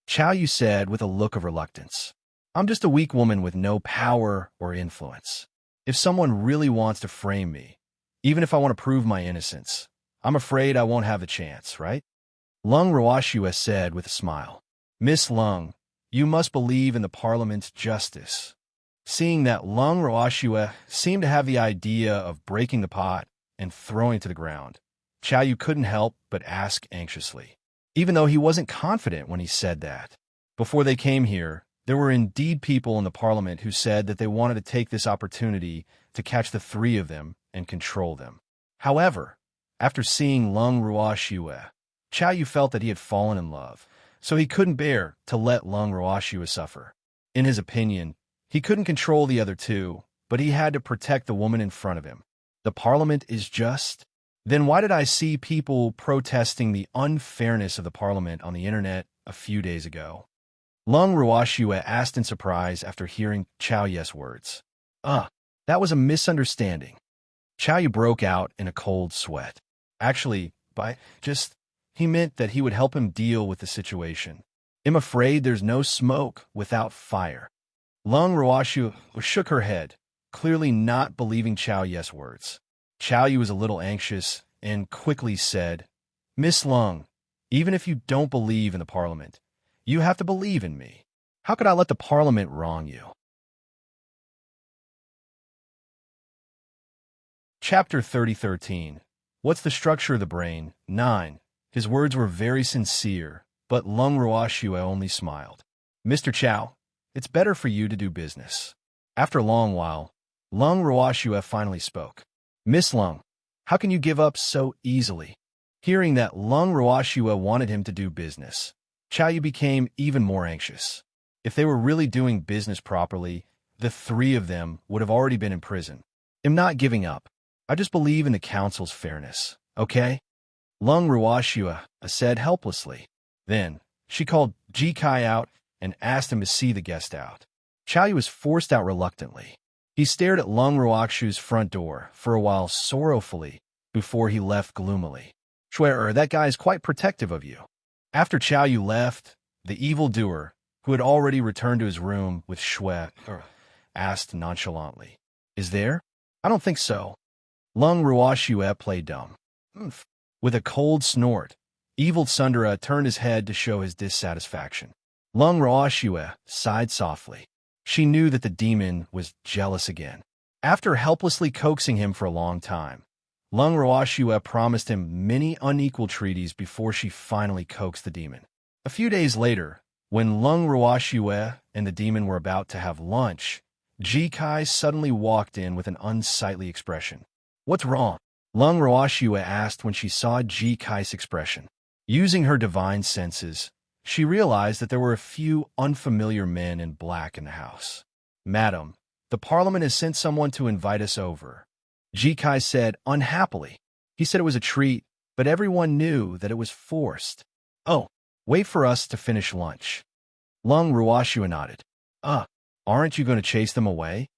Chow Yu said with a look of reluctance. "I'm just a weak woman with no power or influence. If someone really wants to frame me, even if I want to prove my innocence, I'm afraid I won't have the chance, right?" Lung Ruoxue said with a smile. "Miss Lung, you must believe in the Parliament's justice." Seeing that Lung Ruoxue seemed to have the idea of breaking the pot and throwing it to the ground, Chow Yu couldn't help but ask anxiously, even though he wasn't confident when he said that. Before they came here, there were indeed people in the Parliament who said that they wanted to take this opportunity to catch the three of them and control them. However, after seeing Lung Ruoxue, Chow Yu felt that he had fallen in love, so he couldn't bear to let Lung Ruoxue suffer. In his opinion, he couldn't control the other two, but he had to protect the woman in front of him. The Parliament is just? Then why did I see people protesting the unfairness of the Parliament on the internet a few days ago? Lung Ruoxue asked in surprise after hearing Chow Yu's words. That was a misunderstanding." Chow Yu broke out in a cold sweat. Actually, he meant that he would help him deal with the situation. "I'm afraid there's no smoke without fire." Lung Ruoxue shook her head, clearly not believing Chow Yu's words. Chow Yu was a little anxious and quickly said, "Miss Lung, even if you don't believe in the Parliament, you have to believe in me. How could I let the Parliament wrong you?" Chapter 3013. What's the structure of the brain? 9. His words were very sincere, but Lung Ruoxue only smiled. "Mr. Chow, it's better for you to do business." After a long while, Lung Ruoxue finally spoke. "Miss Lung, how can you give up so easily?" Hearing that Lung Ruoxue wanted him to do business, Chow Yu became even more anxious. If they were really doing business properly, the three of them would have already been in prison. "I'm not giving up. I just believe in the council's fairness, okay?" Lung Ruoxue said helplessly. Then, she called Ji Kai out and asked him to see the guest out. Chow Yu was forced out reluctantly. He stared at Lung Ruoxue's front door for a while sorrowfully before he left gloomily. "Swear, that guy is quite protective of you." After Chow Yu left, the evildoer, who had already returned to his room with Shui, asked nonchalantly, "Is there?" "I don't think so." Lung Ruoxue played dumb. With a cold snort, Evil Sundara turned his head to show his dissatisfaction. Lung Ruoxue sighed softly. She knew that the demon was jealous again. After helplessly coaxing him for a long time, Lung Ruoxue promised him many unequal treaties before she finally coaxed the demon. A few days later, when Lung Ruoxue and the demon were about to have lunch, Ji Kai suddenly walked in with an unsightly expression. "What's wrong?" Lung Ruoxue asked when she saw Ji Kai's expression. Using her divine senses, she realized that there were a few unfamiliar men in black in the house. "Madam, the Parliament has sent someone to invite us over," Ji Kai said unhappily. He said it was a treat, but everyone knew that it was forced. "Oh, wait for us to finish lunch." Lung Ruoxue nodded. Aren't you going to chase them away?"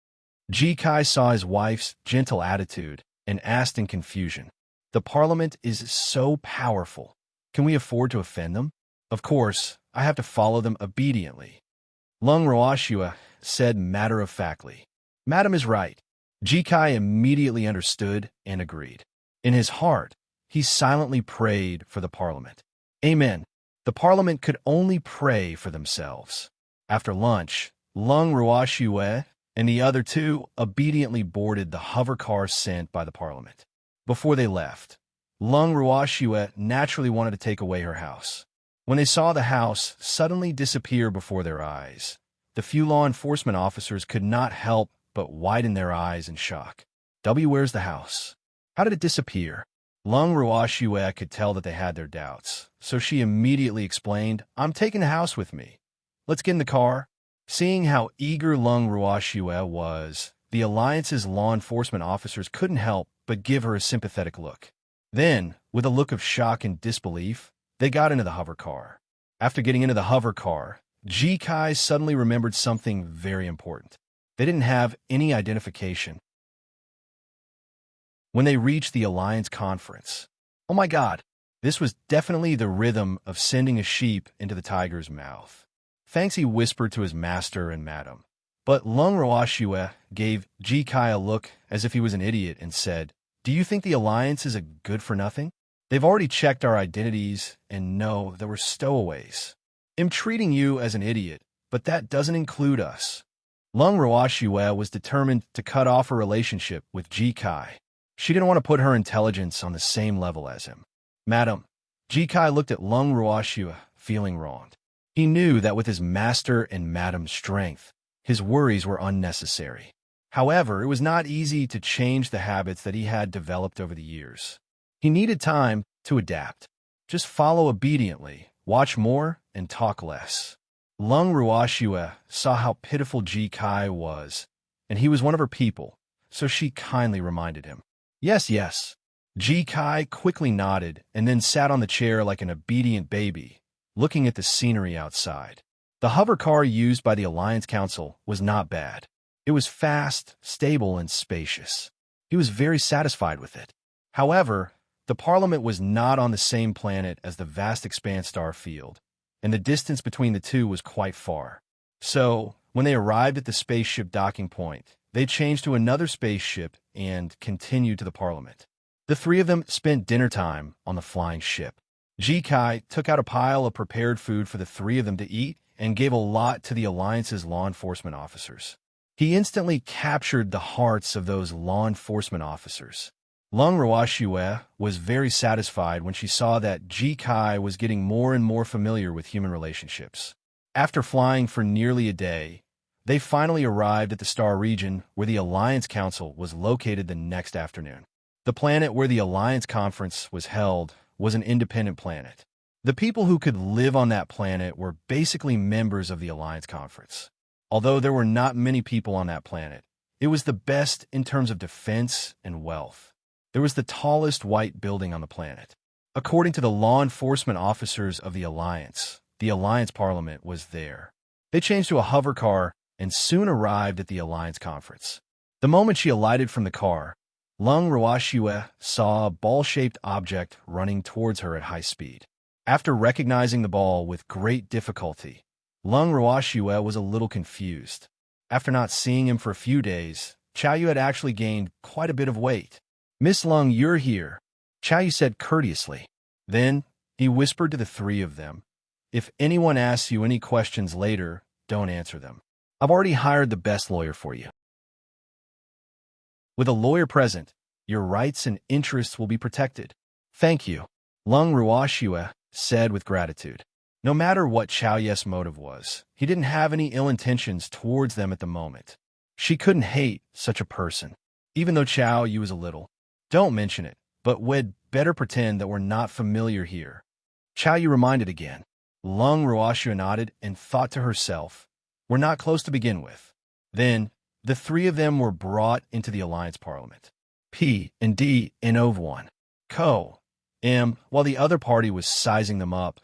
Ji Kai saw his wife's gentle attitude and asked in confusion. "The Parliament is so powerful. Can we afford to offend them? Of course, I have to follow them obediently." Lung Ruoxue said matter-of-factly. "Madam is right." Ji Kai immediately understood and agreed. In his heart, he silently prayed for the Parliament. Amen. The Parliament could only pray for themselves. After lunch, Lung Ruoxue and the other two obediently boarded the hover car sent by the Parliament. Before they left, Lung Ruoxue naturally wanted to take away her house. When they saw the house suddenly disappear before their eyes, the few law enforcement officers could not help but widen their eyes in shock. Where's the house? How did it disappear? Lung Ruoxue could tell that they had their doubts, so she immediately explained, "I'm taking the house with me. Let's get in the car." Seeing how eager Lung Ruoxue was, the Alliance's law enforcement officers couldn't help but give her a sympathetic look. Then, with a look of shock and disbelief, they got into the hover car. After getting into the hover car, Ji Kai suddenly remembered something very important. They didn't have any identification when they reached the Alliance conference. Oh my God, this was definitely the rhythm of sending a sheep into the tiger's mouth. Thanks, he whispered to his master and madam. But Lung Ruoxue gave Ji Kai a look as if he was an idiot and said, "Do you think the Alliance is a good-for-nothing? They've already checked our identities and know that we're stowaways. I'm treating you as an idiot, but that doesn't include us." Lung Ruoxue was determined to cut off her relationship with Ji Kai. She didn't want to put her intelligence on the same level as him. "Madam," Ji Kai looked at Lung Ruoxue, feeling wronged. He knew that with his master and madam's strength, his worries were unnecessary. However, it was not easy to change the habits that he had developed over the years. He needed time to adapt. Just follow obediently, watch more, and talk less. Lung Ruoxue saw how pitiful Ji Kai was, and he was one of her people, so she kindly reminded him. Yes, yes. Ji Kai quickly nodded and then sat on the chair like an obedient baby, looking at the scenery outside. The hover car used by the Alliance Council was not bad. It was fast, stable, and spacious. He was very satisfied with it. However, the Parliament was not on the same planet as the vast expanse star field, and the distance between the two was quite far. So, when they arrived at the spaceship docking point, they changed to another spaceship and continued to the Parliament. The three of them spent dinner time on the flying ship. Ji Kai took out a pile of prepared food for the three of them to eat and gave a lot to the Alliance's law enforcement officers. He instantly captured the hearts of those law enforcement officers. Lung Ruoxue was very satisfied when she saw that Ji Kai was getting more and more familiar with human relationships. After flying for nearly a day, they finally arrived at the star region where the Alliance Council was located the next afternoon. The planet where the Alliance Conference was held was an independent planet. The people who could live on that planet were basically members of the Alliance Conference. Although there were not many people on that planet, it was the best in terms of defense and wealth. There was the tallest white building on the planet. According to the law enforcement officers of the Alliance Parliament was there. They changed to a hover car and soon arrived at the Alliance Conference. The moment she alighted from the car, Lung Ruoxue saw a ball-shaped object running towards her at high speed. After recognizing the ball with great difficulty, Lung Ruoxue was a little confused. After not seeing him for a few days, Chao Yu had actually gained quite a bit of weight. "Miss Lung, you're here," Chao Yu said courteously. Then, he whispered to the three of them, "If anyone asks you any questions later, don't answer them. I've already hired the best lawyer for you. With a lawyer present, your rights and interests will be protected." "Thank you," Lung Ruoxue said with gratitude. No matter what Chao Yu's motive was, he didn't have any ill intentions towards them at the moment. She couldn't hate such a person, even though Chow Yu was a little. Don't mention it, but we'd better pretend that we're not familiar here. Chow Yu reminded again. Lung Ruoxua nodded and thought to herself, we're not close to begin with. Then, the three of them were brought into the Alliance Parliament. P and D and Ov 1. Co. M. While the other party was sizing them up,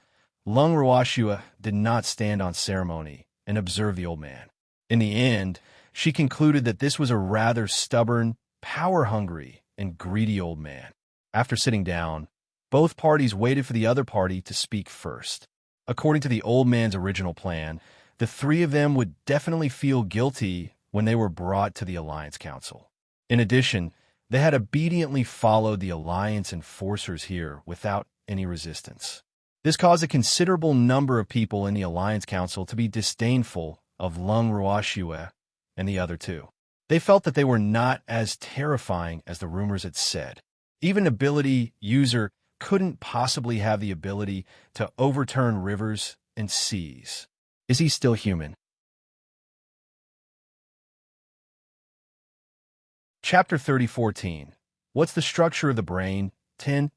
Lung Ruoxua did not stand on ceremony and observe the old man. In the end, she concluded that this was a rather stubborn, power-hungry, and greedy old man. After sitting down, both parties waited for the other party to speak first. According to the old man's original plan, the three of them would definitely feel guilty when they were brought to the Alliance Council. In addition, they had obediently followed the Alliance enforcers here without any resistance. This caused a considerable number of people in the Alliance Council to be disdainful of Lung Ruoxua and the other two. They felt that they were not as terrifying as the rumors had said. Even ability user couldn't possibly have the ability to overturn rivers and seas. Is he still human? Chapter 30:14. What's the structure of the brain? 10.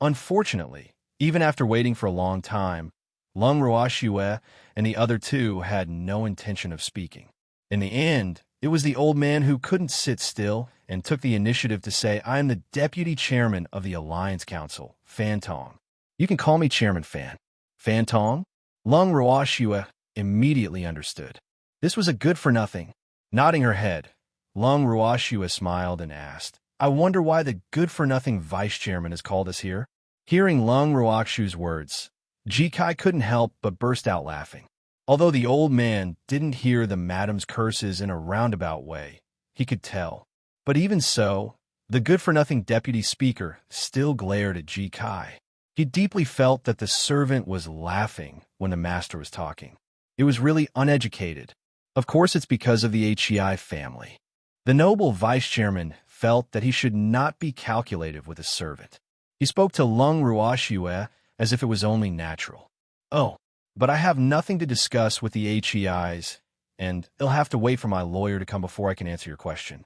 Unfortunately, even after waiting for a long time, Lung Ruoxua and the other two had no intention of speaking. In the end, it was the old man who couldn't sit still and took the initiative to say, I am the deputy chairman of the Alliance Council, Fan Tong. You can call me Chairman Fan. Fan Tong? Lung Ruoxua immediately understood. This was a good-for-nothing. Nodding her head, Lung Ruoxua smiled and asked, I wonder why the good-for-nothing vice-chairman has called us here? Hearing Lung Ruoxua's words, Ji Kai couldn't help but burst out laughing. Although the old man didn't hear the madam's curses in a roundabout way, he could tell. But even so, the good-for-nothing deputy speaker still glared at Ji Kai. He deeply felt that the servant was laughing when the master was talking. It was really uneducated. Of course, it's because of the HEI family. The noble vice-chairman felt that he should not be calculative with his servant. He spoke to Lung Ruoxua as if it was only natural. Oh, but I have nothing to discuss with the HEIs, and they'll have to wait for my lawyer to come before I can answer your question.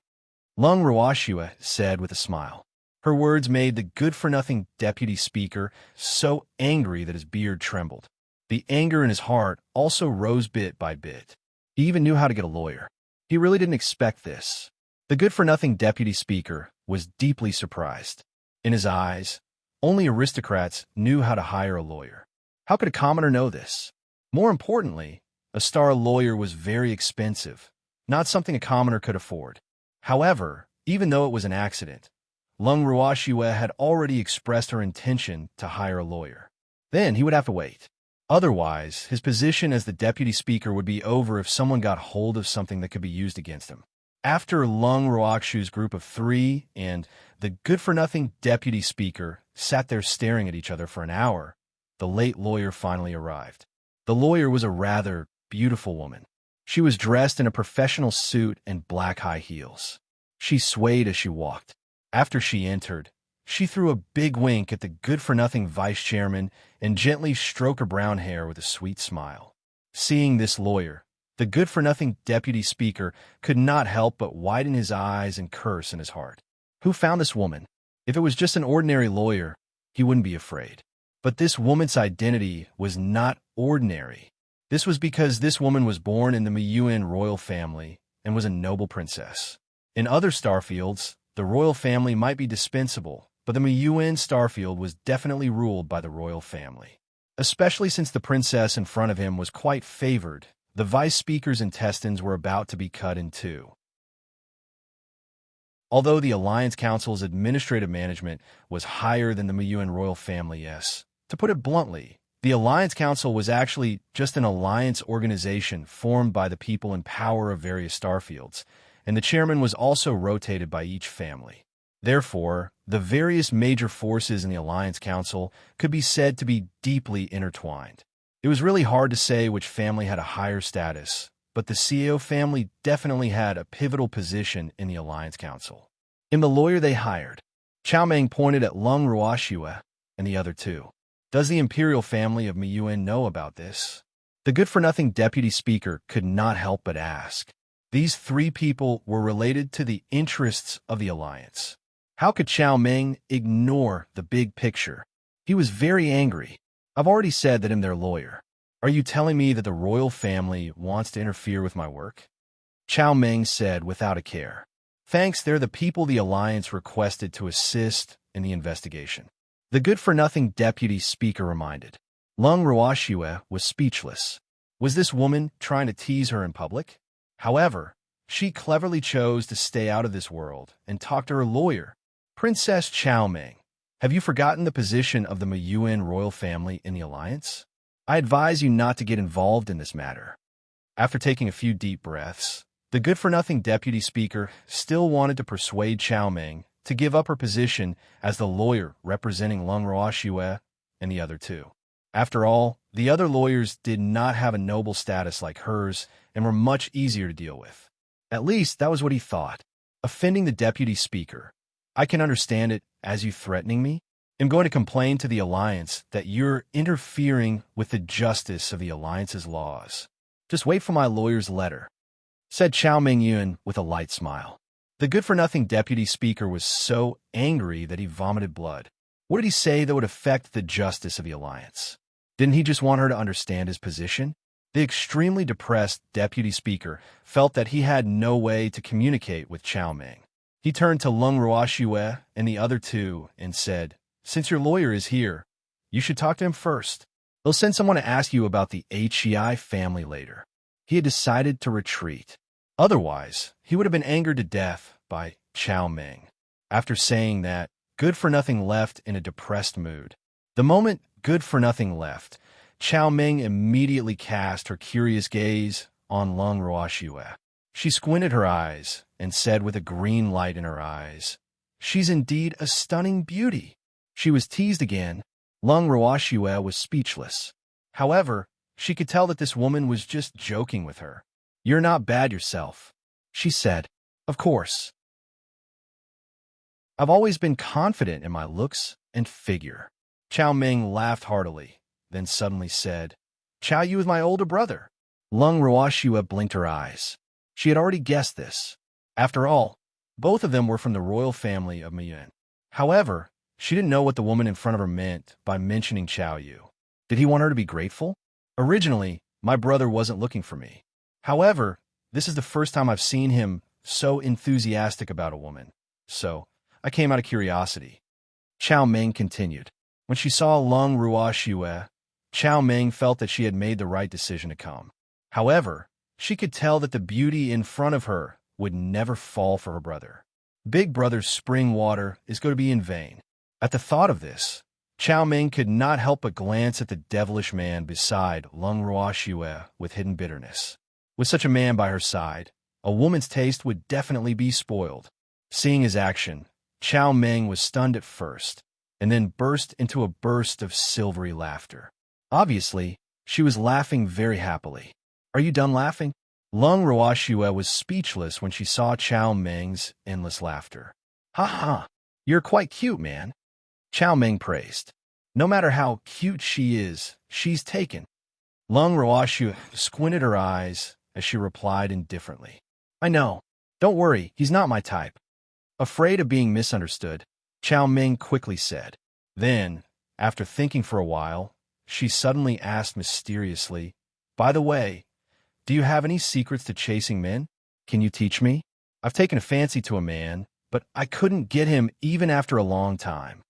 Lung Ruoxua said with a smile. Her words made the good-for-nothing deputy speaker so angry that his beard trembled. The anger in his heart also rose bit by bit. He even knew how to get a lawyer. He really didn't expect this. The good-for-nothing deputy speaker was deeply surprised. In his eyes, only aristocrats knew how to hire a lawyer. How could a commoner know this? More importantly, a star lawyer was very expensive, not something a commoner could afford. However, even though it was an accident, Lung Ruoxua had already expressed her intention to hire a lawyer. Then he would have to wait. Otherwise, his position as the deputy speaker would be over if someone got hold of something that could be used against him. After Lung Ruoxua's group of three and the good-for-nothing deputy speaker sat there staring at each other for an hour, the late lawyer finally arrived. The lawyer was a rather beautiful woman. She was dressed in a professional suit and black high heels. She swayed as she walked. After she entered, she threw a big wink at the good-for-nothing vice-chairman and gently stroked her brown hair with a sweet smile. Seeing this lawyer, the good-for-nothing deputy speaker could not help but widen his eyes and curse in his heart. Who found this woman? If it was just an ordinary lawyer, he wouldn't be afraid. But this woman's identity was not ordinary. This was because this woman was born in the Miyuan royal family and was a noble princess. In other starfields, the royal family might be dispensable, but the Miyuan starfield was definitely ruled by the royal family. Especially since the princess in front of him was quite favored, the vice speaker's intestines were about to be cut in two. Although the Alliance Council's administrative management was higher than the Miyuan royal family, yes. To put it bluntly, the Alliance Council was actually just an alliance organization formed by the people in power of various starfields, and the chairman was also rotated by each family. Therefore, the various major forces in the Alliance Council could be said to be deeply intertwined. It was really hard to say which family had a higher status, but the CEO family definitely had a pivotal position in the Alliance Council. In the lawyer they hired, Chow Meng pointed at Lung Ruoxua and the other two. Does the imperial family of Miyuan know about this? The good-for-nothing deputy speaker could not help but ask. These three people were related to the interests of the alliance. How could Chao Meng ignore the big picture? He was very angry. I've already said that I'm their lawyer. Are you telling me that the royal family wants to interfere with my work? Chao Meng said without a care. Thanks, they're the people the alliance requested to assist in the investigation. The good-for-nothing deputy speaker reminded. Lung Ruoxue was speechless. Was this woman trying to tease her in public? However, she cleverly chose to stay out of this world and talk to her lawyer, Princess Chao Meng. Have you forgotten the position of the Miyuan royal family in the alliance? I advise you not to get involved in this matter. After taking a few deep breaths, the good-for-nothing deputy speaker still wanted to persuade Chao Meng to give up her position as the lawyer representing Lung Ruoxue and the other two. After all, the other lawyers did not have a noble status like hers and were much easier to deal with. At least that was what he thought. Offending the deputy speaker. I can understand it as you threatening me. I'm going to complain to the alliance that you're interfering with the justice of the alliance's laws. Just wait for my lawyer's letter, said Chao Mengyun with a light smile. The good-for-nothing deputy speaker was so angry that he vomited blood. What did he say that would affect the justice of the alliance? Didn't he just want her to understand his position? The extremely depressed deputy speaker felt that he had no way to communicate with Chao Meng. He turned to Lung Ruoxue and the other two and said, Since your lawyer is here, you should talk to him first. He'll send someone to ask you about the Hei family later. He had decided to retreat. Otherwise, he would have been angered to death by Chao Meng. After saying that, Good-for-Nothing left in a depressed mood. The moment Good-for-Nothing left, Chao Meng immediately cast her curious gaze on Lung Ruoxue. She squinted her eyes and said with a green light in her eyes, She's indeed a stunning beauty. She was teased again. Lung Ruoxue was speechless. However, she could tell that this woman was just joking with her. You're not bad yourself, she said. Of course. I've always been confident in my looks and figure. Chao Meng laughed heartily, then suddenly said, Chao Yu is my older brother. Lung Ruoxue blinked her eyes. She had already guessed this. After all, both of them were from the royal family of Miyuan. However, she didn't know what the woman in front of her meant by mentioning Chao Yu. Did he want her to be grateful? Originally, my brother wasn't looking for me. However, this is the first time I've seen him so enthusiastic about a woman. So, I came out of curiosity. Chao Meng continued. When she saw Lung Ruoxue, Chao Meng felt that she had made the right decision to come. However, she could tell that the beauty in front of her would never fall for her brother. Big brother's spring water is going to be in vain. At the thought of this, Chao Meng could not help but glance at the devilish man beside Lung Ruoxue with hidden bitterness. With such a man by her side, a woman's taste would definitely be spoiled. Seeing his action, Chao Meng was stunned at first, and then burst into a burst of silvery laughter. Obviously, she was laughing very happily. Are you done laughing? Lung Ruoxue was speechless when she saw Chao Meng's endless laughter. Ha ha, you're quite cute, man. Chao Meng praised. No matter how cute she is, she's taken. Lung Ruoxue squinted her eyes as she replied indifferently. I know. Don't worry, he's not my type. Afraid of being misunderstood, Chao Meng quickly said. Then, after thinking for a while, she suddenly asked mysteriously, By the way, do you have any secrets to chasing men? Can you teach me? I've taken a fancy to a man, but I couldn't get him even after a long time.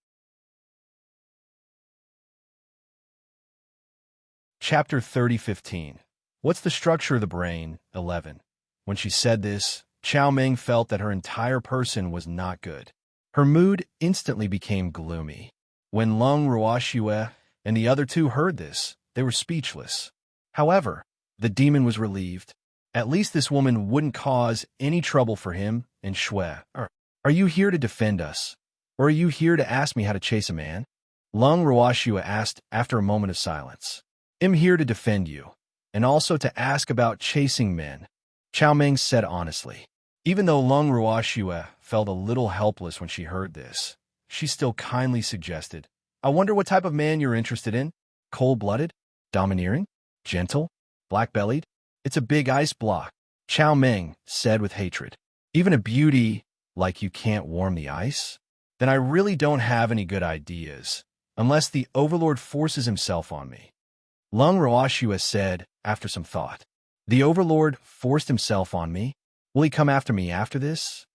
Chapter 30:15. What's the structure of the brain? 11. When she said this, Chao Meng felt that her entire person was not good. Her mood instantly became gloomy. When Lung Ruoxue and the other two heard this, they were speechless. However, the demon was relieved. At least this woman wouldn't cause any trouble for him and Shui. Are you here to defend us? Or are you here to ask me how to chase a man? Lung Ruoxue asked after a moment of silence. I'm here to defend you, and also to ask about chasing men, Chao Meng said honestly. Even though Lung Ruoxue felt a little helpless when she heard this, she still kindly suggested, I wonder what type of man you're interested in? Cold-blooded? Domineering? Gentle? Black-bellied? It's a big ice block. Chow Ming said with hatred. Even a beauty like you can't warm the ice? Then I really don't have any good ideas, unless the Overlord forces himself on me. Lung Ruoxue said after some thought. The Overlord forced himself on me? Will he come after me after this?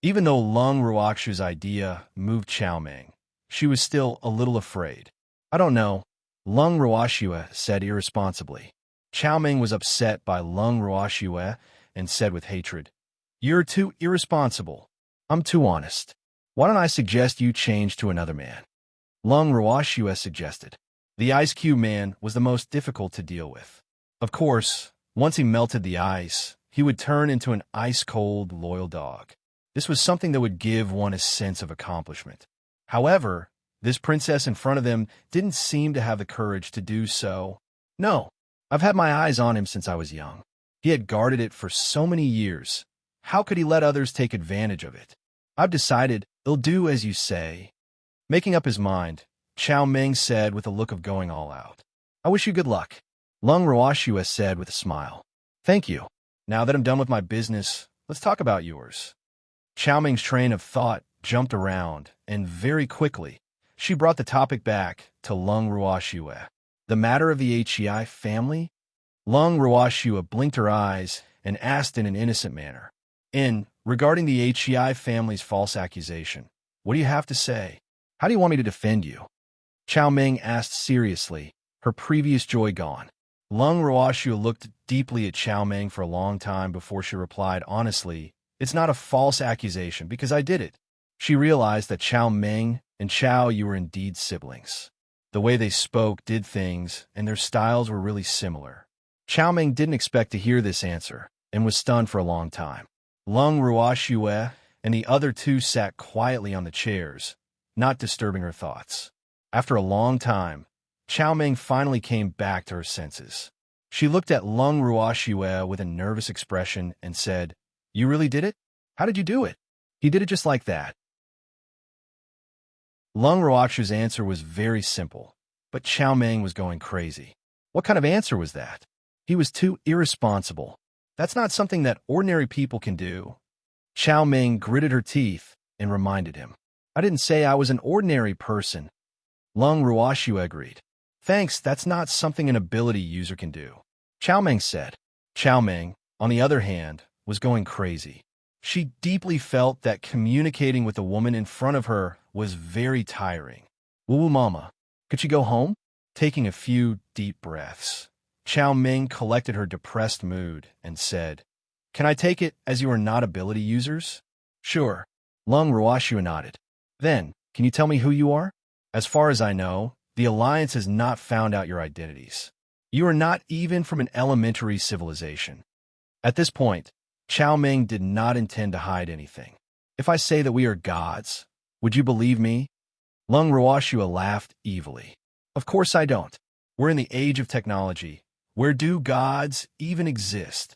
Even though Lung Ruoxue's idea moved Chow Ming, she was still a little afraid. I don't know, Lung Ruoxue said irresponsibly. Chow Ming was upset by Lung Ruoxue and said with hatred, You're too irresponsible. I'm too honest. Why don't I suggest you change to another man? Lung Ruoxue suggested. The Ice Cube Man was the most difficult to deal with. Of course, once he melted the ice, he would turn into an ice-cold, loyal dog. This was something that would give one a sense of accomplishment. However, this princess in front of them didn't seem to have the courage to do so. No, I've had my eyes on him since I was young. He had guarded it for so many years. How could he let others take advantage of it? I've decided he'll do as you say. Making up his mind, Chow Ming said with a look of going all out. I wish you good luck. Lung Ruoxue said with a smile. Thank you. Now that I'm done with my business, let's talk about yours. Chow Ming's train of thought jumped around, and very quickly, she brought the topic back to Lung Ruoxue. The matter of the Hei family? Lung Ruoxue blinked her eyes and asked in an innocent manner. Regarding the Hei family's false accusation, what do you have to say? How do you want me to defend you? Chow Ming asked seriously, her previous joy gone. Lung Ruoxue looked deeply at Chow Ming for a long time before she replied honestly, It's not a false accusation because I did it. She realized that Chow Ming and Chow Yu were indeed siblings. The way they spoke, did things, and their styles were really similar. Chow Ming didn't expect to hear this answer and was stunned for a long time. Lung Ruoxue and the other two sat quietly on the chairs, not disturbing her thoughts. After a long time, Chow Ming finally came back to her senses. She looked at Lung Ruoxue with a nervous expression and said, You really did it? How did you do it? He did it just like that. Lung Ruoxue's answer was very simple, but Chow Ming was going crazy. What kind of answer was that? He was too irresponsible. That's not something that ordinary people can do. Chow Ming gritted her teeth and reminded him. I didn't say I was an ordinary person. Lung Ruoxue agreed. Thanks, that's not something an ability user can do. Chow Ming said. Chow Ming, on the other hand, was going crazy. She deeply felt that communicating with the woman in front of her was very tiring. Woo mama, could she go home? Taking a few deep breaths, Chow Ming collected her depressed mood and said, Can I take it as you are not ability users? Sure. Lung Ruoxue nodded. Then, can you tell me who you are? As far as I know, the Alliance has not found out your identities. You are not even from an elementary civilization. At this point, Chow Ming did not intend to hide anything. If I say that we are gods, would you believe me? Lung Ruoxue laughed evilly. Of course I don't. We're in the age of technology. Where do gods even exist?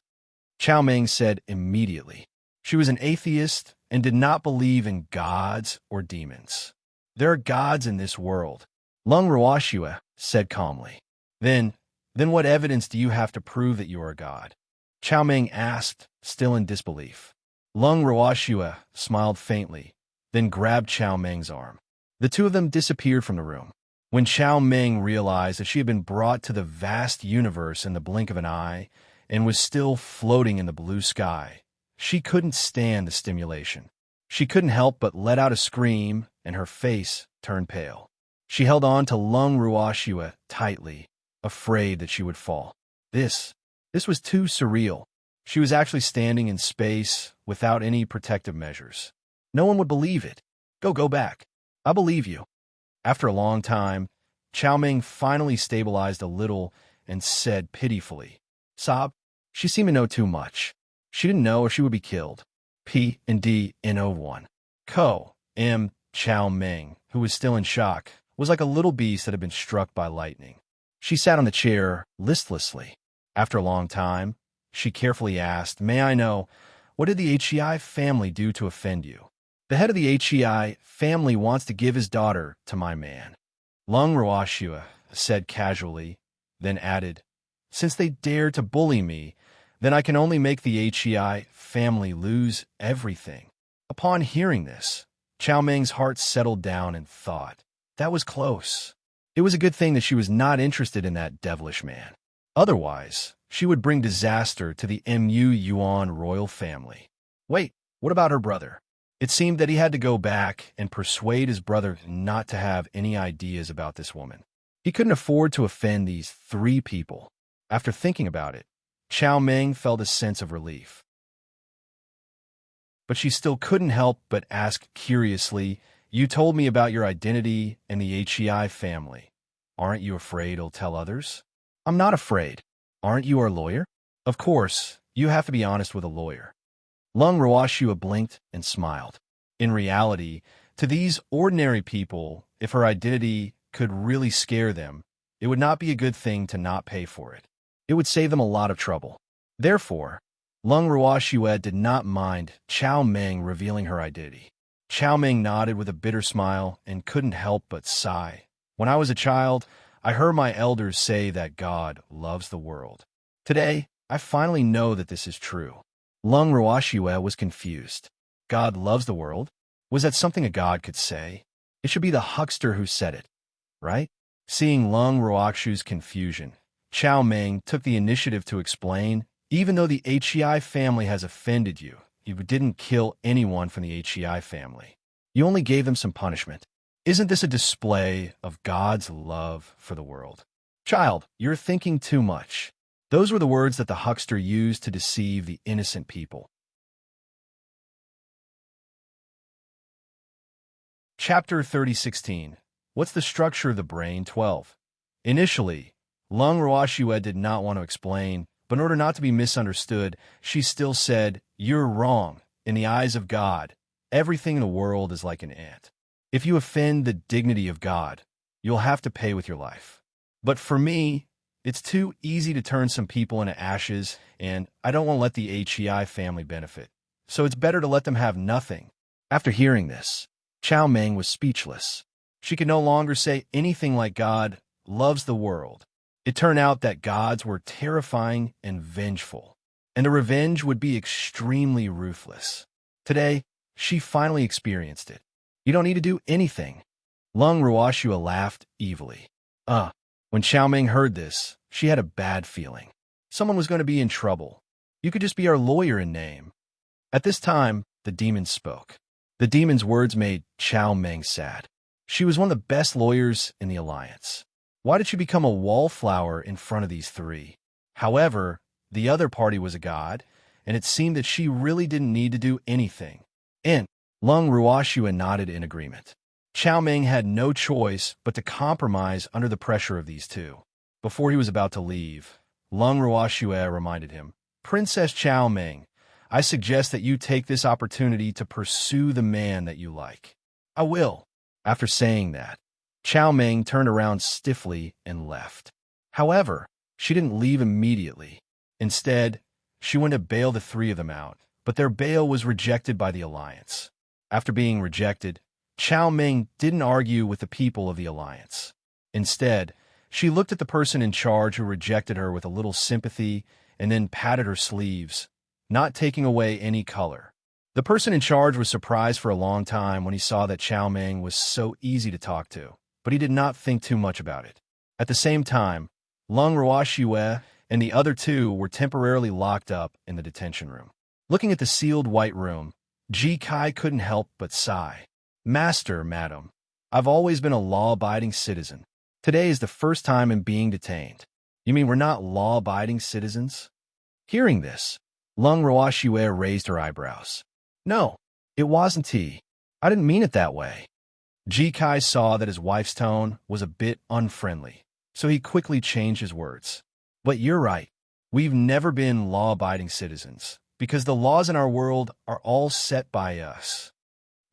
Chow Ming said immediately. She was an atheist and did not believe in gods or demons. There are gods in this world, Lung Ruoxue said calmly. Then what evidence do you have to prove that you are a god? Chow Ming asked, still in disbelief. Lung Ruoxue smiled faintly, then grabbed Chow Ming's arm. The two of them disappeared from the room. When Chow Ming realized that she had been brought to the vast universe in the blink of an eye and was still floating in the blue sky, she couldn't stand the stimulation. She couldn't help but let out a scream, and her face turned pale. She held on to Lung Ruoxue tightly, afraid that she would fall. This was too surreal. She was actually standing in space without any protective measures. No one would believe it. Go back. I believe you. After a long time, Chow Ming finally stabilized a little and said pitifully, Sob, she seemed to know too much. She didn't know or she would be killed. P&D-N-O-1. Chow Ming, who was still in shock, was like a little beast that had been struck by lightning. She sat on the chair listlessly. After a long time, she carefully asked, May I know, what did the Hei family do to offend you? The head of the Hei family wants to give his daughter to my man. Lung Ruoxue said casually, then added, Since they dared to bully me, then I can only make the Hei family lose everything. Upon hearing this, Chow Meng's heart settled down and thought, that was close. It was a good thing that she was not interested in that devilish man. Otherwise, she would bring disaster to the Mu Yuan royal family. Wait, what about her brother? It seemed that he had to go back and persuade his brother not to have any ideas about this woman. He couldn't afford to offend these three people. After thinking about it, Chow Meng felt a sense of relief. But she still couldn't help but ask curiously, you told me about your identity and the Hei family. Aren't you afraid he'll tell others? I'm not afraid. Aren't you our lawyer? Of course, you have to be honest with a lawyer. Lung Ruoxua blinked and smiled. In reality, to these ordinary people, if her identity could really scare them, it would not be a good thing to not pay for it. It would save them a lot of trouble. Therefore, Lung Ruoxua did not mind Chow Meng revealing her identity. Chow Meng nodded with a bitter smile and couldn't help but sigh. When I was a child, I heard my elders say that God loves the world. Today, I finally know that this is true. Lung Ruoxua was confused. God loves the world? Was that something a god could say? It should be the huckster who said it, right? Seeing Lung Ruoxua's confusion, Chow Meng took the initiative to explain, even though the Hei family has offended you, you didn't kill anyone from the Hei family. You only gave them some punishment. Isn't this a display of God's love for the world? Child, you're thinking too much. Those were the words that the huckster used to deceive the innocent people. Chapter 30:16. What's the structure of the brain? 12. Initially, Lung Ruoxua did not want to explain, but in order not to be misunderstood, she still said, you're wrong. In the eyes of God, everything in the world is like an ant. If you offend the dignity of God, you'll have to pay with your life. But for me, it's too easy to turn some people into ashes, and I don't want to let the Hei family benefit. So it's better to let them have nothing. After hearing this, Chow Meng was speechless. She could no longer say anything like God loves the world. It turned out that gods were terrifying and vengeful, and the revenge would be extremely ruthless. Today, she finally experienced it. You don't need to do anything. Lung Ruoxua laughed evilly. When Chow Meng heard this, she had a bad feeling. Someone was going to be in trouble. You could just be our lawyer in name. At this time, the demon spoke. The demon's words made Chow Meng sad. She was one of the best lawyers in the alliance. Why did she become a wallflower in front of these three? However, the other party was a god, and it seemed that she really didn't need to do anything. And Lung Ruoxua nodded in agreement. Chow Meng had no choice but to compromise under the pressure of these two. Before he was about to leave, Lung Ruoxua reminded him, Princess Chow Meng, I suggest that you take this opportunity to pursue the man that you like. I will. After saying that, Chow Meng turned around stiffly and left. However, she didn't leave immediately. Instead, she went to bail the three of them out, but their bail was rejected by the alliance. After being rejected, Chow Meng didn't argue with the people of the alliance. Instead, she looked at the person in charge who rejected her with a little sympathy and then patted her sleeves, not taking away any color. The person in charge was surprised for a long time when he saw that Chow Meng was so easy to talk to, but he did not think too much about it. At the same time, Lung Ruoxua and the other two were temporarily locked up in the detention room. Looking at the sealed white room, Ji Kai couldn't help but sigh. Master, madam, I've always been a law-abiding citizen. Today is the first time I'm being detained. You mean we're not law-abiding citizens? Hearing this, Lung Ruoxua raised her eyebrows. No, it wasn't he. I didn't mean it that way. Ji Kai saw that his wife's tone was a bit unfriendly, so he quickly changed his words. But you're right. We've never been law-abiding citizens, because the laws in our world are all set by us.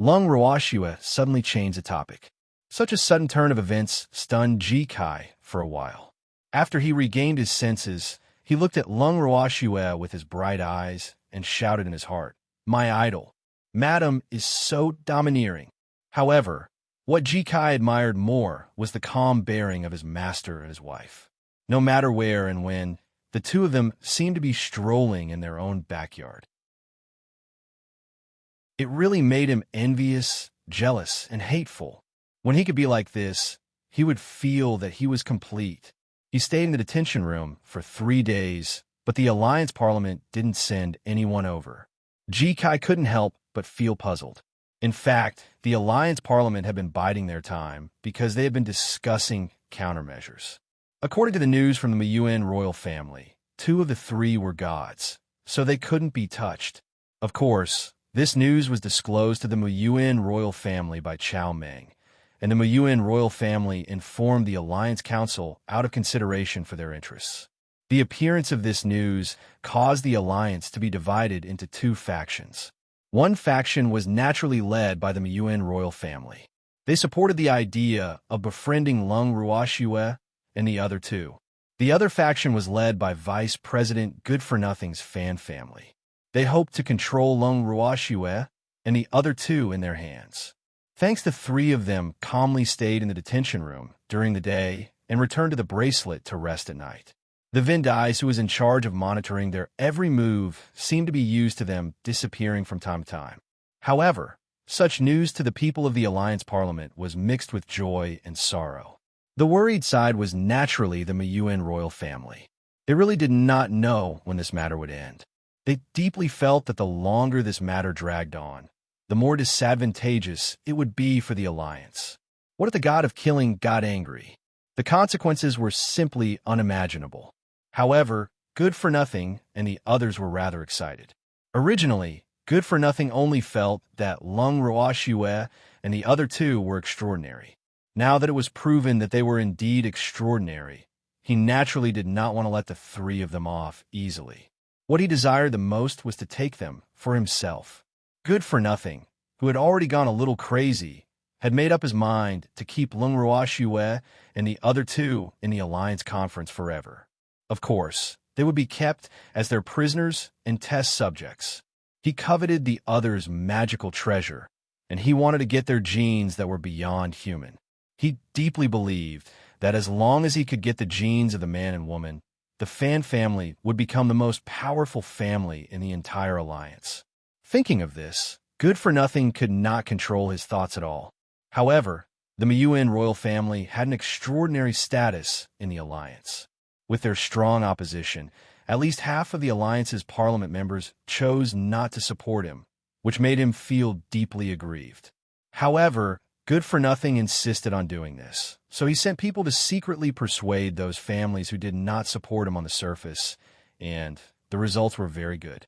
Lung Ruoxua suddenly changed the topic. Such a sudden turn of events stunned Ji Kai for a while. After he regained his senses, he looked at Lung Ruoxua with his bright eyes and shouted in his heart, My idol, Madam is so domineering. However, what Ji Kai admired more was the calm bearing of his master and his wife. No matter where and when, the two of them seemed to be strolling in their own backyard. It really made him envious, jealous, and hateful. When he could be like this, he would feel that he was complete. He stayed in the detention room for 3 days, but the Alliance Parliament didn't send anyone over. Jikai couldn't help but feel puzzled. In fact, the Alliance Parliament had been biding their time because they had been discussing countermeasures. According to the news from the Miyuan royal family, 2 of the 3 were gods, so they couldn't be touched. Of course, this news was disclosed to the Miyuan royal family by Chao Meng, and the Miyuan royal family informed the Alliance Council out of consideration for their interests. The appearance of this news caused the alliance to be divided into 2 factions. One faction was naturally led by the Miyuan royal family. They supported the idea of befriending Lung Ruoxue and the other 2. The other faction was led by Vice President Good-for-Nothing's Fan family. They hoped to control Lung Ruoxue and the other 2 in their hands. Thanks to 3 of them calmly stayed in the detention room during the day and returned to the bracelet to rest at night. The Vindais, who was in charge of monitoring their every move, seemed to be used to them disappearing from time to time. However, such news to the people of the Alliance Parliament was mixed with joy and sorrow. The worried side was naturally the Miyuan royal family. They really did not know when this matter would end. They deeply felt that the longer this matter dragged on, the more disadvantageous it would be for the alliance. What if the god of killing got angry? The consequences were simply unimaginable. However, Good-for-Nothing and the others were rather excited. Originally, Good-for-Nothing only felt that Lung Ruoxue and the other 2 were extraordinary. Now that it was proven that they were indeed extraordinary, he naturally did not want to let the 3 of them off easily. What he desired the most was to take them for himself. Good-for-Nothing, who had already gone a little crazy, had made up his mind to keep Lung Ruoxue and the other 2 in the Alliance Conference forever. Of course, they would be kept as their prisoners and test subjects. He coveted the others' magical treasure, and he wanted to get their genes that were beyond human. He deeply believed that as long as he could get the genes of the man and woman, the Fan family would become the most powerful family in the entire alliance. Thinking of this, Good-for-Nothing could not control his thoughts at all. However, the Miyuan royal family had an extraordinary status in the alliance. With their strong opposition, at least half of the alliance's parliament members chose not to support him, which made him feel deeply aggrieved. However, Good-for-Nothing insisted on doing this, so he sent people to secretly persuade those families who did not support him on the surface, and the results were very good.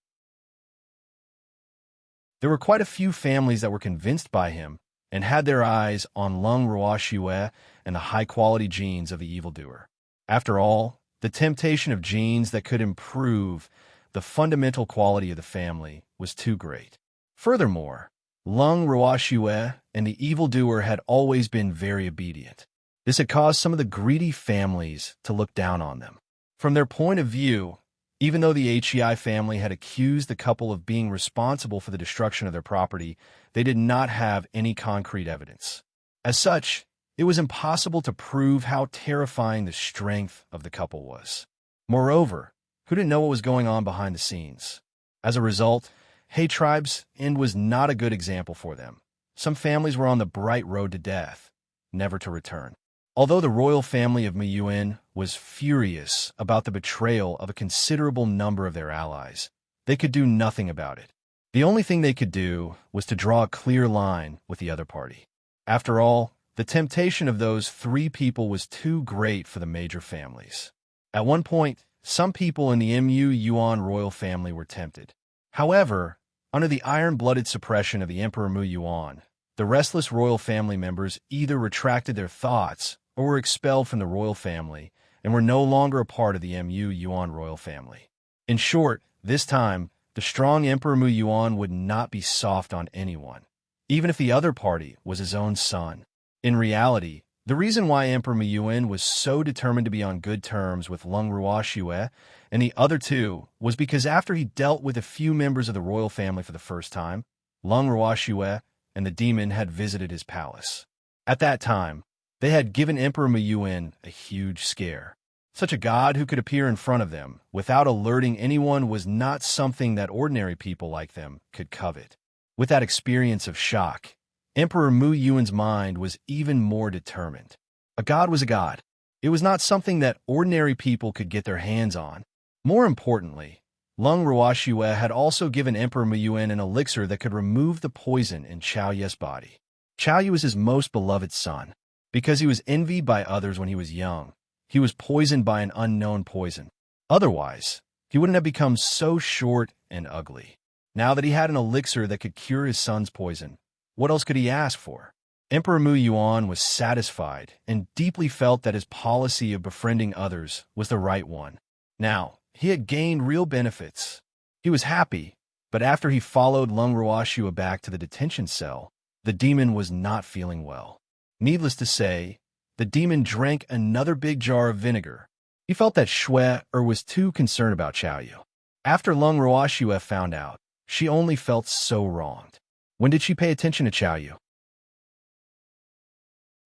There were quite a few families that were convinced by him and had their eyes on Lung Ruoxue and the high-quality genes of the evildoer. After all, the temptation of genes that could improve the fundamental quality of the family was too great. Furthermore, Lung Ruoxue and the evildoer had always been very obedient. This had caused some of the greedy families to look down on them. From their point of view, even though the Hei family had accused the couple of being responsible for the destruction of their property, they did not have any concrete evidence. As such, it was impossible to prove how terrifying the strength of the couple was. Moreover, who didn't know what was going on behind the scenes? As a result, Hei tribe's end was not a good example for them. Some families were on the bright road to death, never to return. Although the royal family of Miyuan was furious about the betrayal of a considerable number of their allies, they could do nothing about it. The only thing they could do was to draw a clear line with the other party. After all, the temptation of those 3 people was too great for the major families. At one point, some people in the Mu Yuan royal family were tempted. However, under the iron-blooded suppression of the Emperor Mu Yuan, the restless royal family members either retracted their thoughts or were expelled from the royal family and were no longer a part of the Mu Yuan royal family. In short, this time, the strong Emperor Mu Yuan would not be soft on anyone, even if the other party was his own son. In reality, the reason why Emperor Mu Yuan was so determined to be on good terms with Lung Ruoxue and the other 2 was because after he dealt with a few members of the royal family for the first time, Lung Ruoxue and the demon had visited his palace. At that time, they had given Emperor Mu Yuan a huge scare. Such a god who could appear in front of them without alerting anyone was not something that ordinary people like them could covet. With that experience of shock, Emperor Mu Yuan's mind was even more determined. A god was a god. It was not something that ordinary people could get their hands on. More importantly, Lung Ruoxue had also given Emperor Mu Yuan an elixir that could remove the poison in Qiao Ye's body. Qiao Yu was his most beloved son. Because he was envied by others when he was young, he was poisoned by an unknown poison. Otherwise, he wouldn't have become so short and ugly. Now that he had an elixir that could cure his son's poison, what else could he ask for? Emperor Mu Yuan was satisfied and deeply felt that his policy of befriending others was the right one. Now, he had gained real benefits. He was happy, but after he followed Lung Ruoxue back to the detention cell, the demon was not feeling well. Needless to say, the demon drank another big jar of vinegar. He felt that Xue was too concerned about Qiao Yu. After Lung Ruoxue found out, she only felt so wronged. When did she pay attention to Qiao Yu?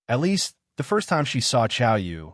At least, the first time she saw Qiao Yu,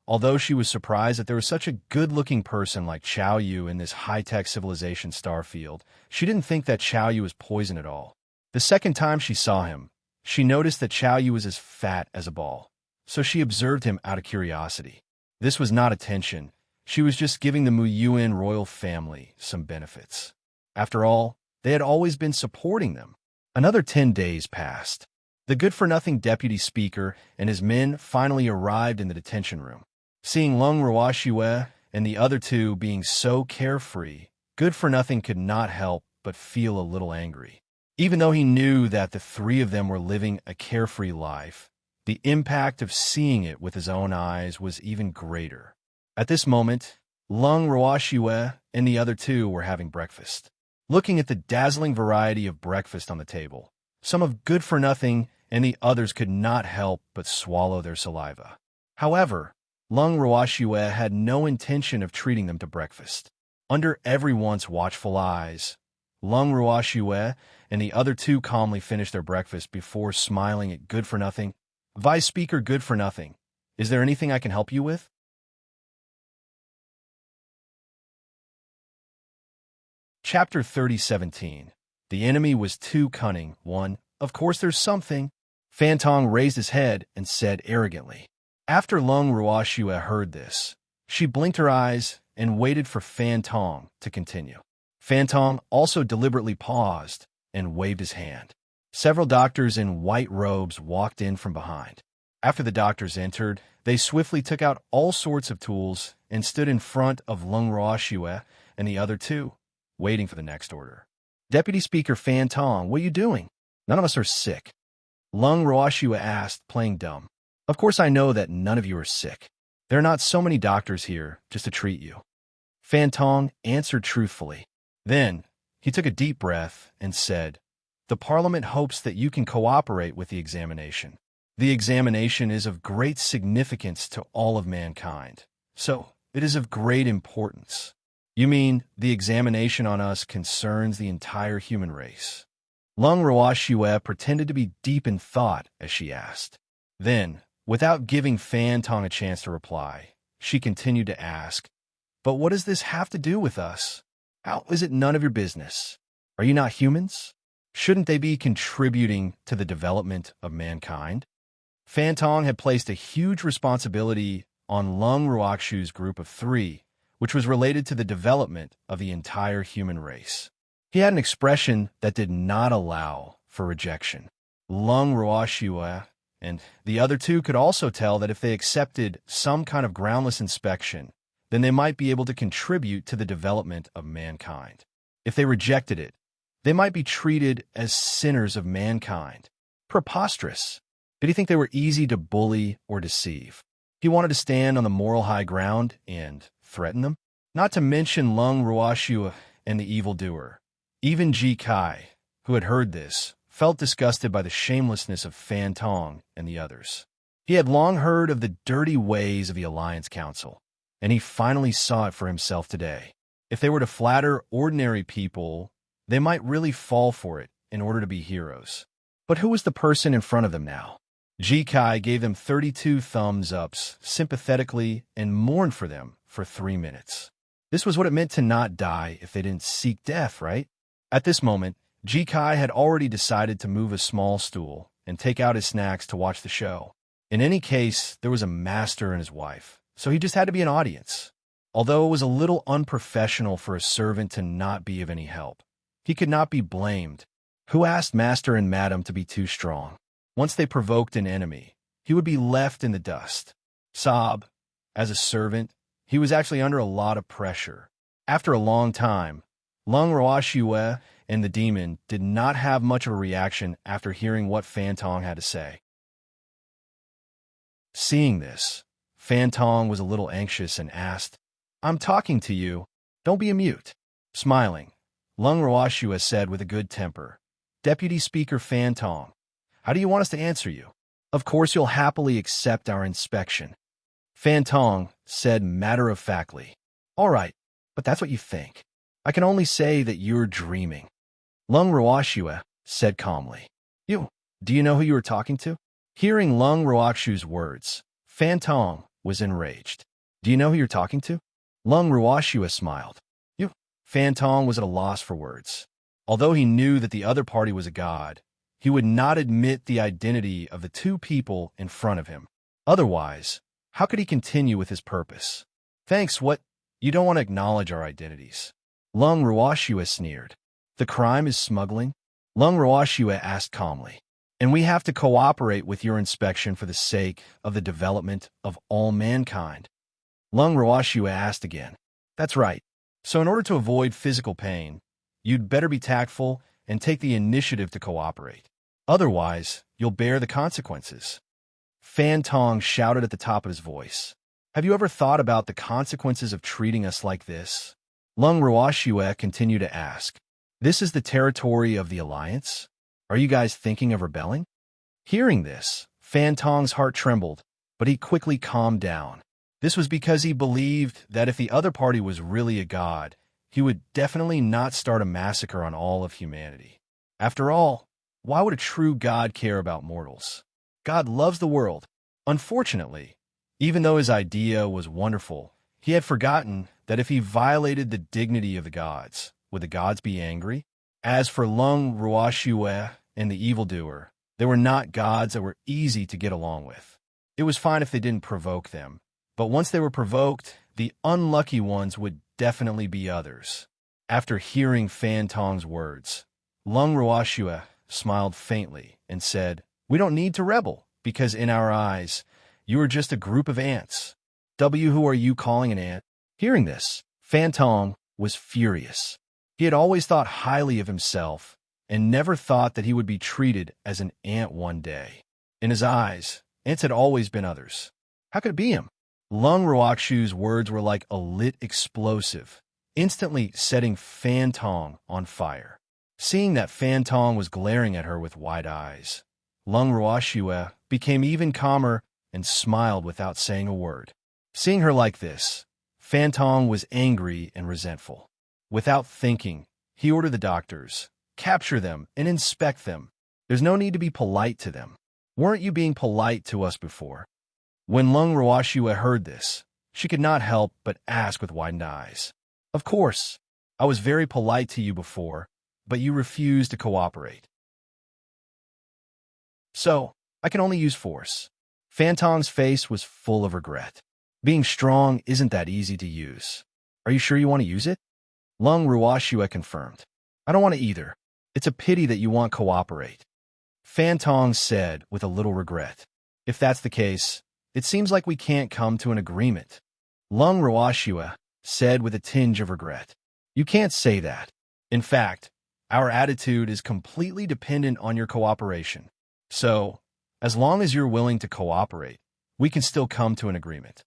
although she was surprised that there was such a good-looking person like Qiao Yu in this high-tech civilization star field, she didn't think that Qiao Yu was poison at all. The second time she saw him, she noticed that Qiao Yu was as fat as a ball, so she observed him out of curiosity. This was not attention. She was just giving the Mu Yuan royal family some benefits. After all, they had always been supporting them. Another 10 days passed. The good-for-nothing deputy speaker and his men finally arrived in the detention room. Seeing Lung Ruoxue and the other two being so carefree, good-for-nothing could not help but feel a little angry. Even though he knew that the three of them were living a carefree life, the impact of seeing it with his own eyes was even greater. At this moment, Lung Ruoxue and the other two were having breakfast. Looking at the dazzling variety of breakfast on the table, some of good-for-nothing and the others could not help but swallow their saliva. However, Lung Ruoxue had no intention of treating them to breakfast. Under everyone's watchful eyes, Lung Ruoxue and the other two calmly finished their breakfast before smiling at Good-for-Nothing. Vice Speaker Good-for-Nothing, is there anything I can help you with? Chapter 30:17. The enemy was too cunning. 1. Of course there's something. Fantong raised his head and said arrogantly. After Lung Ruoxue heard this, she blinked her eyes and waited for Fantong to continue. Fantong also deliberately paused and waved his hand. Several doctors in white robes walked in from behind. After the doctors entered, they swiftly took out all sorts of tools and stood in front of Lung Ruoxue and the other two, waiting for the next order. Deputy Speaker Fantong, what are you doing? None of us are sick. Lung Ruoxue asked, playing dumb. Of course I know that none of you are sick. There are not so many doctors here just to treat you. Fantong answered truthfully. Then, he took a deep breath and said, the Parliament hopes that you can cooperate with the examination. The examination is of great significance to all of mankind, so it is of great importance. You mean the examination on us concerns the entire human race? Lung Ruoxue pretended to be deep in thought as she asked. Then, without giving Fantong a chance to reply, she continued to ask, but what does this have to do with us? How is it none of your business? Are you not humans? Shouldn't they be contributing to the development of mankind? Fantong had placed a huge responsibility on Lung Ruoxue's group of three, which was related to the development of the entire human race. He had an expression that did not allow for rejection. Lung Ruoxue and the other two could also tell that if they accepted some kind of groundless inspection, then they might be able to contribute to the development of mankind. If they rejected it, they might be treated as sinners of mankind. Preposterous. Did he think they were easy to bully or deceive? He wanted to stand on the moral high ground and threaten them? Not to mention Lung Ruoxue and the evildoer. Even Ji Kai, who had heard this, felt disgusted by the shamelessness of Fantong and the others. He had long heard of the dirty ways of the Alliance Council, and he finally saw it for himself today. If they were to flatter ordinary people, they might really fall for it in order to be heroes. But who was the person in front of them now? Ji Kai gave them 32 thumbs-ups sympathetically and mourned for them for 3 minutes. This was what it meant to not die if they didn't seek death, right? At this moment, Ji Kai had already decided to move a small stool and take out his snacks to watch the show. In any case, there was a master and his wife, so he just had to be an audience. Although it was a little unprofessional for a servant to not be of any help, he could not be blamed. Who asked master and madam to be too strong? Once they provoked an enemy, he would be left in the dust. Sob, as a servant, he was actually under a lot of pressure. After a long time, Lung Ruoxue and the demon did not have much of a reaction after hearing what Fan Tong had to say. Seeing this, Fan Tong was a little anxious and asked, "I'm talking to you. Don't be a mute." Smiling, Lung Ruoxue said with a good temper, "Deputy Speaker Fan Tong, how do you want us to answer you? Of course you'll happily accept our inspection." Fan Tong said matter-of-factly, "All right, but that's what you think. I can only say that you're dreaming." Lung Ruoxue said calmly, Do you know who you were talking to?" Hearing Lung Ruoxue's words, Fan Tong was enraged. "Do you know who you're talking to?" Lung Ruoxue smiled. Fan Tong was at a loss for words. Although he knew that the other party was a god, he would not admit the identity of the two people in front of him. Otherwise, how could he continue with his purpose? "Thanks, what? You don't want to acknowledge our identities?" Lung Ruoxue sneered. "The crime is smuggling?" Lung Ruoxue asked calmly. "And we have to cooperate with your inspection for the sake of the development of all mankind." Lung Ruoxue asked again. "That's right. So in order to avoid physical pain, you'd better be tactful and take the initiative to cooperate. Otherwise, you'll bear the consequences." Fan Tong shouted at the top of his voice. "Have you ever thought about the consequences of treating us like this?" Lung Ruoxue continued to ask, "This is the territory of the Alliance? Are you guys thinking of rebelling?" Hearing this, Fan Tong's heart trembled, but he quickly calmed down. This was because he believed that if the other party was really a god, he would definitely not start a massacre on all of humanity. After all, why would a true god care about mortals? God loves the world. Unfortunately, even though his idea was wonderful, he had forgotten that if he violated the dignity of the gods, would the gods be angry? As for Lung Ruoxue and the evildoer, they were not gods that were easy to get along with. It was fine if they didn't provoke them, but once they were provoked, the unlucky ones would definitely be others. After hearing Fan Tong's words, Lung Ruoxue smiled faintly and said, "We don't need to rebel, because in our eyes, you are just a group of ants." Who are you calling an ant? Hearing this, Fan Tong was furious. He had always thought highly of himself and never thought that he would be treated as an ant one day. In his eyes, ants had always been others. How could it be him? Lung Ruoxue's words were like a lit explosive, instantly setting Fan Tong on fire. Seeing that Fan Tong was glaring at her with wide eyes, Lung Ruoxue became even calmer and smiled without saying a word. Seeing her like this, Fan Tong was angry and resentful. Without thinking, he ordered the doctors, "Capture them and inspect them. There's no need to be polite to them. Weren't you being polite to us before?" When Lung Ruoxue heard this, she could not help but ask with widened eyes, "Of course, I was very polite to you before, but you refused to cooperate. So, I can only use force." Fan Tong's face was full of regret. Being strong isn't that easy to use. "Are you sure you want to use it?" Lung Ruoxue confirmed. "I don't want to either. It's a pity that you won't cooperate." Fan Tong said with a little regret, "If that's the case, it seems like we can't come to an agreement." Lung Ruoxue said with a tinge of regret, "You can't say that. In fact, our attitude is completely dependent on your cooperation. So, as long as you're willing to cooperate, we can still come to an agreement."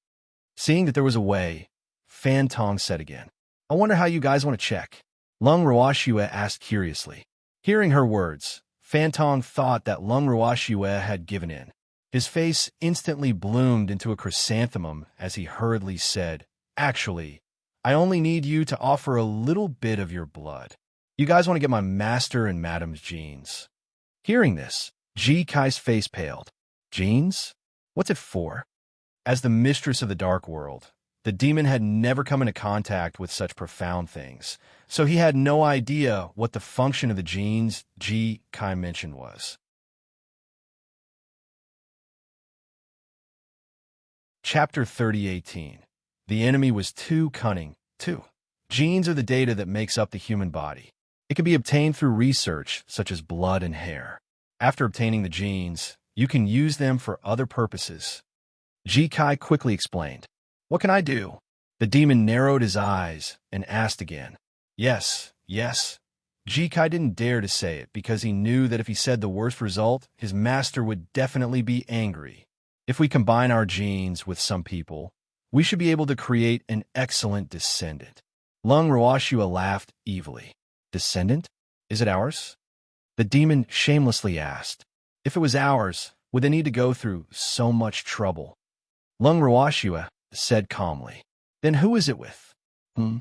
Seeing that there was a way, Fan Tong said again, "I wonder how you guys want to check?" Lung Ruoxue asked curiously. Hearing her words, Fan Tong thought that Lung Ruoxue had given in. His face instantly bloomed into a chrysanthemum as he hurriedly said, "Actually, I only need you to offer a little bit of your blood. You guys want to get my master and madam's genes." Hearing this, Ji Kai's face paled. Genes? What's it for? As the mistress of the dark world, the demon had never come into contact with such profound things, so he had no idea what the function of the genes Kai mentioned was. Chapter 30:18. The enemy was too cunning. 2. Genes are the data that makes up the human body. It can be obtained through research, such as blood and hair. After obtaining the genes, you can use them for other purposes. Kai quickly explained. What can I do? The demon narrowed his eyes and asked again. Yes. Kai didn't dare to say it because he knew that if he said the worst result, his master would definitely be angry. If we combine our genes with some people, we should be able to create an excellent descendant. Lung Ruashua laughed evilly. Descendant? Is it ours? The demon shamelessly asked. If it was ours, would they need to go through so much trouble? Lung Ruashua said calmly. Then who is it with? The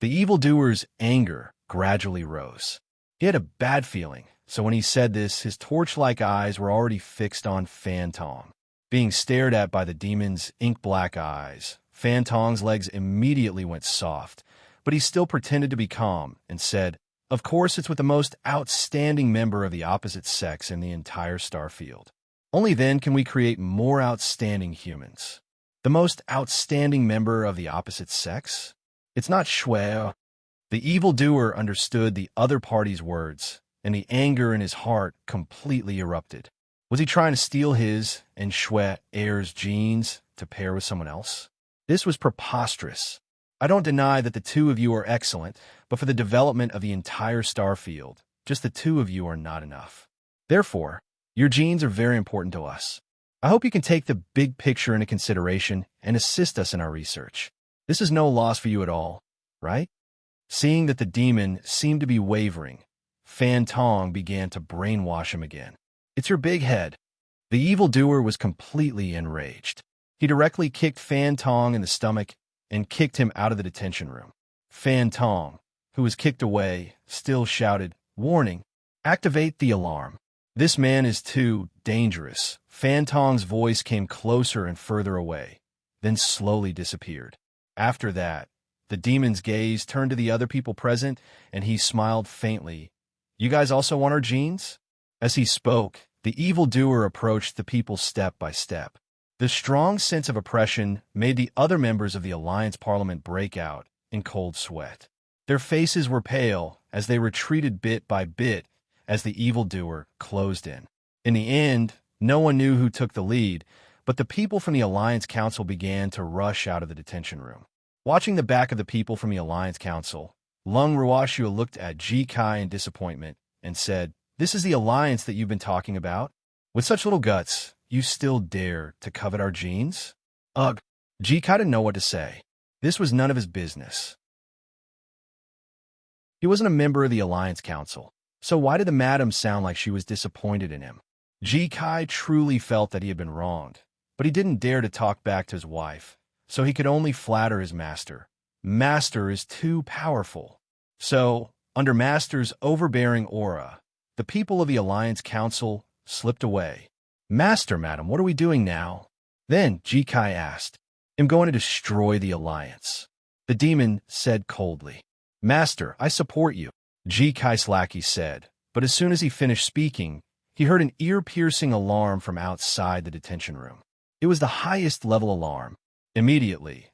evildoer's anger gradually rose. He had a bad feeling, so when he said this, his torch-like eyes were already fixed on Fan Tong. Being stared at by the demon's ink-black eyes, Fan Tong's legs immediately went soft, but he still pretended to be calm and said, Of course it's with the most outstanding member of the opposite sex in the entire star field. Only then can we create more outstanding humans. The most outstanding member of the opposite sex? It's not Shui. The evildoer understood the other party's words, and the anger in his heart completely erupted. Was he trying to steal his and Shui heir's genes to pair with someone else? This was preposterous. I don't deny that the two of you are excellent, but for the development of the entire star field, just the two of you are not enough. Therefore, your genes are very important to us. I hope you can take the big picture into consideration and assist us in our research. This is no loss for you at all, right? Seeing that the demon seemed to be wavering, Fan Tong began to brainwash him again. It's your big head. The evildoer was completely enraged. He directly kicked Fan Tong in the stomach and kicked him out of the detention room. Fan Tong, who was kicked away, still shouted, Warning! Activate the alarm. This man is too dangerous. Fan Tong's voice came closer and further away, then slowly disappeared. After that, the demon's gaze turned to the other people present, and he smiled faintly. You guys also want our genes? As he spoke, the evildoer approached the people step by step. The strong sense of oppression made the other members of the Alliance Parliament break out in cold sweat. Their faces were pale as they retreated bit by bit as the evildoer closed in. In the end, no one knew who took the lead, but the people from the Alliance Council began to rush out of the detention room. Watching the back of the people from the Alliance Council, Lung Ruashua looked at Kai in disappointment and said, This is the alliance that you've been talking about? With such little guts, you still dare to covet our genes? Ugh. Kai didn't know what to say. This was none of his business. He wasn't a member of the Alliance Council, so why did the madam sound like she was disappointed in him? Kai truly felt that he had been wronged, but he didn't dare to talk back to his wife, so he could only flatter his master. Master is too powerful. So, under Master's overbearing aura, the people of the Alliance Council slipped away. Master, madam, what are we doing now? Then Kai asked, I'm going to destroy the Alliance. The demon said coldly. Master, I support you, Kai's lackey said, but as soon as he finished speaking, he heard an ear-piercing alarm from outside the detention room. It was the highest-level alarm. Immediately,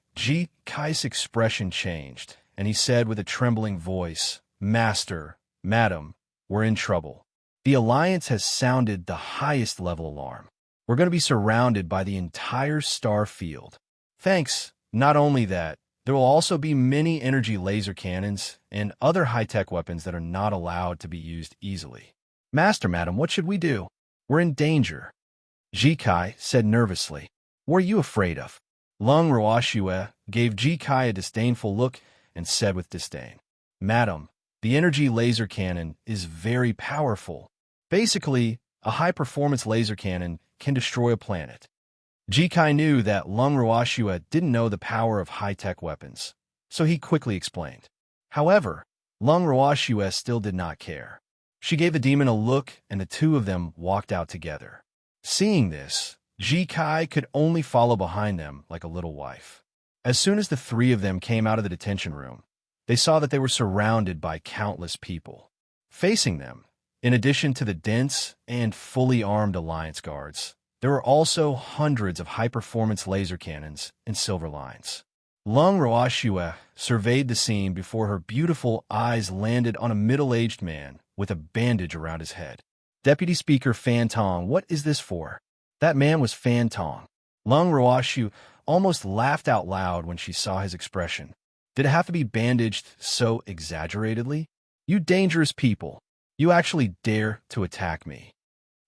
Kai's expression changed, and he said with a trembling voice, Master, madam, we're in trouble. The Alliance has sounded the highest-level alarm. We're going to be surrounded by the entire star field. Thanks. Not only that, there will also be many energy laser cannons and other high-tech weapons that are not allowed to be used easily. Master, madam, what should we do? We're in danger. Kai said nervously. What are you afraid of? Lung Ruashua gave Kai a disdainful look and said with disdain, Madam, the energy laser cannon is very powerful. Basically, a high-performance laser cannon can destroy a planet. Kai knew that Lung Ruashua didn't know the power of high-tech weapons, so he quickly explained. However, Lung Ruashua still did not care. She gave the demon a look, and the two of them walked out together. Seeing this, Ji Kai could only follow behind them like a little wife. As soon as the three of them came out of the detention room, they saw that they were surrounded by countless people. Facing them, in addition to the dense and fully armed Alliance guards, there were also hundreds of high-performance laser cannons and silver lines. Lung Ruoxue surveyed the scene before her beautiful eyes landed on a middle-aged man with a bandage around his head. Deputy Speaker Fan Tong, what is this for? That man was Fan Tong. Lung Ruoxue almost laughed out loud when she saw his expression. Did it have to be bandaged so exaggeratedly? You dangerous people. You actually dare to attack me.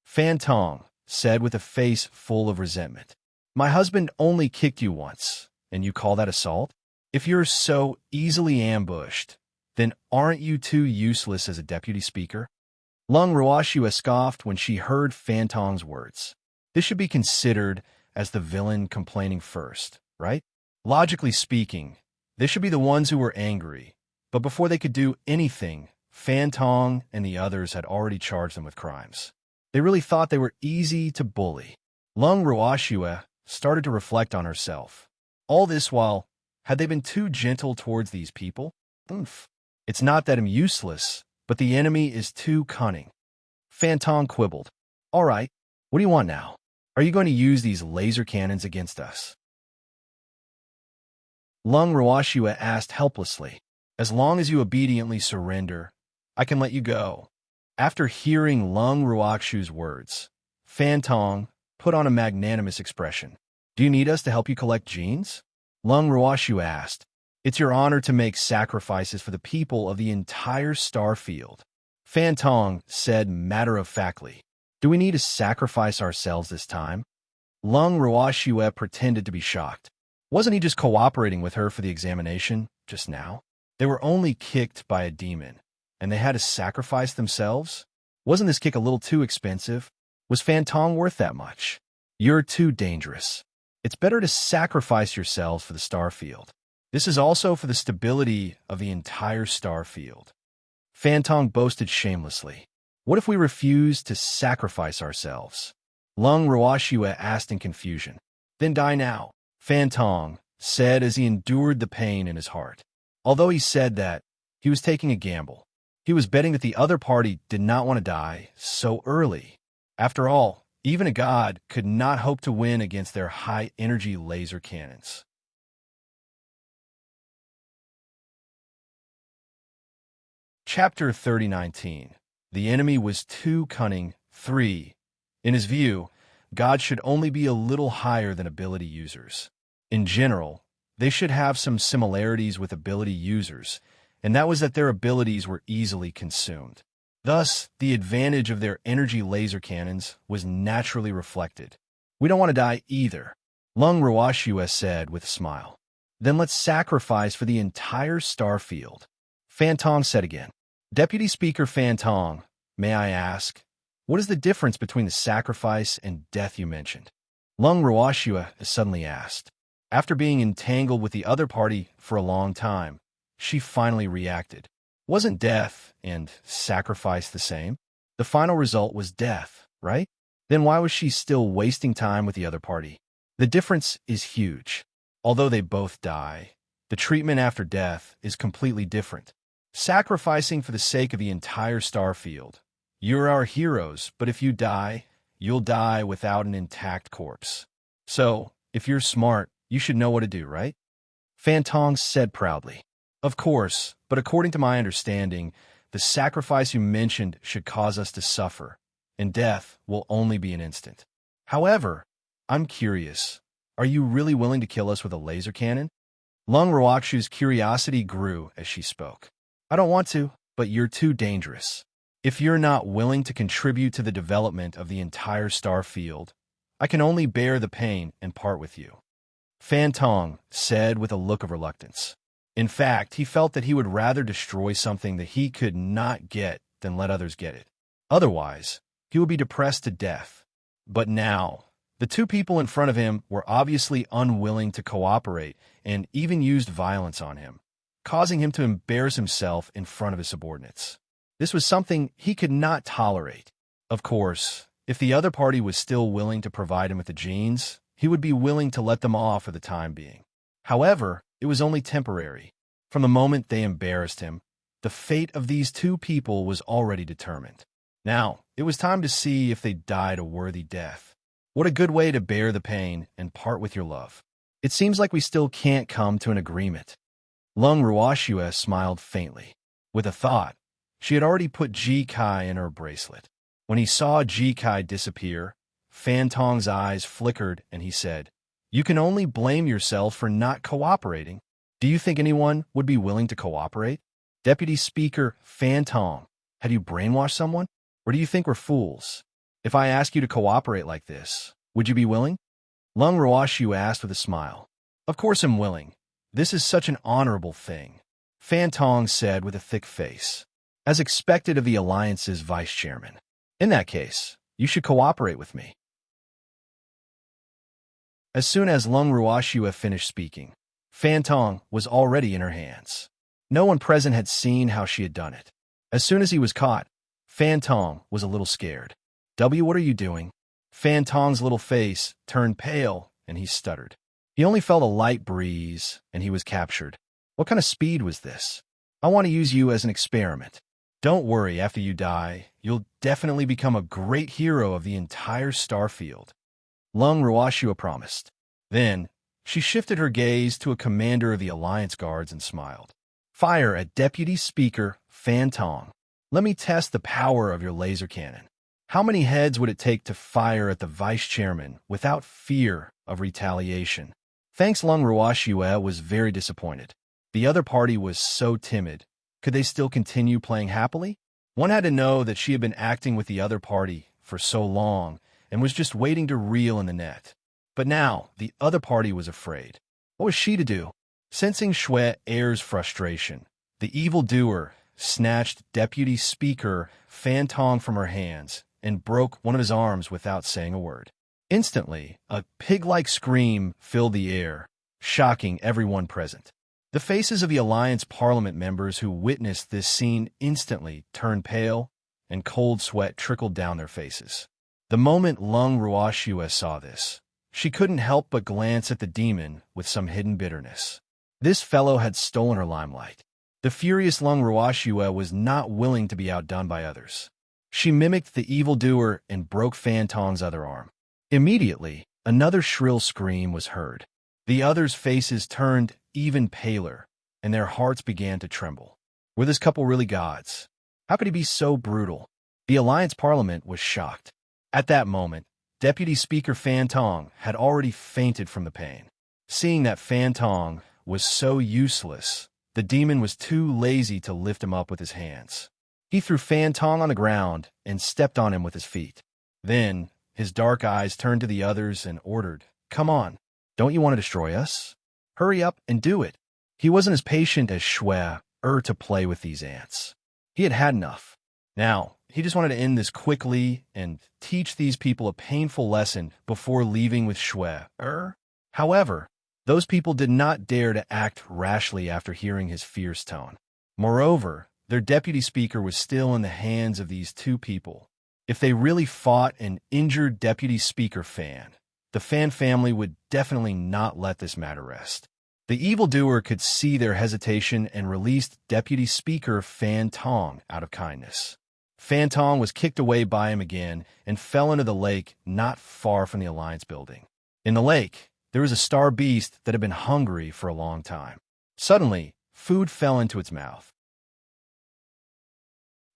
Fan Tong said with a face full of resentment. My husband only kicked you once, and you call that assault? If you're so easily ambushed, then aren't you too useless as a deputy speaker? Lung Ruoxue scoffed when she heard Fan Tong's words. This should be considered as the villain complaining first, right? Logically speaking, they should be the ones who were angry, but before they could do anything, Fan Tong and the others had already charged them with crimes. They really thought they were easy to bully. Lung Ruoxue started to reflect on herself. All this while, had they been too gentle towards these people? It's not that I'm useless, but the enemy is too cunning. Fan Tong quibbled. All right, what do you want now? Are you going to use these laser cannons against us? Lung Ruoxue asked helplessly. As long as you obediently surrender, I can let you go. After hearing Lung Ruoxue's words, Fan Tong put on a magnanimous expression. Do you need us to help you collect genes? Lung Ruoxue asked. It's your honor to make sacrifices for the people of the entire star field. Fan Tong said matter-of-factly. Do we need to sacrifice ourselves this time? Lung Ruoxue pretended to be shocked. Wasn't he just cooperating with her for the examination just now? They were only kicked by a demon, and they had to sacrifice themselves? Wasn't this kick a little too expensive? Was Fan Tong worth that much? You're too dangerous. It's better to sacrifice yourselves for the star field. This is also for the stability of the entire star field. Fan Tong boasted shamelessly. What if we refuse to sacrifice ourselves? Lung Ruoxue asked in confusion. Then die now, Fan Tong said as he endured the pain in his heart. Although he said that, he was taking a gamble. He was betting that the other party did not want to die so early. After all, even a god could not hope to win against their high-energy laser cannons. Chapter 3019. The enemy was too cunning. 3. In his view, gods should only be a little higher than ability users. In general, they should have some similarities with ability users, and that was that their abilities were easily consumed. Thus, the advantage of their energy laser cannons was naturally reflected. We don't want to die either, Lung Ruoxue said with a smile. Then let's sacrifice for the entire star field. Fan Tong said again. Deputy Speaker Fan Tong, may I ask, what is the difference between the sacrifice and death you mentioned? Lung Ruoxue suddenly asked. After being entangled with the other party for a long time, she finally reacted. Wasn't death and sacrifice the same? The final result was death, right? Then why was she still wasting time with the other party? The difference is huge. Although they both die, the treatment after death is completely different. Sacrificing for the sake of the entire star field. You're our heroes, but if you die, you'll die without an intact corpse. So, if you're smart, you should know what to do, right? Fan Tong said proudly. Of course, but according to my understanding, the sacrifice you mentioned should cause us to suffer, and death will only be an instant. However, I'm curious, are you really willing to kill us with a laser cannon? Lung Ruoxue's curiosity grew as she spoke. I don't want to, but you're too dangerous. If you're not willing to contribute to the development of the entire star field, I can only bear the pain and part with you. Fan Tong said with a look of reluctance. In fact, he felt that he would rather destroy something that he could not get than let others get it. Otherwise, he would be depressed to death. But now, the two people in front of him were obviously unwilling to cooperate and even used violence on him, causing him to embarrass himself in front of his subordinates. This was something he could not tolerate. Of course, If the other party was still willing to provide him with the genes, he would be willing to let them off for the time being. However, it was only temporary. From the moment they embarrassed him, the fate of these two people was already determined. Now, it was time to see if they died a worthy death. What a good way to bear the pain and part with your love. It seems like we still can't come to an agreement. Lung Ruoxue smiled faintly. With a thought, she had already put Ji Kai in her bracelet. When he saw Ji Kai disappear, Fan Tong's eyes flickered and he said, "You can only blame yourself for not cooperating. Do you think anyone would be willing to cooperate?" Deputy Speaker Fan Tong, had you brainwashed someone? Or do you think we're fools? If I ask you to cooperate like this, would you be willing? Lung Ruoxue asked with a smile. Of course I'm willing. This is such an honorable thing, Fan Tong said with a thick face, as expected of the Alliance's vice chairman. In that case, you should cooperate with me. As soon as Lung Ruoxue finished speaking, Fan Tong was already in her hands. No one present had seen how she had done it. As soon as he was caught, Fan Tong was a little scared. What are you doing? Fan Tong's little face turned pale and he stuttered. He only felt a light breeze and he was captured. What kind of speed was this? I want to use you as an experiment. Don't worry, after you die, you'll definitely become a great hero of the entire star field. Lung Ruoxue promised. Then, she shifted her gaze to a commander of the Alliance Guards and smiled. Fire at Deputy Speaker Fan Tong. Let me test the power of your laser cannon. How many heads would it take to fire at the vice chairman without fear of retaliation? Thanks, Lung Ruoxue was very disappointed. The other party was so timid. Could they still continue playing happily? One had to know that she had been acting with the other party for so long and was just waiting to reel in the net. But now, the other party was afraid. What was she to do? Sensing Shui Air's frustration, the evildoer snatched Deputy Speaker Fan Tong from her hands and broke one of his arms without saying a word. Instantly, a pig-like scream filled the air, shocking everyone present. The faces of the Alliance Parliament members who witnessed this scene instantly turned pale, and cold sweat trickled down their faces. The moment Lung Ruoxue saw this, she couldn't help but glance at the demon with some hidden bitterness. This fellow had stolen her limelight. The furious Lung Ruoxue was not willing to be outdone by others. She mimicked the evildoer and broke Fan Tong's other arm. Immediately, another shrill scream was heard. The others' faces turned even paler, and their hearts began to tremble. Were this couple really gods? How could he be so brutal? The Alliance Parliament was shocked. At that moment, Deputy Speaker Fan Tong had already fainted from the pain. Seeing that Fan Tong was so useless, the demon was too lazy to lift him up with his hands. He threw Fan Tong on the ground and stepped on him with his feet. Then, his dark eyes turned to the others and ordered, "Come on, don't you want to destroy us? Hurry up and do it." He wasn't as patient as Shui to play with these ants. He had had enough. Now, he just wanted to end this quickly and teach these people a painful lesson before leaving with Shui. However, those people did not dare to act rashly after hearing his fierce tone. Moreover, their deputy speaker was still in the hands of these two people. If they really fought an injured deputy speaker Fan, the Fan family would definitely not let this matter rest. The evildoer could see their hesitation and released Deputy Speaker Fan Tong out of kindness. Fan Tong was kicked away by him again and fell into the lake not far from the Alliance building. In the lake, there was a star beast that had been hungry for a long time. Suddenly, food fell into its mouth.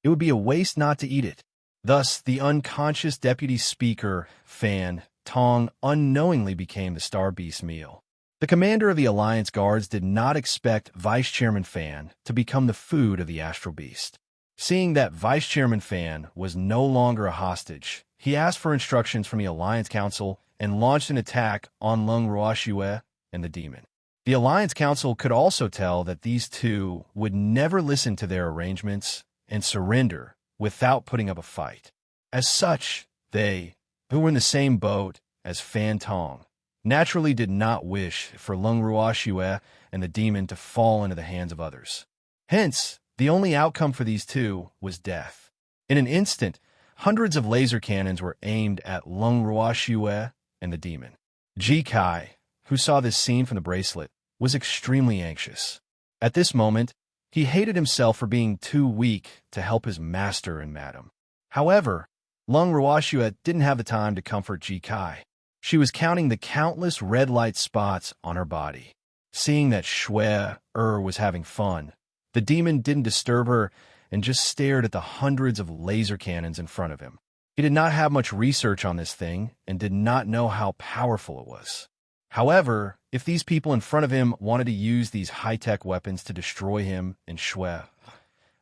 It would be a waste not to eat it. Thus, the unconscious Deputy Speaker Fan Tong unknowingly became the star beast's meal. The commander of the Alliance Guards did not expect Vice Chairman Fan to become the food of the Astral Beast. Seeing that Vice Chairman Fan was no longer a hostage, he asked for instructions from the Alliance Council and launched an attack on Lung Ruoxue and the demon. The Alliance Council could also tell that these two would never listen to their arrangements and surrender without putting up a fight. As such, they, who were in the same boat as Fan Tong, naturally did not wish for Lung Ruoxue and the demon to fall into the hands of others. Hence, the only outcome for these two was death. In an instant, Hundreds of laser cannons were aimed at Lung Ruoxue and the demon. Ji Kai, who saw this scene from the bracelet, was extremely anxious. At this moment, he hated himself for being too weak to help his master and madam. However, Lung Ruoxue didn't have the time to comfort Ji Kai. She was counting the countless red light spots on her body. Seeing that Xue was having fun, the demon didn't disturb her and just stared at the hundreds of laser cannons in front of him. He did not have much research on this thing and did not know how powerful it was. However, if these people in front of him wanted to use these high-tech weapons to destroy him and Xue,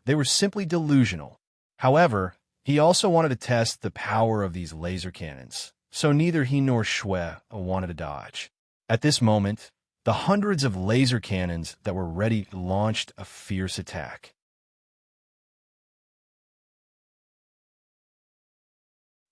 they were simply delusional. However, he also wanted to test the power of these laser cannons, so neither he nor Xue wanted to dodge. At this moment, the hundreds of laser cannons that were ready launched a fierce attack.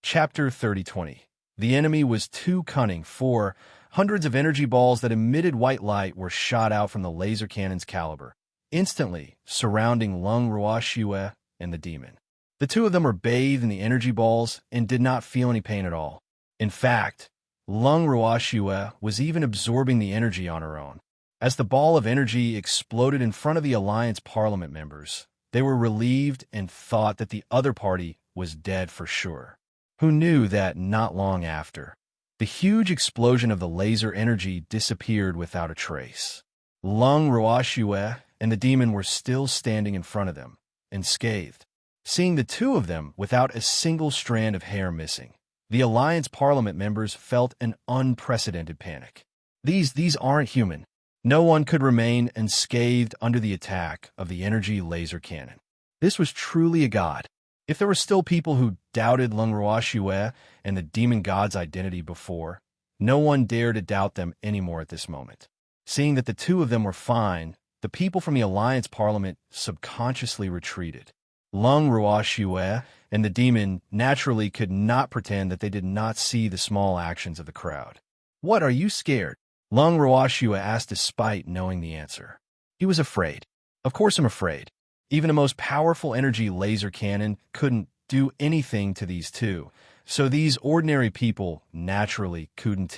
Chapter 30:20. The enemy was too cunning, for hundreds of energy balls that emitted white light were shot out from the laser cannon's caliber, instantly surrounding Lung Ruoxue and the demon. The two of them were bathed in the energy balls and did not feel any pain at all. In fact, Lung Ruoxue was even absorbing the energy on her own. As the ball of energy exploded in front of the Alliance Parliament members, they were relieved and thought that the other party was dead for sure. Who knew that not long after, the huge explosion of the laser energy disappeared without a trace. Lung Ruoxue and the demon were still standing in front of them, unscathed. Seeing the two of them without a single strand of hair missing, the Alliance Parliament members felt an unprecedented panic. These aren't human. No one could remain unscathed under the attack of the energy laser cannon. This was truly a god. If there were still people who doubted Lung Ruoxue and the demon god's identity before, no one dared to doubt them anymore at this moment. Seeing that the two of them were fine, the people from the Alliance Parliament subconsciously retreated. Lung Ruoxue and the demon naturally could not pretend that they did not see the small actions of the crowd. "What, are you scared?" Lung Ruoxue asked despite knowing the answer. He was afraid. "Of course I'm afraid. Even the most powerful energy laser cannon couldn't do anything to these two, so these ordinary people naturally couldn't.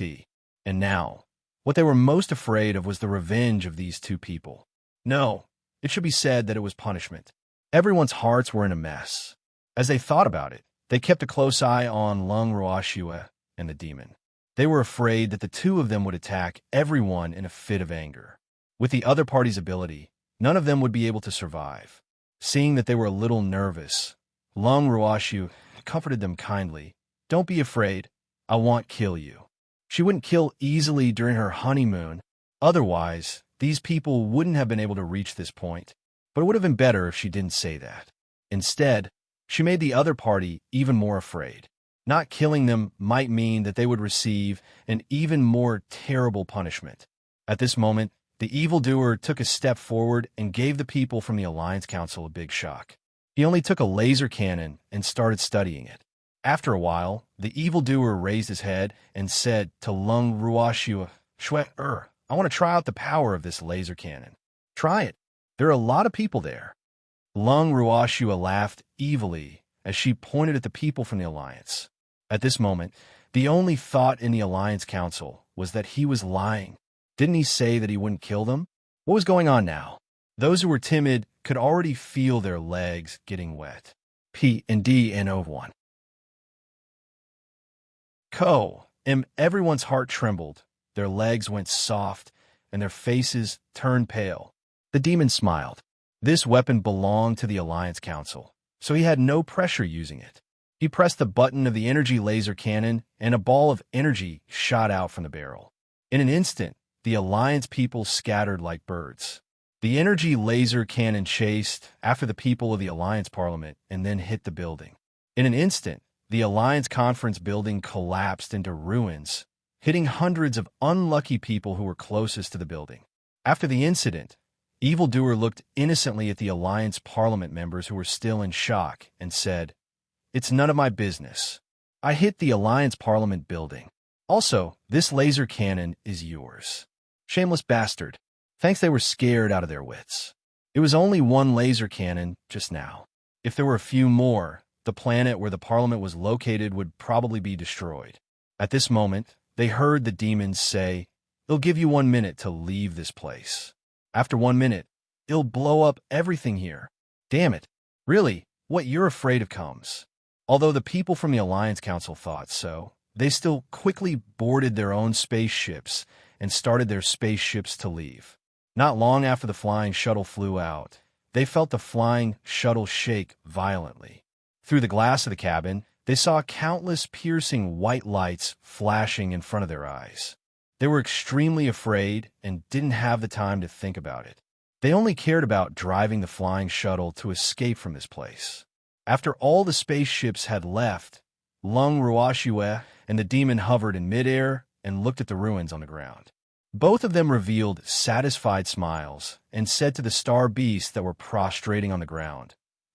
And now, what they were most afraid of was the revenge of these two people. No, it should be said that it was punishment. Everyone's hearts were in a mess. As they thought about it, they kept a close eye on Lung Ruoxue and the demon. They were afraid that the two of them would attack everyone in a fit of anger. With the other party's ability, none of them would be able to survive. Seeing that they were a little nervous, Lung Ruoxue comforted them kindly. "Don't be afraid. I won't kill you." She wouldn't kill easily during her honeymoon. Otherwise, these people wouldn't have been able to reach this point. But it would have been better if she didn't say that. Instead, she made the other party even more afraid. Not killing them might mean that they would receive an even more terrible punishment. At this moment, the evildoer took a step forward and gave the people from the Alliance Council a big shock. He only took a laser cannon and started studying it. After a while, the evildoer raised his head and said to Lung Ruoxue, "Xue, I want to try out the power of this laser cannon." "Try it. There are a lot of people there." Lung Ruoxue laughed evilly as she pointed at the people from the Alliance. At this moment, the only thought in the Alliance Council was that he was lying. Didn't he say that he wouldn't kill them? What was going on now? Those who were timid could already feel their legs getting wet. P&D-N-O-1. Everyone's heart trembled, their legs went soft, and their faces turned pale. The demon smiled. This weapon belonged to the Alliance Council, so he had no pressure using it. He pressed the button of the energy laser cannon, and a ball of energy shot out from the barrel. In an instant, the Alliance people scattered like birds. The energy laser cannon chased after the people of the Alliance Parliament and then hit the building. In an instant, the Alliance Conference building collapsed into ruins, hitting hundreds of unlucky people who were closest to the building. After the incident, Evildoer looked innocently at the Alliance Parliament members who were still in shock and said, "It's none of my business. I hit the Alliance Parliament building. Also, this laser cannon is yours." Shameless bastard. Thanks, they were scared out of their wits. It was only one laser cannon just now. If there were a few more, the planet where the Parliament was located would probably be destroyed. At this moment, they heard the demons say, "It'll give you 1 minute to leave this place. After 1 minute, it'll blow up everything here." Damn it. Really, what you're afraid of comes. Although the people from the Alliance Council thought so, they still quickly boarded their own spaceships and started their spaceships to leave. Not long after the flying shuttle flew out, they felt the flying shuttle shake violently. Through the glass of the cabin, they saw countless piercing white lights flashing in front of their eyes. They were extremely afraid and didn't have the time to think about it. They only cared about driving the flying shuttle to escape from this place. After all the spaceships had left, Lung Ruoxue and the demon hovered in midair and looked at the ruins on the ground. Both of them revealed satisfied smiles and said to the star beasts that were prostrating on the ground,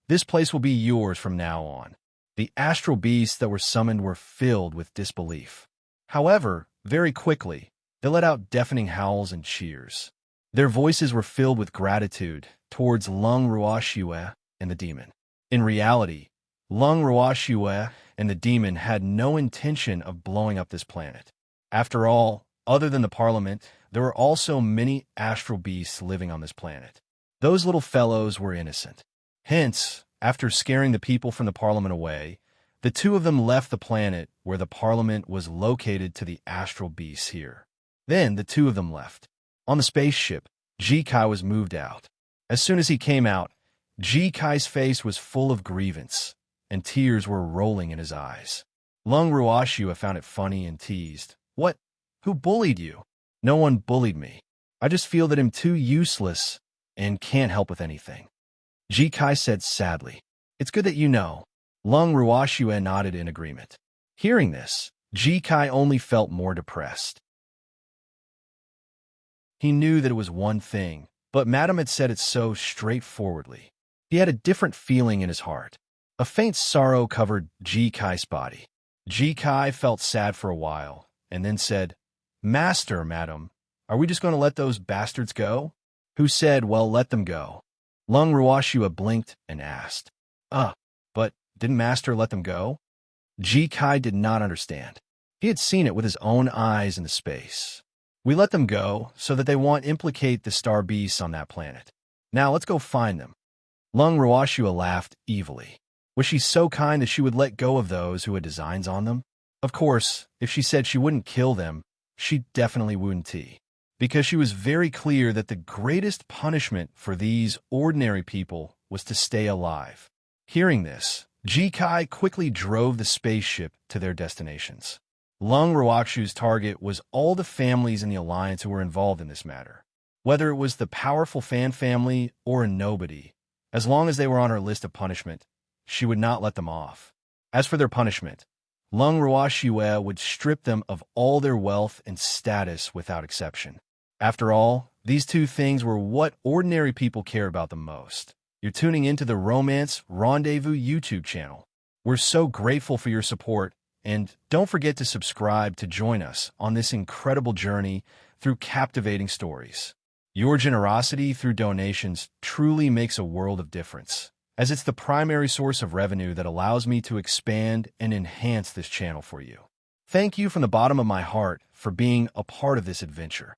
"This place will be yours from now on." The astral beasts that were summoned were filled with disbelief. However, very quickly, they let out deafening howls and cheers. Their voices were filled with gratitude towards Lung Ruoxue and the demon. In reality, Lung Ruoxue and the demon had no intention of blowing up this planet. After all, other than the Parliament, there were also many astral beasts living on this planet. Those little fellows were innocent. Hence, after scaring the people from the Parliament away, the two of them left the planet where the Parliament was located to the astral beasts here. Then the two of them left. On the spaceship, Jikai was moved out. As soon as he came out, Jikai's face was full of grievance, and tears were rolling in his eyes. Lung Ruoxue found it funny and teased, "What? Who bullied you?" "No one bullied me. I just feel that I'm too useless and can't help with anything." Jikai said sadly, "It's good that you know." Lung Ruoxue nodded in agreement. Hearing this, Jikai only felt more depressed. He knew that it was one thing, but Madame had said it so straightforwardly. He had a different feeling in his heart. A faint sorrow covered Jikai's body. Jikai felt sad for a while, and then said, "Master, Madam, are we just going to let those bastards go?" Who said, "Well, let them go." Lung Ruoxue blinked and asked, But didn't Master let them go?" Jikai did not understand. He had seen it with his own eyes in the space. "We let them go so that they won't implicate the star beasts on that planet. Now let's go find them." Lung Ruoxue laughed evilly. Was she so kind that she would let go of those who had designs on them? Of course, if she said she wouldn't kill them, she definitely wouldn't, because she was very clear that the greatest punishment for these ordinary people was to stay alive. Hearing this, Jikai quickly drove the spaceship to their destinations. Lung Ruoxue's target was all the families in the Alliance who were involved in this matter. Whether it was the powerful Fan family or a nobody, as long as they were on her list of punishment, she would not let them off. As for their punishment, Lung Ruoxue would strip them of all their wealth and status without exception. After all, these two things were what ordinary people care about the most. You're tuning into the Romance Rendezvous YouTube channel. We're so grateful for your support, and don't forget to subscribe to join us on this incredible journey through captivating stories. Your generosity through donations truly makes a world of difference, as it's the primary source of revenue that allows me to expand and enhance this channel for you. Thank you from the bottom of my heart for being a part of this adventure.